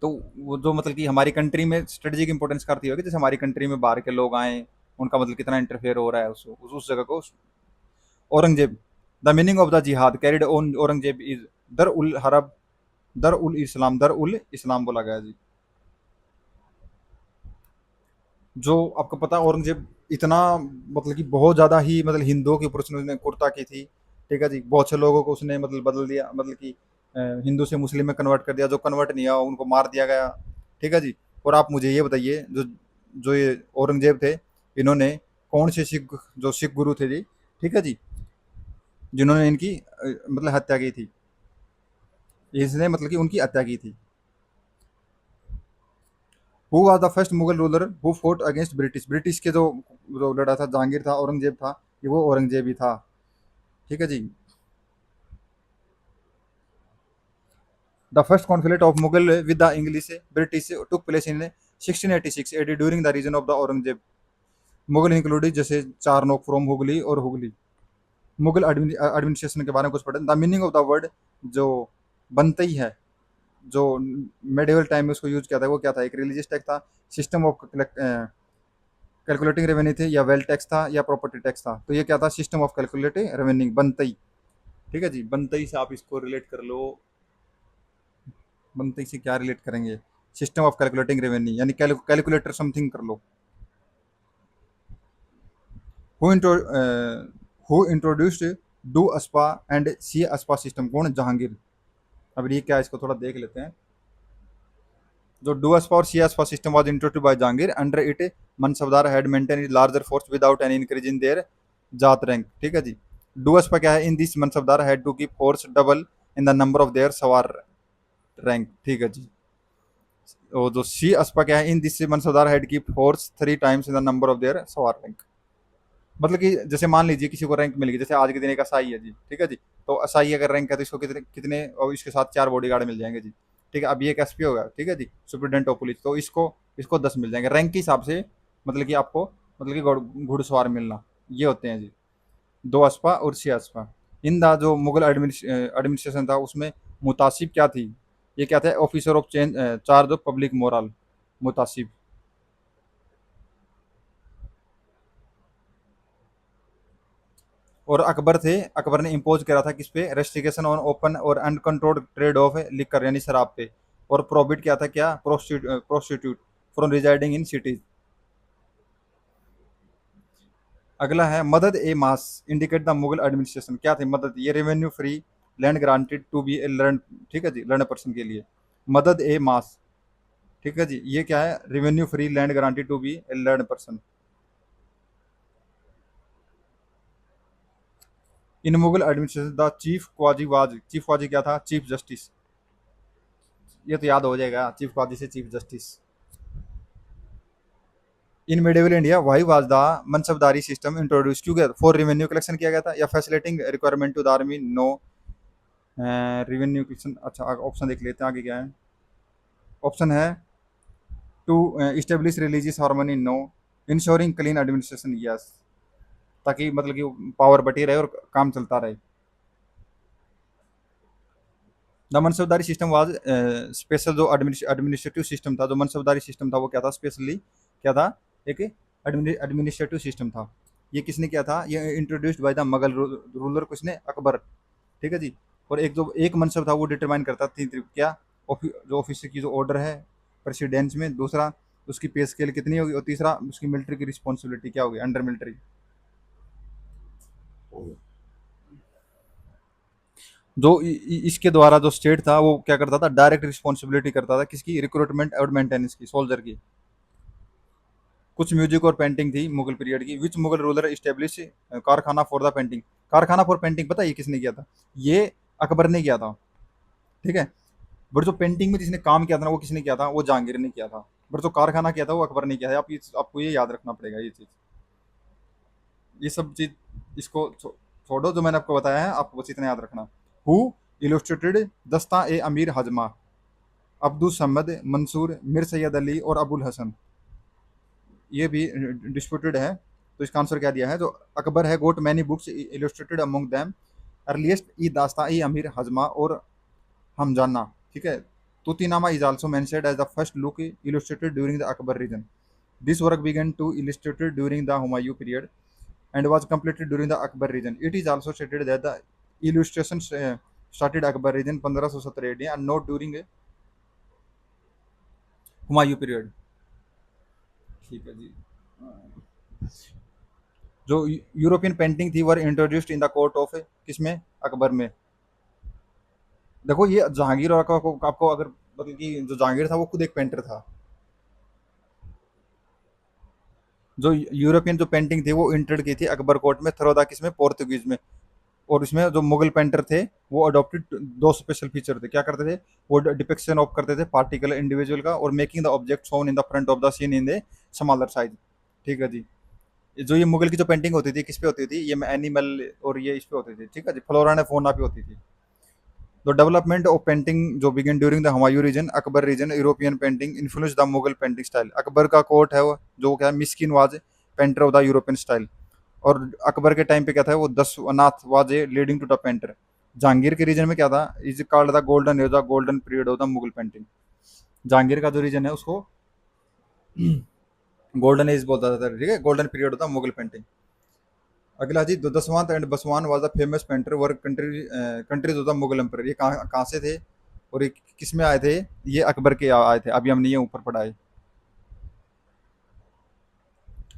तो वो जो मतलब कि हमारी कंट्री में स्ट्रेटेजिक इंपॉर्टेंस करती होगी, जैसे हमारी कंट्री में बाहर के लोग आए, उनका मतलब कितना इंटरफेयर हो रहा है उस जगह को। Aurangzeb, the meaning of the जिहाद कैरिड ऑन औरंगजेब इज दर उल हरब, दर उल इस्लाम बोला गया जी। जो आपको पता है, औरंगजेब इतना मतलब कि बहुत ज़्यादा ही मतलब हिंदुओं के ऊपर उसने कुर्ता की थी, ठीक है जी। बहुत से लोगों को उसने मतलब बदल दिया, मतलब कि हिंदू से मुस्लिम में कन्वर्ट कर दिया, जो कन्वर्ट नहीं हुआ उनको मार दिया गया, ठीक है जी। और आप मुझे ये बताइए, जो जो ये औरंगजेब थे, इन्होंने कौन से सिख गुरु थे जी, ठीक है जी, जिन्होंने इनकी मतलब हत्या की थी, इसने मतलब कि उनकी हत्या की थी। Who was the first Mughal ruler who fort against British, British के जो लड़ा था, जहांगीर था, औरंगजेब था, ये वो औरंगजेब ही था, ठीक है जी। The first conflict of Mughal with the English British took place in 1686 AD during the region of the Aurangzeb. Mughal included जैसे चार नोक फ्रॉम हुगली और हुगली। मुगल एडमिनिस्ट्रेशन के बारे में कुछ पढ़े, the meaning of the word जो बनतई है, जो मेडिवल टाइम में उसको यूज किया था, वो क्या था, एक रिलीजियस टैक्स था, सिस्टम ऑफ कैलकुलेटिंग रेवेन्यू थे, या वेल टैक्स था, या प्रॉपर्टी टैक्स था। तो ये क्या था, सिस्टम ऑफ कैलकुलेटिंग रेवेन्यू, बनतई, ठीक है जी। बनतई से आप इसको रिलेट कर लो, बनतई से क्या रिलेट करेंगे, सिस्टम ऑफ कैलकुलेटिंग रेवेन्यू यानी कैलकुलेटर समथिंग कर लो। Who intro who introduced du aspa and sih aspa system, कौन, जहांगीर। अब ये क्या है, इसको थोड़ा देख लेते हैं। जो डू अस्पा और sih aspa system was introduced by Jahangir, under it mansabdar had maintain larger force without any increase in their zat rank, ठीक है जी। डू अस्पा क्या है, in this mansabdar had to keep force double in the number of their sawar rank, ठीक है जी। और जो सी अस्पा क्या है, in this mansabdar had keep force three times in the number of their sawar rank. मतलब कि जैसे मान लीजिए किसी को रैंक मिल गई, जैसे आज के दिन एक असाई है जी, ठीक है जी। तो असाई अगर रैंक है तो इसको कितने कितने और इसके साथ चार बॉडीगार्ड मिल जाएंगे जी, ठीक है। अब ये एक एसपी होगा, ठीक है जी, सुप्रिटेंडेंट ऑफ पुलिस, तो इसको इसको 10 मिल जाएंगे रैंक के हिसाब से। मतलब कि आपको मतलब कि घुड़सवार मिलना, ये होते हैं जी, दो अस्पा और छह अस्पा। इन द जो मुगल एडमिनिस्ट्रेशन था, उसमें मुतासिब क्या थी, ये क्या था, officer of change charge of public moral, muhtasib. और अकबर थे, अकबर ने इम्पोज करा था किस पे, रेस्ट्रिक्शन ऑन ओपन और अनकंट्रोल्ड ट्रेड ऑफ लिकर यानी शराब पे। और प्रोहिबिट क्या था, क्या, prostitute from residing in cities. अगला है मदद ए मास इंडिकेट द मुगल एडमिनिस्ट्रेशन, क्या थे मदद, ये revenue free land granted to be a learn, ठीक है जी, लर्न पर्सन के लिए। मदद ए मास, ठीक है जी, ये क्या है, revenue free land granted to be a learn person. In Mughal administration the chief qazi क्या था, चीफ जस्टिस। ये तो याद हो जाएगा, चीफ क्वाजी से chief justice. In medieval India why was the mansabdari system introduce, क्यों फॉर रेवेन्यू कलेक्शन किया गया था, या facilitating requirement to the army, no. Revenue collection, अच्छा ऑप्शन देख लेते हैं आगे क्या है। ऑप्शन है to establish religious harmony, no. Insuring clean administration, yes, ताकि मतलब कि पावर बटी रहे और काम चलता रहे। The mansabdari system was special, जो एडमिनिस्ट्रेटिव सिस्टम था, जो मनसबदारी सिस्टम था, वो क्या था, स्पेशली क्या था, एक एडमिनिस्ट्रेटिव सिस्टम था। ये किसने किया था, ये introduced by the Mughal ruler, किसने, अकबर, ठीक है जी। और एक जो एक मनसब था वो डिटरमाइन करता थी क्या, जो ऑफिस की जो ऑर्डर है प्रेसिडेंस में, दूसरा उसकी पे स्केल कितनी होगी, और तीसरा उसकी मिलिट्री की रिस्पॉन्सिबिलिटी क्या होगी, अंडर मिलिट्री। जो इसके द्वारा जो स्टेट था वो क्या करता था, डायरेक्ट रिस्पॉन्सिबिलिटी करता था किसकी, रिक्रूटमेंट और मेंटेनेंस की, सोल्जर की। कुछ म्यूजिक और पेंटिंग थी मुगल पीरियड की। विच मुगल रूलर इस्टेब्लिश कारखाना फॉर द पेंटिंग। कारखाना फॉर पेंटिंग पता है ये किसने किया था? ये अकबर ने किया था। ठीक है। बट जो पेंटिंग में जिसने काम किया था ना, वो किसने किया था? वो जहांगीर ने किया था। बट जो कारखाना किया था वो अकबर ने किया है। आपको ये याद रखना पड़ेगा ये चीज। ये सब चीज इसको छोड़ो, जो मैंने आपको बताया है आपको बस इतना याद रखना। हु इलस्ट्रेटेड दस्ता ए अमीर हजमा, अब्दुल समद, मंसूर, मिर सैयद अली और अबुल हसन। ये भी डिस्प्यूटेड है। तो इसका आंसर क्या दिया है? जो अकबर है got many books illustrated among them earliest ई दास्ता ई अमीर हजमा और हमजाना। ठीक है। Tutinama is also mentioned as the first look illustrated during the Akbar region. This work began to illustrated during the Humayun period and was completed during the Akbar region. It is also stated that the illustrations started Akbar region 1517 AD and not during Humayun period. ठीक है जी। जो European painting थी were introduced in the court of किसमें? अकबर में। देखो ये जहांगीर और आपको अगर मतलब कि जो जहांगीर था वो खुद एक पेंटर था। जो यूरोपियन जो पेंटिंग थी वो इंट्रोड की थी अकबर कोर्ट में, थरोदा किसमें? पोर्तुगीज में। और इसमें जो मुगल पेंटर थे वो अडॉप्टेड दो स्पेशल फीचर थे। क्या करते थे? वो डिपिक्शन ऑफ करते थे पार्टिकुलर इंडिविजुअल का, और making the object shown in the front of the seen in the smaller size. ठीक है जी। जो ये मुगल की जो पेंटिंग होती थी किस पे होती थी? ये एनिमल और ये इस पे होती थी। ठीक है जी। फ्लोरा एंड फौना पे होती थी। The development of painting जो began during the Humayun region, Akbar region, European painting influenced the Mughal painting style. Akbar का कोट है वो जो क्या है? Miskin was painter of the European style. और अकबर के टाइम पे क्या था? वो Daswanth was leading to the painter. Jahangir के रीजन में क्या था? Is called the golden age the golden period of the Mughal painting. Jahangir का जो रीजन है उसको गोल्डन एज बोलता था। ठीक है। Golden period of the Mughal painting. अगला जी, Daswant and Basawan was the famous painter were countries of the Mughal emperor. ये कहाँ कहाँ से थे और ये किस में आए थे? ये अकबर के आए थे। अभी हमने ये ऊपर पढ़ा है।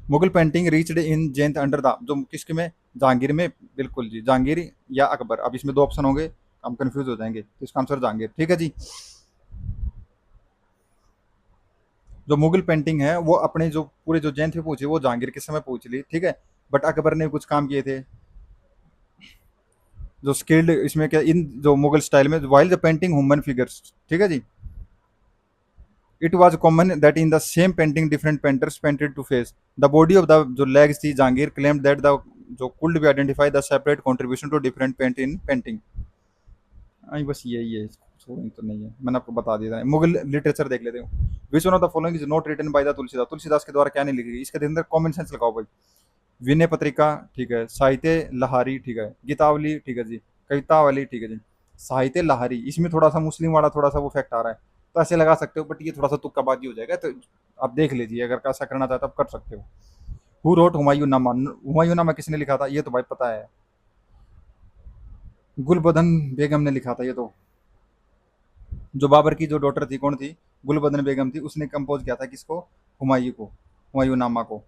Mughal painting reached in Jaint under the जो किसके में? जहांगीर में। बिल्कुल जी, जहांगीर या अकबर। अब इसमें दो ऑप्शन होंगे, हम कंफ्यूज हो जाएंगे, तो इसका आंसर जहांगीर। ठीक है जी। जो मुगल पेंटिंग है वो अपने जो पूरे जो जैन थे पूछे वो जहांगीर के समय पूछ ली। ठीक है। बट अकबर ने कुछ काम किए थे जो स्किल्ड इसमें क्या इन जो मुगल स्टाइल में, while the painting human figures. ठीक है जी। It was common that in the same painting different painters painted to face the body of the जो लेग्स थी। जहांगीर क्लेम्ड दैट द जो could be identify the separate contribution to different paint in painting. आई बस यही है, छोड़ेंगे तो नहीं है, मैंने आपको बता दिया था। मुगल लिटरेचर देख लेते हो। Which one of the following is not written by the Tulsidas. Tulsidas के द्वारा क्या नहीं लिखी गई? इसके अंदर कॉमन सेंस लगाओ भाई। विनय पत्रिका ठीक है, साहित्य लहारी ठीक है, गीतावली ठीक है जी, कवितावली ठीक है जी। साहित्य लहारी, इसमें थोड़ा सा मुस्लिम वाला थोड़ा सा वो फैक्ट आ रहा है, तो ऐसे लगा सकते हो, बट ये थोड़ा सा तुक्काबाजी हो जाएगा, तो आप देख लीजिए, अगर ऐसा करना चाहते हो आप कर सकते हो। हु रोट हुमायूं नामा? हुमायूं नामा किसने लिखा था? ये तो भाई पता है, गुलबदन बेगम ने लिखा था ये तो। जो बाबर की जो डॉटर थी कौन थी? गुलबदन बेगम थी। उसने कंपोज किया था किसको? हुमायूं को, हुमायूं नामा को।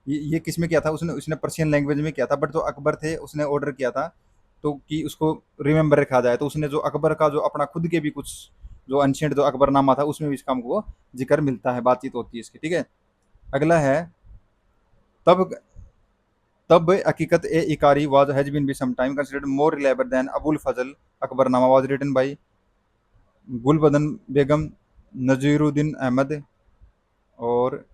ये किस में किया था? उसने उसने पर्शियन लैंग्वेज में किया था, बट जो अकबर थे उसने ऑर्डर किया था तो कि उसको रिमेंबर रखा जाए, तो उसने जो अकबर का जो अपना खुद के भी कुछ जो अनशेंट जो अकबरनामा था उसमें भी इस काम को जिक्र मिलता है, बातचीत होती है इसकी। ठीक है। अगला है, तब तब हकीकत ए इकारी was has been be some time considered more reliable than Abul Fazl. Akbarnama was written by Gulbadan Begum, Naziruddin Ahmad और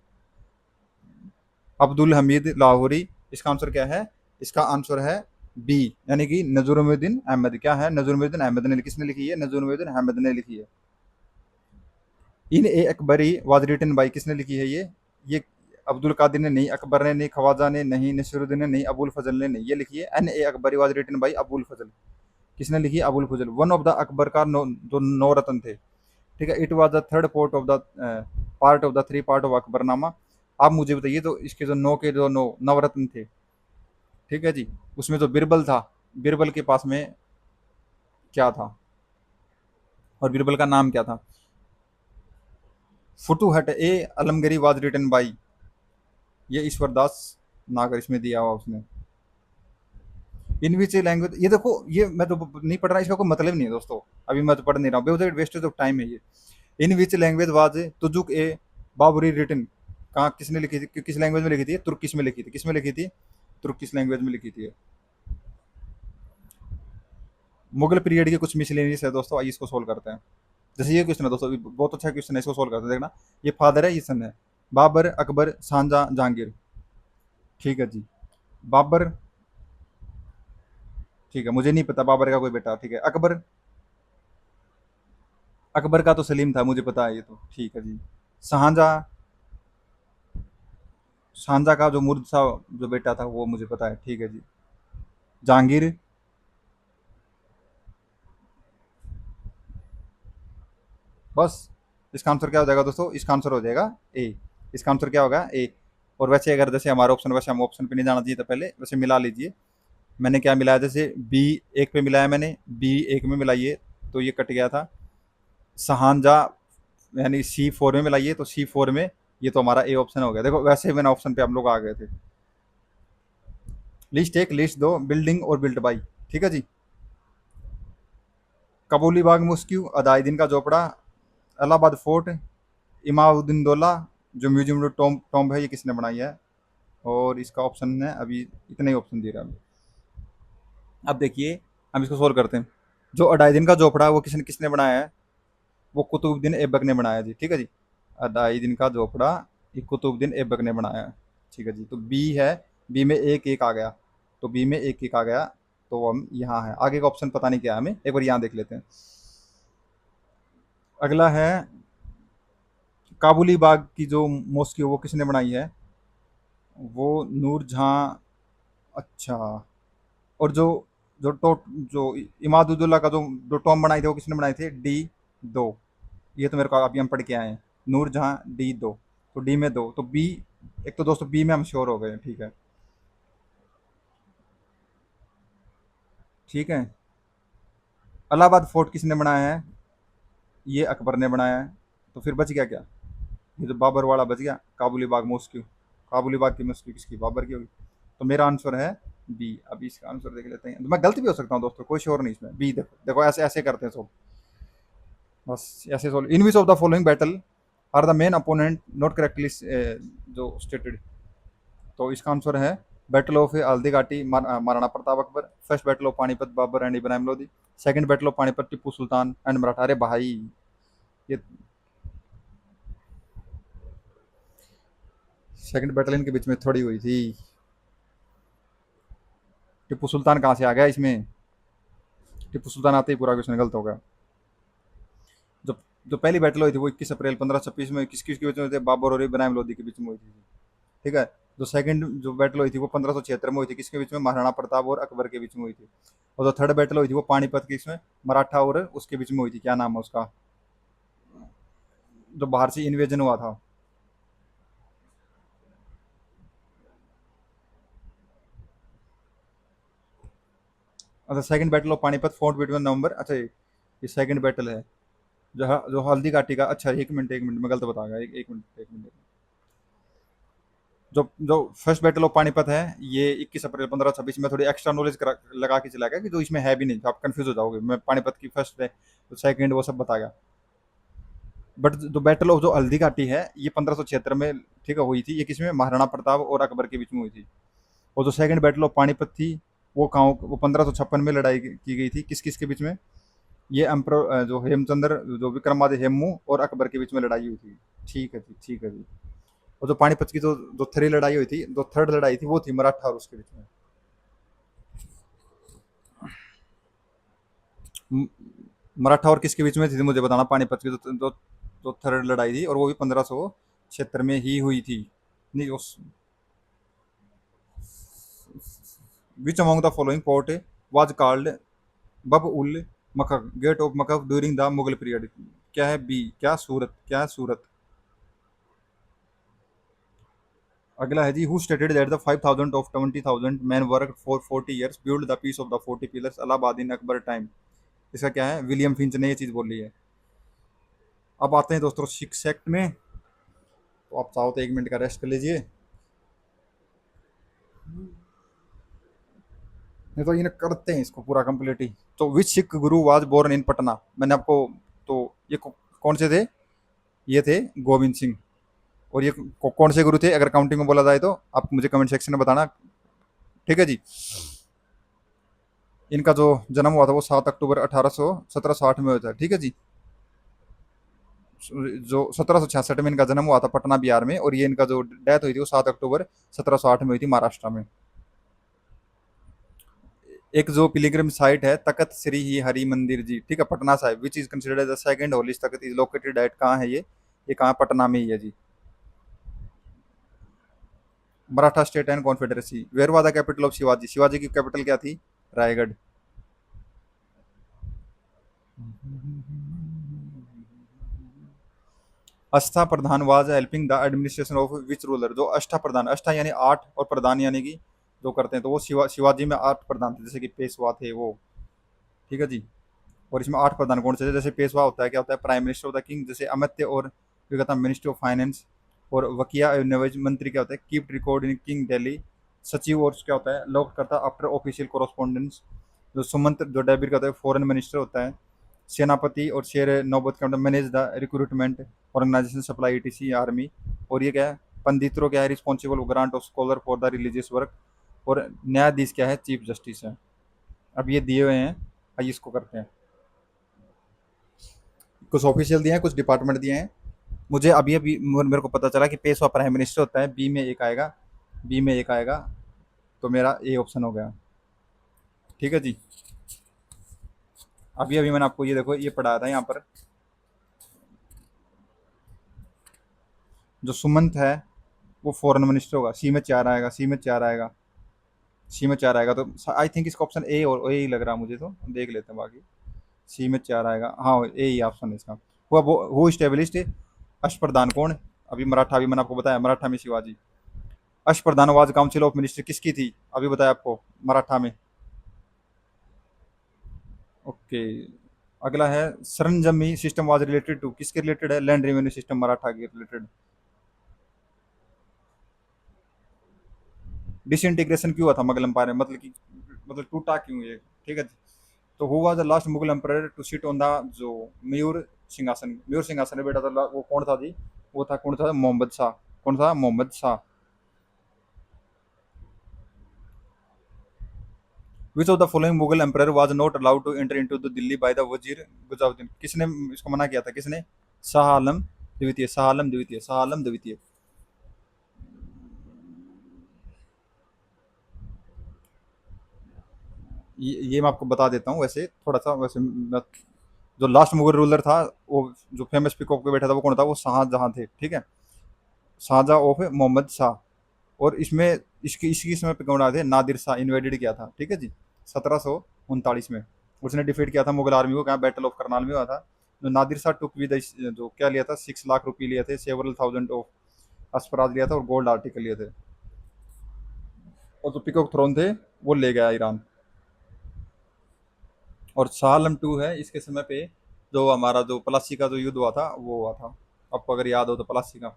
अब्दुल हमीद लाहौरी। इसका आंसर क्या है? इसका आंसर है बी, यानी कि नजरुद्दीन अहमद। क्या है? नजरुद्दीन अहमद ने। किसने लिखी है? नजरुद्दीन अहमद ने लिखी है। इन ए अकबरी वाज रिटन बाई, किसने लिखी है ये अब्दुल कादिर ने नहीं, अकबर ने नहीं, ख्वाजा ने नहीं, नसरुद्दीन ने नहीं, अबुल फजल ने नहीं, ये लिखी है Ain i Akbari was written by Abul Fazl. किसने लिखी? Abul Fazl, one of the Akbar का जो नौ रत्न थे। ठीक है। It was the third port of the part of the three part of Akbarnama. आप मुझे बताइए, तो इसके जो नौ के जो नौ नवरत्न थे, ठीक है जी, उसमें जो बिरबल था, बिरबल के पास में क्या था और बिरबल का नाम क्या था? फुटुहट ए अलमगरी वाज रिटन बाई, ये ईश्वर दास नागर इसमें दिया हुआ उसने। इन विच लैंग्वेज, ये देखो, ये मैं तो नहीं पढ़ रहा, इसका कोई मतलब नहीं है दोस्तों। अभी मैं तो पढ़ नहीं रहा हूँ, बेवजह वेस्टेज ऑफ टाइम है ये। In which language was Tuzuk e Baburi written, कहाँ किसने लिखी थी, किस लैंग्वेज में लिखी थी? तुर्किश में लिखी थी। किस में लिखी थी? तुर्किश लैंग्वेज में लिखी थी। मुगल पीरियड के कुछ मिसलेनियस है दोस्तों, आइए इसको सोल्व करते हैं। जैसे ये क्वेश्चन है दोस्तों, बहुत अच्छा क्वेश्चन है, इसको सोल्व करते हैं, देखना। ये फादर है, ये सन है। बाबर, अकबर, शाहजहां, जहांगीर। ठीक है जी। बाबर, ठीक है, मुझे नहीं पता बाबर का कोई बेटा। ठीक है, अकबर, अकबर का तो सलीम था, मुझे पता है ये तो। ठीक है जी। शाहजहां, शाहजहां का जो मुर्तजा जो बेटा था वो मुझे पता है। ठीक है जी। जहांगीर, बस। इसका आंसर क्या हो जाएगा दोस्तों? इसका आंसर हो जाएगा ए। इसका आंसर क्या होगा? ए। और वैसे अगर जैसे हमारा ऑप्शन, वैसे हम ऑप्शन पे नहीं जाना चाहिए था पहले, वैसे मिला लीजिए। मैंने क्या मिलाया? जैसे बी एक पे मिलाया मैंने, बी एक में मिलाइए तो ये कट गया था। सहांजा यानी सी फोर में मिलाइए तो सी फोर में, ये तो हमारा ए ऑप्शन हो गया। देखो वैसे ही मैंने ऑप्शन पे हम लोग आ गए थे। लिस्ट एक, लिस्ट दो, बिल्डिंग और बिल्ट बाई। ठीक है जी। कबूली बाग मुस्क्यू, अदायदीन का झोपड़ा, इलाहाबाद फोर्ट, इमामुद्दीन दौला, जो म्यूजियम टॉम टॉम्ब है, ये किसने बनाई है? और इसका ऑप्शन है अभी, इतने ही ऑप्शन दे रहा है। अब देखिए, हम इसको सोल्व करते हैं। जो अडाउद्दीन का झोपड़ा है वो किसने किसने बनाया है? वो कुतुबुद्दीन ऐबक ने बनाया जी। ठीक है जी। अडाउद्दीन का झोपड़ा ये कुतुबुद्दीन ऐबक ने बनाया है। ठीक है जी। तो बी है, बी में एक एक आ गया, तो बी में एक एक आ गया, तो हम यहाँ है। आगे का ऑप्शन पता नहीं क्या है, हमें एक बार यहाँ देख लेते हैं। अगला है काबुली बाग की जो मॉस्क है वो किसने बनाई है? वो नूरजहां। अच्छा। और जो जो टो जो इमादुद्दौला का जो टॉम बनाई थे वो किसने बनाई थी? डी दो। ये तो मेरे को अभी हम पढ़ के आए हैं। नूरजहां डी दो, तो डी में दो, तो बी। एक तो दोस्तों बी में हम श्योर हो गए। ठीक है। ठीक है। इलाहाबाद फोर्ट किसने बनाया है? ये अकबर ने बनाया है। तो फिर बच गया क्या? ये तो बाबर वाला बच गया, काबुली बाग मॉस्क्यू। काबुली बाग की मॉस्क्यू किसकी? बाबर की होगी। तो मेरा आंसर है बी। अभी इसका आंसर देख लेते हैं, तो मैं गलत भी हो सकता हूँ दोस्तों, कोई श्योर नहीं इसमें। बी देखो, देखो ऐसे ऐसे करते हैं सब, बस ऐसे solve. In which of the following battle are the main opponent not correctly जो स्टेटेड। तो इसका आंसर है battle of Haldi Ghati, Maharana Pratap Akbar. First battle of Panipat, Babur and Ibrahim Lodhi. Second battle of Panipat, Tipu Sultan and Maratha. अरे भाई, ये सेकंड बैटल इनके बीच में थोड़ी हुई थी। टिप्पू सुल्तान कहाँ से आ गया इसमें? टिप्पू सुल्तान आते ही पूरा क्वेश्चन गलत हो गया। जो जो पहली बैटल हुई थी वो 21 अप्रैल 1526 में किस किस के बीच में हुई थी? बाबर और इब्राहिम लोधी के बीच में हुई थी। ठीक है। जो सेकंड जो बैटल हुई थी वो 1576 में हुई थी, किसके बीच में? महाराणा प्रताप और अकबर के बीच में हुई थी। और जो थर्ड बैटल हुई थी वो पानीपत के इसमें मराठा और उसके बीच में हुई थी। क्या नाम है उसका, जो बाहर से इन्वेजन हुआ था? अच्छा, second battle of Panipat fought between November. अच्छा, ये सेकंड बैटल है जो हल्दी घाटी का। अच्छा, एक मिनट मैं गलत बता गया। एक मिनट, एक मिनट। जो जो फर्स्ट बैटल ऑफ पानीपत है ये 21 अप्रैल 1526 में, थोड़ी एक्स्ट्रा नॉलेज लगा के चला गया कि जो इसमें है भी नहीं, तो आप कंफ्यूज हो जाओगे। मैं पानीपत की फर्स्ट है तो सेकंड वो सब बता गया। बट जो बैटल ऑफ जो हल्दी घाटी है ये 1576 में, ठीक है, हुई थी। ये किसमें? महाराणा प्रताप और अकबर के बीच में हुई थी। और जो सेकंड बैटल ऑफ पानीपत थी वो कहाँ, वो 1556 में लड़ाई की गई थी। किस किस के बीच में? ये एम्पर जो हेमचंद्र, जो विक्रमादित्य हेमू और अकबर के बीच में लड़ाई हुई थी। ठीक है जी, ठीक है जी। और जो पानीपत की जो जो थ्री लड़ाई हुई थी, जो थर्ड लड़ाई थी वो थी मराठा और उसके बीच में। म- मराठा और किसके बीच में थी मुझे बताना। पानीपत की जो थर्ड लड़ाई थी, और वो भी 1576 में ही हुई थी। नहीं उस, which among the following port was called Bab ul Makka, gate of Mecca during the Mughal period? क्या है? बी। क्या सूरत? क्या है? सूरत। अगला है जी, who stated that the 5000 of 20,000 man work for 40 years build the piece of the 40 pillars Allahabad in Akbar time? इसका क्या है? विलियम फिंच ने ये चीज़ बोली है। अब आते हैं दोस्तों सिक्स सेक्ट में। तो आप चाहो तो 1 मिनट का रेस्ट कर लीजिए। नहीं तो इन्हें करते हैं इसको पूरा कंप्लीट ही। तो विच सिख गुरु वाज बोर्न इन पटना, मैंने आपको, तो ये कौन से थे? ये थे गोविंद सिंह। और ये कौन से गुरु थे अगर काउंटिंग में बोला जाए तो? आप मुझे कमेंट सेक्शन में बताना। ठीक है जी। इनका जो जन्म हुआ था वो 7 अक्टूबर 1708 में हुआ था। ठीक है जी। जो 1766 में इनका जन्म हुआ था पटना बिहार में, और ये इनका जो डेथ हुई थी वो 7 अक्टूबर 1708 में हुई थी महाराष्ट्र में। एक जो पिलिग्रिम साइट है तखत श्री ही हरि मंदिर जी, ठीक है, Patna Sahib, which is considered as the second holiest takht, is located at, कहाँ है ये कहाँ, पटना में ही है जी। Maratha state and confederacy. Where was the capital of Shivaji, Shivaji की कैपिटल क्या थी? Raigad. Ashta Pradhan was helping the administration of which ruler, जो अष्टा प्रधान, अष्टा यानी 8 और प्रधान यानी कि जो करते हैं, तो वो शिवाजी में 8 प्रधान थे, जैसे कि पेशवा थे वो। ठीक है जी। और इसमें 8 प्रधान कौन से थे? जैसे पेशवा होता है, क्या होता है? Prime minister of the king, जैसे अमित्य और क्या कहता है, मिनिस्ट्री ऑफ फाइनेंस। और वकिया नवाज मंत्री क्या होता है? Keep record in king Delhi. सचिव और क्या होता है? लॉक करता है आफ्टर ऑफिशियल कोरोस्पोंडेंस। जो सुमंत जो डेबिट का होता है, फॉरेन मिनिस्टर होता है। सेनापति और शेर नौबत का manage the recruitment, organization, supply, ETC, army. और ये क्या है? पंडितों क्या है? Responsible grant of scholar for the religious work. और न्यायाधीश क्या है? चीफ जस्टिस है। अब ये दिए हुए हैं, आइए इसको करते हैं। कुछ ऑफिशियल दिए हैं, कुछ डिपार्टमेंट दिए हैं। मुझे अभी अभी मेरे को पता चला कि पेशवा प्राइम मिनिस्टर होता है, बी में एक आएगा, बी में एक आएगा, तो मेरा ए ऑप्शन हो गया। ठीक है जी। अभी अभी मैंने आपको ये देखो ये पढ़ाया था यहाँ पर, जो सुमंत है वो फॉरेन मिनिस्टर होगा, सी में 4 आएगा, सी में 4 आएगा, सी में 4 आएगा, तो आई थिंक इसका ऑप्शन ए और ए ही लग रहा है मुझे, तो देख लेते हैं बाकी। सी में 4 आएगा, हाँ ए ही ऑप्शन है इसका। वो स्टेब्लिश्ड अष्टप्रधान कौन? अभी मराठा, अभी मैंने आपको बताया मराठा में शिवाजी। अष्टप्रधान वाज काउंसिल ऑफ मिनिस्टर किसकी थी? अभी बताया आपको, मराठा में। ओके। अगला है सरंजमी सिस्टम वाज रिलेटेड टू, किसके रिलेटेड है? लैंड रेवेन्यू सिस्टम, मराठा के रिलेटेड। डिसइंटीग्रेशन क्यों हुआ था मुगल एम्पायर में, मतलब कि मतलब टूटा क्यों ये? ठीक है। तो who was the last Mughal empire to sit on the जो मयूर सिंहासन, मयूर सिंहासन में बैठा था, वो कौन था जी? वो था, कौन था? मोहम्मद शाह। कौन था? Mohammad Shah. Which of the following Mughal empire was not allowed to enter into the Delhi by the Wazir Ghaziuddin, किसने इसको मना किया था? किसने? शाह आलम द्वितीय, शाह आलम द्वितीय, शाह आलम द्वितीय। ये मैं आपको बता देता हूँ, वैसे थोड़ा सा वैसे जो लास्ट मुगल रूलर था, वो जो फेमस पिकॉक पे बैठा था, वो कौन था? वो शाहजहां थे। ठीक है। शाहजहां ऑफ मोहम्मद शाह। और इसमें इसकी इसकी समय पे कौन आए थे? नादिर शाह इन्वेडेड किया था। ठीक है जी। 1739 में उसने डिफीट किया था मुगल आर्मी को, क्या? बैटल ऑफ करनाल में हुआ था। जो नादिर शाह टुक विद जो क्या लिया था? 6 लाख रुपये लिए थे, सेवरल थाउजेंड ऑफ अस्पराज लिया था, और गोल्ड आर्टिकल लिए थे। और जो पिकॉक थ्रोन थे वो ले गया ईरान। और शाह आलम टू है इसके समय पे, जो हमारा जो प्लासी का जो युद्ध हुआ था वो हुआ था, आपको अगर याद हो तो, प्लासी का।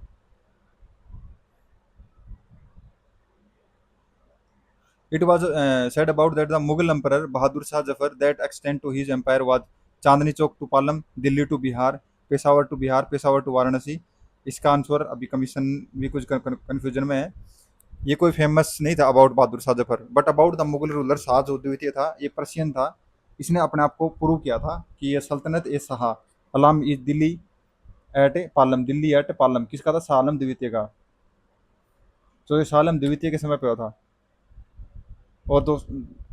It was said about that the Mughal emperor Bahadur Shah Zafar that extend to his empire was Chandni Chowk to Palam, Delhi to Bihar, Peshawar to Bihar, Peshawar to Varanasi. इसका आंसर अभी कमीशन भी कुछ कंफ्यूजन में है। ये कोई फेमस नहीं था about Bahadur Shah Zafar, but about the Mughal ruler Shah जो द्वितीय था, ये पर्शियन था। इसने अपने आप को प्रूव किया था कि ये सल्तनत ए Shah Alam is Delhi at Palam, Delhi at Palam, किसका था? शाह आलम द्वितीय का। तो ये शाह आलम द्वितीय के समय पे हुआ था। और दो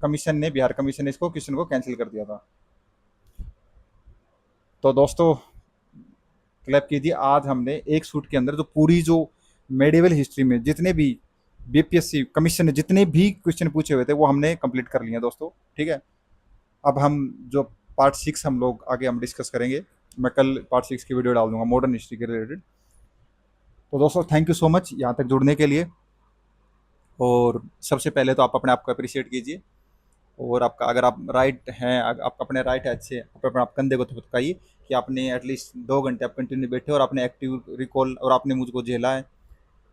कमीशन ने, बिहार कमीशन ने इसको क्वेश्चन को कैंसिल कर दिया था। तो दोस्तों क्लैप कीजिए, आज हमने एक शूट के अंदर जो पूरी जो मेडिवल हिस्ट्री में जितने भी बीपीएससी कमीशन ने जितने भी क्वेश्चन पूछे हुए थे वो हमने कंप्लीट कर लिए हैं दोस्तों। ठीक है। अब हम जो पार्ट 6 हम लोग आगे हम डिस्कस करेंगे, मैं कल पार्ट 6 की वीडियो डाल दूंगा मॉडर्न हिस्ट्री के रिलेटेड। तो दोस्तों थैंक यू सो मच यहाँ तक जुड़ने के लिए। और सबसे पहले तो आप अपने आप को अप्रिशिएट कीजिए। और आपका अगर आप राइट हैं, आप अपने राइट है अच्छे, आप कंधे को थपथपाइए कि आपने एटलीस्ट 2 घंटे आप कंटिन्यू बैठे और आपने एक्टिव रिकॉल और आपने मुझको झेला है।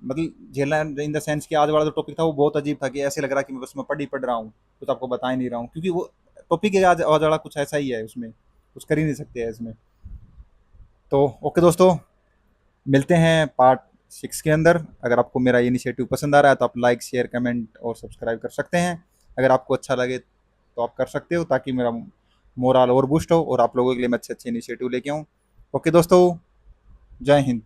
मतलब झेलना इन द सेंस कि आज वाला जो टॉपिक था वो बहुत अजीब था कि ऐसे लग रहा कि मैं बस मैं पढ़ रहा हूँ, कुछ आपको बता ही नहीं रहा हूँ, क्योंकि वो टॉपिक आज वाला कुछ ऐसा ही है, उसमें कुछ कर ही नहीं सकते हैं इसमें। तो ओके दोस्तों, मिलते हैं पार्ट 6 के अंदर। अगर आपको मेरा ये इनिशिएटिव पसंद आ रहा है तो आप लाइक, शेयर, कमेंट और सब्सक्राइब कर सकते हैं। अगर आपको अच्छा लगे तो आप कर सकते हो, ताकि मेरा मोरल और बूस्ट हो और आप लोगों के लिए मैं अच्छे अच्छे इनिशिएटिव लेके आऊँ। ओके दोस्तों, जय हिंद।